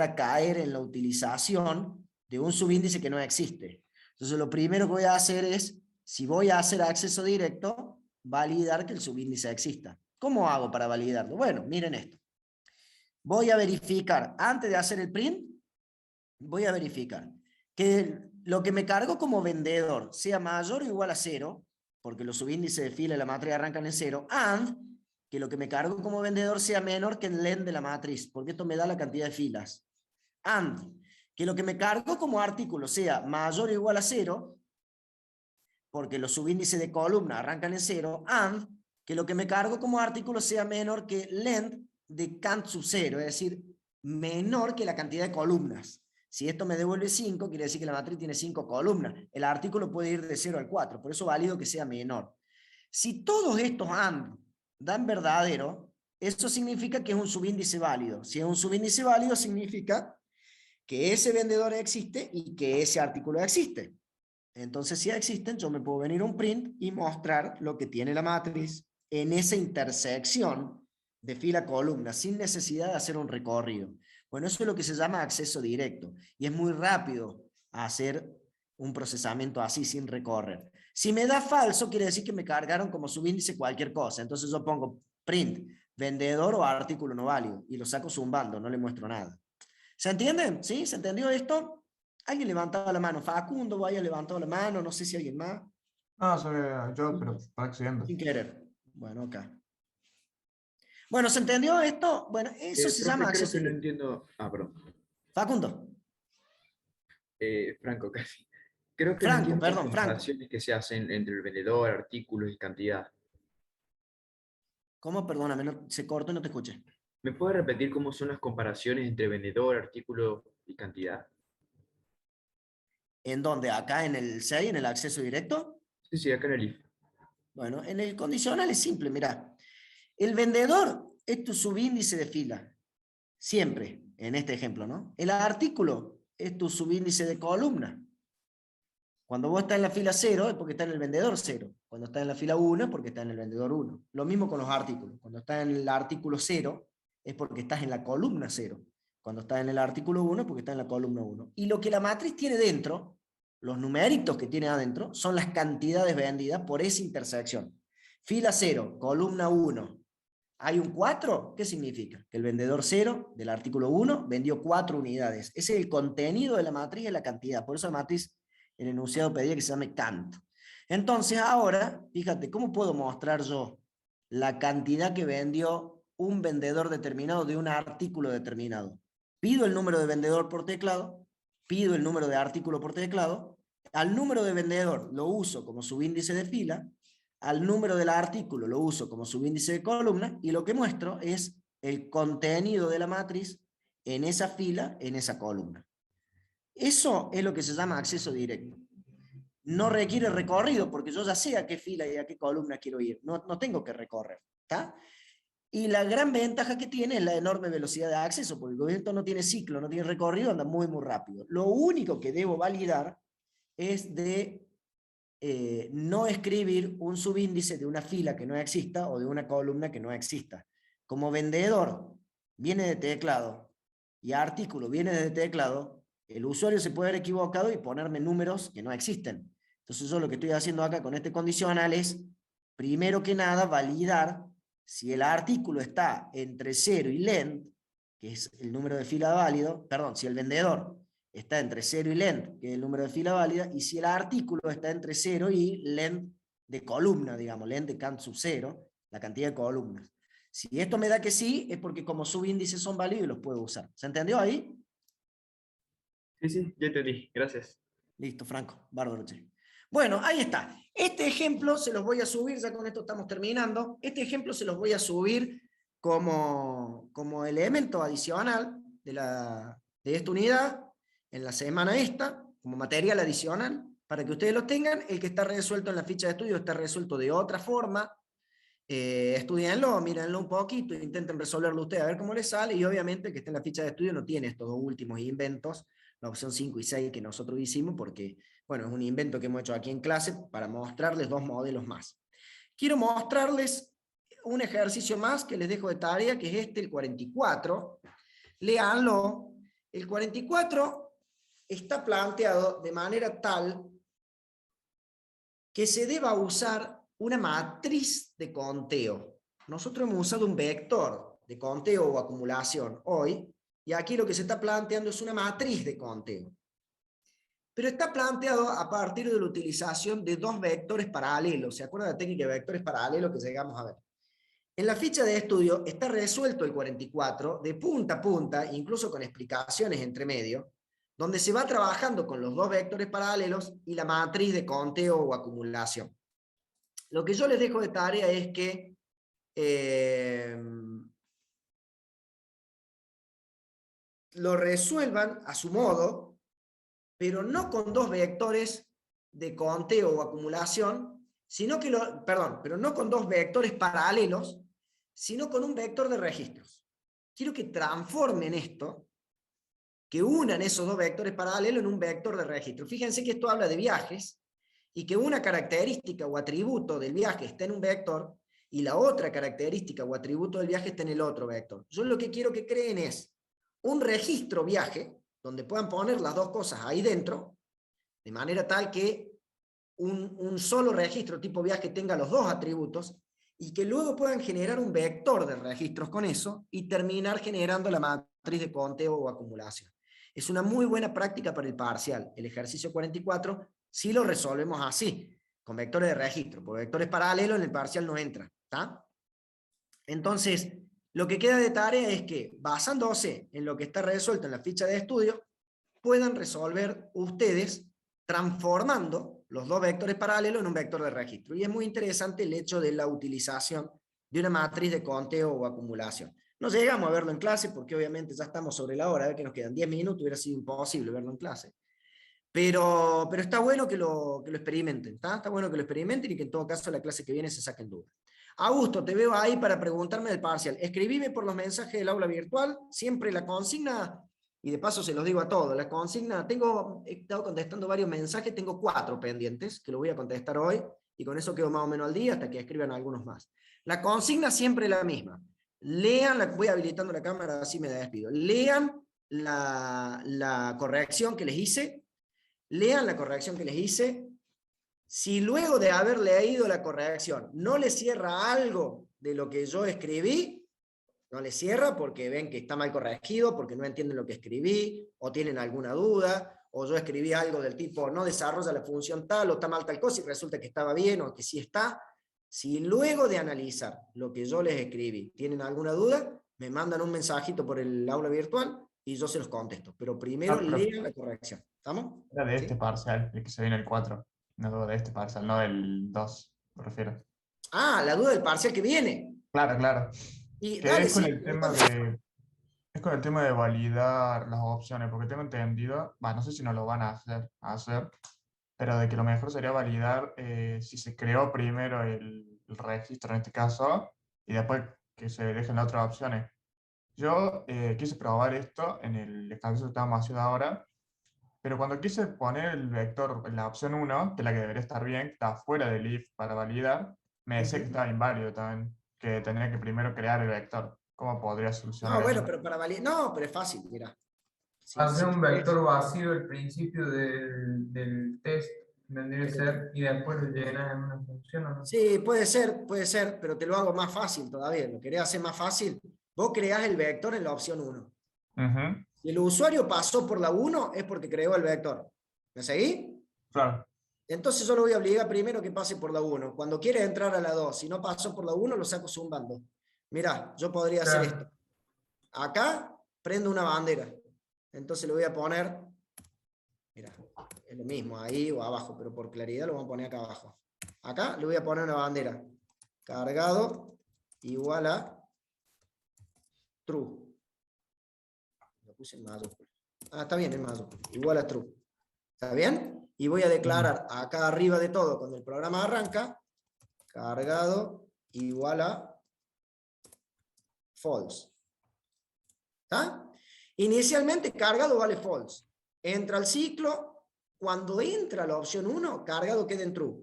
a caer en la utilización de un subíndice que no existe. Entonces, lo primero que voy a hacer es, si voy a hacer acceso directo, validar que el subíndice exista. ¿Cómo hago para validarlo? Bueno, miren esto. Voy a verificar, antes de hacer el print, voy a verificar que lo que me cargo como vendedor sea mayor o igual a 0, porque los subíndices de fila de la matriz arrancan en 0, and que lo que me cargo como vendedor sea menor que el len de la matriz, porque esto me da la cantidad de filas. And que lo que me cargo como artículo sea mayor o igual a 0, porque los subíndices de columna arrancan en 0, and que lo que me cargo como artículo sea menor que length de cant sub 0, es decir, menor que la cantidad de columnas. Si esto me devuelve 5, quiere decir que la matriz tiene 5 columnas. El artículo puede ir de 0 al 4, por eso valido que sea menor. Si todos estos AND dan verdadero, eso significa que es un subíndice válido. Si es un subíndice válido, significa que ese vendedor existe y que ese artículo existe. Entonces, si existen, yo me puedo venir a un print y mostrar lo que tiene la matriz en esa intersección de fila-columna, sin necesidad de hacer un recorrido. Bueno, eso es lo que se llama acceso directo, y es muy rápido hacer un procesamiento así, sin recorrer. Si me da falso, quiere decir que me cargaron como subíndice cualquier cosa, entonces yo pongo print, vendedor o artículo no válido, y lo saco zumbando, no le muestro nada. ¿Se entiende? ¿Sí? ¿Se entendió esto? ¿Alguien levantaba la mano? Facundo, vaya levantado la mano, no sé si alguien más. No, soy yo, pero para accediendo. Sin querer. Bueno, acá. Bueno, ¿se entendió esto? Bueno, eso se llama creo acceso. que no entiendo. Ah, perdón. Facundo. Franco, casi. Creo que no Franco, entiendo perdón, las Franco. comparaciones que se hacen entre el vendedor, artículos y cantidad. ¿Cómo? Perdóname, se cortó y no te escuché. ¿Me puede repetir cómo son las comparaciones entre vendedor, artículo y cantidad? ¿En dónde? ¿Acá en el 6, en el acceso directo? Sí, sí, acá en el if. Bueno, en el condicional es simple, mira. El vendedor es tu subíndice de fila. Siempre, en este ejemplo, ¿no? El artículo es tu subíndice de columna. Cuando vos estás en la fila 0 es porque está en el vendedor 0. Cuando estás en la fila 1 es porque está en el vendedor 1. Lo mismo con los artículos. Cuando estás en el artículo 0 es porque estás en la columna 0. Cuando estás en el artículo 1 es porque está en la columna 1. Y lo que la matriz tiene dentro, los numeritos que tiene adentro, son las cantidades vendidas por esa intersección. Fila 0, columna 1. ¿Hay un 4? ¿Qué significa? Que el vendedor 0 del artículo 1 vendió 4 unidades. Ese es el contenido de la matriz y la cantidad. Por eso la matriz, el enunciado pedía que se llame cant. Entonces ahora, fíjate, ¿cómo puedo mostrar yo la cantidad que vendió un vendedor determinado de un artículo determinado? Pido el número de vendedor por teclado, pido el número de artículo por teclado, al número de vendedor lo uso como subíndice de fila, al número del artículo lo uso como subíndice de columna, y lo que muestro es el contenido de la matriz en esa fila, en esa columna. Eso es lo que se llama acceso directo. No requiere recorrido, porque yo ya sé a qué fila y a qué columna quiero ir. No tengo que recorrer. ¿Está? Y la gran ventaja que tiene es la enorme velocidad de acceso, porque el objeto no tiene ciclo, no tiene recorrido, anda muy, muy rápido. Lo único que debo validar es de no escribir un subíndice de una fila que no exista o de una columna que no exista. Como vendedor viene de teclado y artículo viene de teclado, el usuario se puede haber equivocado y ponerme números que no existen. Entonces yo lo que estoy haciendo acá con este condicional es, primero que nada, validar si el artículo está entre 0 y length, que es el número de fila válido, perdón, si el vendedor está entre 0 y length, que es el número de fila válida, y si el artículo está entre 0 y length de columna, digamos, length de cant sub 0, la cantidad de columnas. Si esto me da que sí, es porque como subíndices son válidos y los puedo usar. ¿Se entendió ahí? Sí, sí, ya entendí. Gracias. Listo, Franco, bárbaro. Che. Bueno, ahí está. Este ejemplo se los voy a subir, ya con esto estamos terminando. Este ejemplo se los voy a subir como elemento adicional de esta unidad en la semana esta, como material adicional, para que ustedes lo tengan. El que está resuelto en la ficha de estudio está resuelto de otra forma. Estudienlo, mírenlo un poquito, intenten resolverlo ustedes a ver cómo les sale, y obviamente el que está en la ficha de estudio no tiene estos dos últimos inventos, la opción 5 y 6 que nosotros hicimos, porque bueno, es un invento que hemos hecho aquí en clase para mostrarles dos modelos más. Quiero mostrarles un ejercicio más que les dejo de tarea, que es el 44. Léanlo. El 44 está planteado de manera tal que se deba usar una matriz de conteo. Nosotros hemos usado un vector de conteo o acumulación hoy, y aquí lo que se está planteando es una matriz de conteo. Pero está planteado a partir de la utilización de dos vectores paralelos. ¿Se acuerdan de la técnica de vectores paralelos que llegamos a ver? En la ficha de estudio está resuelto el 44 de punta a punta, incluso con explicaciones entre medio, donde se va trabajando con los dos vectores paralelos y la matriz de conteo o acumulación. Lo que yo les dejo de tarea es que lo resuelvan a su modo, pero no con dos vectores de conteo o acumulación, sino que pero no con dos vectores paralelos, sino con un vector de registros. Quiero que transformen esto, que unan esos dos vectores paralelos en un vector de registro. Fíjense que esto habla de viajes, y que una característica o atributo del viaje está en un vector, y la otra característica o atributo del viaje está en el otro vector. Yo lo que quiero que creen es un registro viaje, donde puedan poner las dos cosas ahí dentro, de manera tal que un solo registro tipo viaje tenga los dos atributos, y que luego puedan generar un vector de registros con eso, y terminar generando la matriz de conteo o acumulación. Es una muy buena práctica para el parcial. El ejercicio 44, si lo resolvemos así, con vectores de registro, porque vectores paralelos en el parcial no entra, ¿está? Entonces, lo que queda de tarea es que, basándose en lo que está resuelto en la ficha de estudio, puedan resolver ustedes transformando los dos vectores paralelos en un vector de registro. Y es muy interesante el hecho de la utilización de una matriz de conteo o acumulación. No llegamos a verlo en clase porque obviamente ya estamos sobre la hora, a ver que nos quedan 10 minutos, hubiera sido imposible verlo en clase. Pero está bueno que lo experimenten, está bueno que lo experimenten, y que en todo caso la clase que viene se saquen dudas. Augusto, te veo ahí para preguntarme del parcial. Escribime por los mensajes del aula virtual, siempre la consigna, y de paso se los digo a todos, la consigna, he estado contestando varios mensajes, tengo 4 pendientes, que lo voy a contestar hoy, y con eso quedo más o menos al día hasta que escriban algunos más. La consigna siempre es la misma. Lean, voy habilitando la cámara, así me despido. Lean la corrección que les hice. Lean la corrección que les hice. Si luego de haber leído la corrección no les cierra algo de lo que yo escribí, no les cierra porque ven que está mal corregido, porque no entienden lo que escribí, o tienen alguna duda, o yo escribí algo del tipo no desarrolla la función tal, o está mal tal cosa, y resulta que estaba bien, o que sí está. Si luego de analizar lo que yo les escribí tienen alguna duda, me mandan un mensajito por el aula virtual y yo se los contesto. Pero primero lean la corrección. ¿Estamos? Era de este ¿Sí? parcial, el que se viene el 4. No de este parcial, no del 2, me refiero. Ah, la duda del parcial que viene. Claro, claro. Y Que dale, es con sí, el tema de. Es con el tema de validar las opciones, porque tengo entendido, no sé si no lo van a hacer, pero de que lo mejor sería validar si se creó primero el registro en este caso, y después que se dejen las otras opciones. Yo quise probar esto en el ejercicio que estamos haciendo ahora, pero cuando quise poner el vector en la opción 1, que es la que debería estar bien, que está fuera del if para validar, me decía que estaba inválido también, que tenía que primero crear el vector. ¿Cómo podría solucionar No, bueno, eso? pero para validar. No, pero es fácil, mira. Hacer un querés- vector vacío al principio del test, vendría a ser, y después lo llenas en una función, ¿o no? Sí, puede ser, pero te lo hago más fácil todavía. ¿Lo querés hacer más fácil? Vos creás el vector en la opción 1. Ujú, Si el usuario pasó por la 1, es porque creó el vector. ¿Me seguí? claro. Entonces yo lo voy a obligar primero que pase por la 1. Cuando quiere entrar a la 2, si no pasó por la 1, lo saco zumbando. Mirá, yo podría hacer Claro. esto. Acá prendo una bandera. Entonces le voy a poner, mira, es lo mismo ahí o abajo, pero por claridad lo vamos a poner acá abajo. Acá le voy a poner una bandera. Cargado igual a true. Lo puse en mayúscula. Ah, está bien, en mayúscula. Igual a true. ¿Está bien? Y voy a declarar acá arriba de todo, cuando el programa arranca, cargado igual a false. ¿Está? Inicialmente cargado vale false. Entra al ciclo, cuando entra la opción 1, cargado queda en true.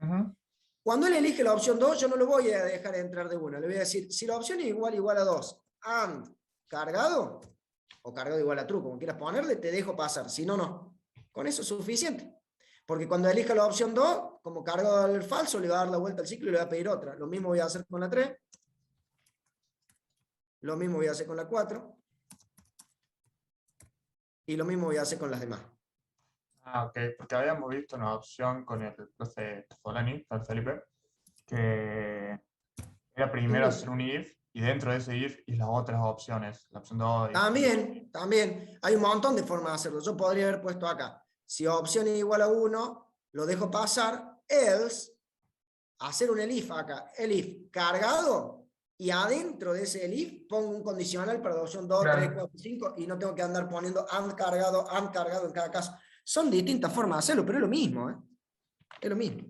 Ujú, Cuando él elige la opción 2, yo no lo voy a dejar entrar de una. Le voy a decir, si la opción es igual a 2, and cargado, o cargado igual a true, como quieras ponerle, te dejo pasar. Si no, no. Con eso es suficiente. Porque cuando elija la opción 2, como cargado al falso, le va a dar la vuelta al ciclo y le va a pedir otra. Lo mismo voy a hacer con la 3. Lo mismo voy a hacer con la 4. Y lo mismo voy a hacer con las demás. Ah, ok, porque habíamos visto una opción con el profe Tfolani, el Felipe, que era primero hacer un if y dentro de ese if y las otras opciones, la opción 2. También. Hay un montón de formas de hacerlo. Yo podría haber puesto acá, si opción es igual a 1, lo dejo pasar, else, hacer un elif acá, elif cargado, y adentro de ese elif pongo un condicional para la opción 2, Claro. 3, 4, 5, y no tengo que andar poniendo and cargado en cada caso. Son distintas formas de hacerlo, pero es lo mismo, ¿eh? Es lo mismo.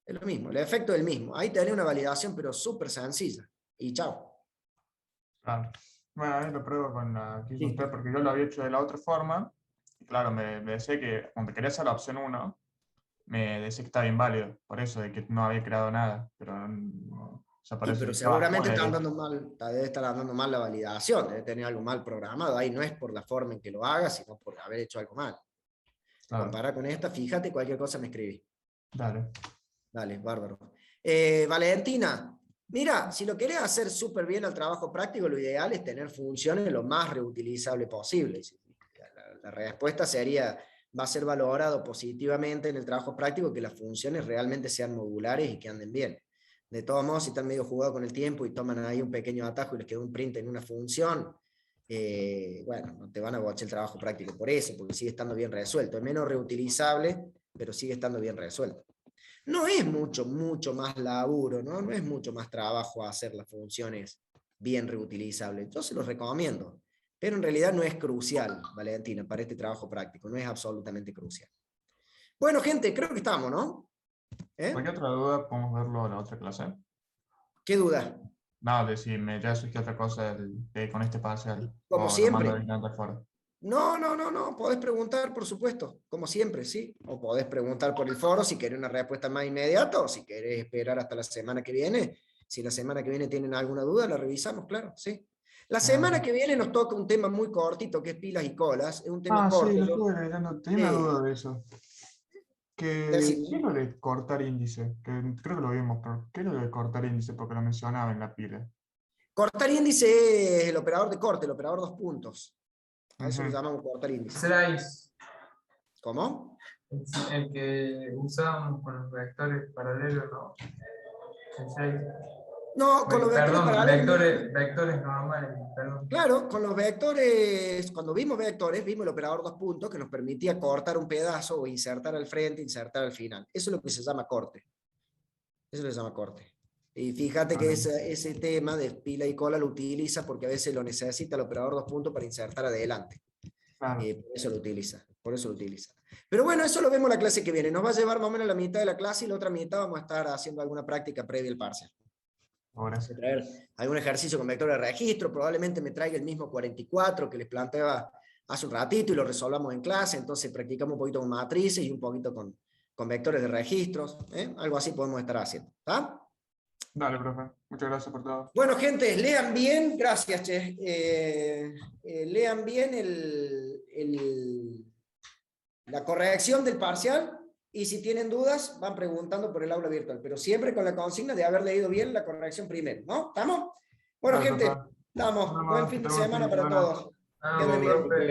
Es lo mismo, el efecto es el mismo. Ahí tenés una validación, pero súper sencilla. Y chao. Claro. Bueno, ahí lo pruebo con la que hizo Listo. usted, porque yo lo había hecho de la otra forma. Y claro, me decía que cuando quería hacer la opción 1, me decía que estaba inválido, por eso, de que no había creado nada. Pero, o sea, Y parece pero que estaba seguramente fuera está del if. andando mal, debe estar andando mal la validación, debe tener algo mal programado. Ahí no es por la forma en que lo haga, sino por haber hecho algo mal. Claro, Compara con esta, fíjate, cualquier cosa me escribí. dale. Dale, bárbaro. Valentina, mira, si lo querés hacer súper bien al trabajo práctico, lo ideal es tener funciones lo más reutilizable posible. La respuesta sería, va a ser valorado positivamente en el trabajo práctico que las funciones realmente sean modulares y que anden bien. De todos modos, si están medio jugados con el tiempo y toman ahí un pequeño atajo y les queda un print en una función, bueno, no te van a bochar el trabajo práctico por eso, porque sigue estando bien resuelto. Es menos reutilizable, pero sigue estando bien resuelto. No es mucho más laburo, ¿no? No es mucho más trabajo hacer las funciones bien reutilizables. Yo se los recomiendo, pero en realidad no es crucial, Valentina, para este trabajo práctico, no es absolutamente crucial. Bueno, gente, creo que estamos, ¿no? Cualquier otra duda, podemos verlo en la otra clase. ¿Qué duda? No, de si me ya surgió otra cosa con este parcial. Como O lo mando siempre. directamente afuera. No, podés preguntar, por supuesto, como siempre, ¿sí? O podés preguntar por el foro si querés una respuesta más inmediata o si querés esperar hasta la semana que viene. Si la semana que viene tienen alguna duda, la revisamos, claro, ¿sí? La semana que viene nos toca un tema muy cortito, que es pilas y colas. Es un tema corto. Sí, lo estuve leyendo. Tenía una duda de eso. ¿Qué es lo de cortar índice? Que creo que lo vimos, pero ¿qué es lo de cortar índice? Porque lo mencionaba en la pila. Cortar índice es el operador de corte, el operador 2 puntos. A eso le Ujú. llamamos cortar índice. Slice, ¿Cómo? el que usábamos con los vectores paralelos, ¿no? El slice. No, con los vectores Perdón, paralelos. vectores normales, perdón. Claro, con los vectores, cuando vimos vectores, vimos el operador 2 puntos que nos permitía cortar un pedazo o insertar al frente, insertar al final. Eso es lo que se llama corte. Eso se llama corte. Y fíjate que ese tema de pila y cola lo utiliza porque a veces lo necesita el operador 2 puntos para insertar adelante. Claro. Por eso lo utiliza. Por eso lo utiliza. Pero bueno, eso lo vemos la clase que viene. Nos va a llevar más o menos la mitad de la clase y la otra mitad vamos a estar haciendo alguna práctica previa al parcial. Ahora sí. traer algún ejercicio con vectores de registro, probablemente me traiga el mismo 44 que les planteaba hace un ratito y lo resolvamos en clase, entonces practicamos un poquito con matrices y un poquito con vectores de registros, algo así podemos estar haciendo, ¿está? Dale, profe. Muchas gracias por todo. Bueno, gente, lean bien, gracias, Che. Lean bien la corrección del parcial y si tienen dudas van preguntando por el aula virtual, pero siempre con la consigna de haber leído bien la corrección primero, ¿no? ¿Estamos? Bueno, Dale, gente, profe. estamos. Nada Buen más, fin que de tengan un fin semana de para semana. todos. Que anden Vamos, bien. profe.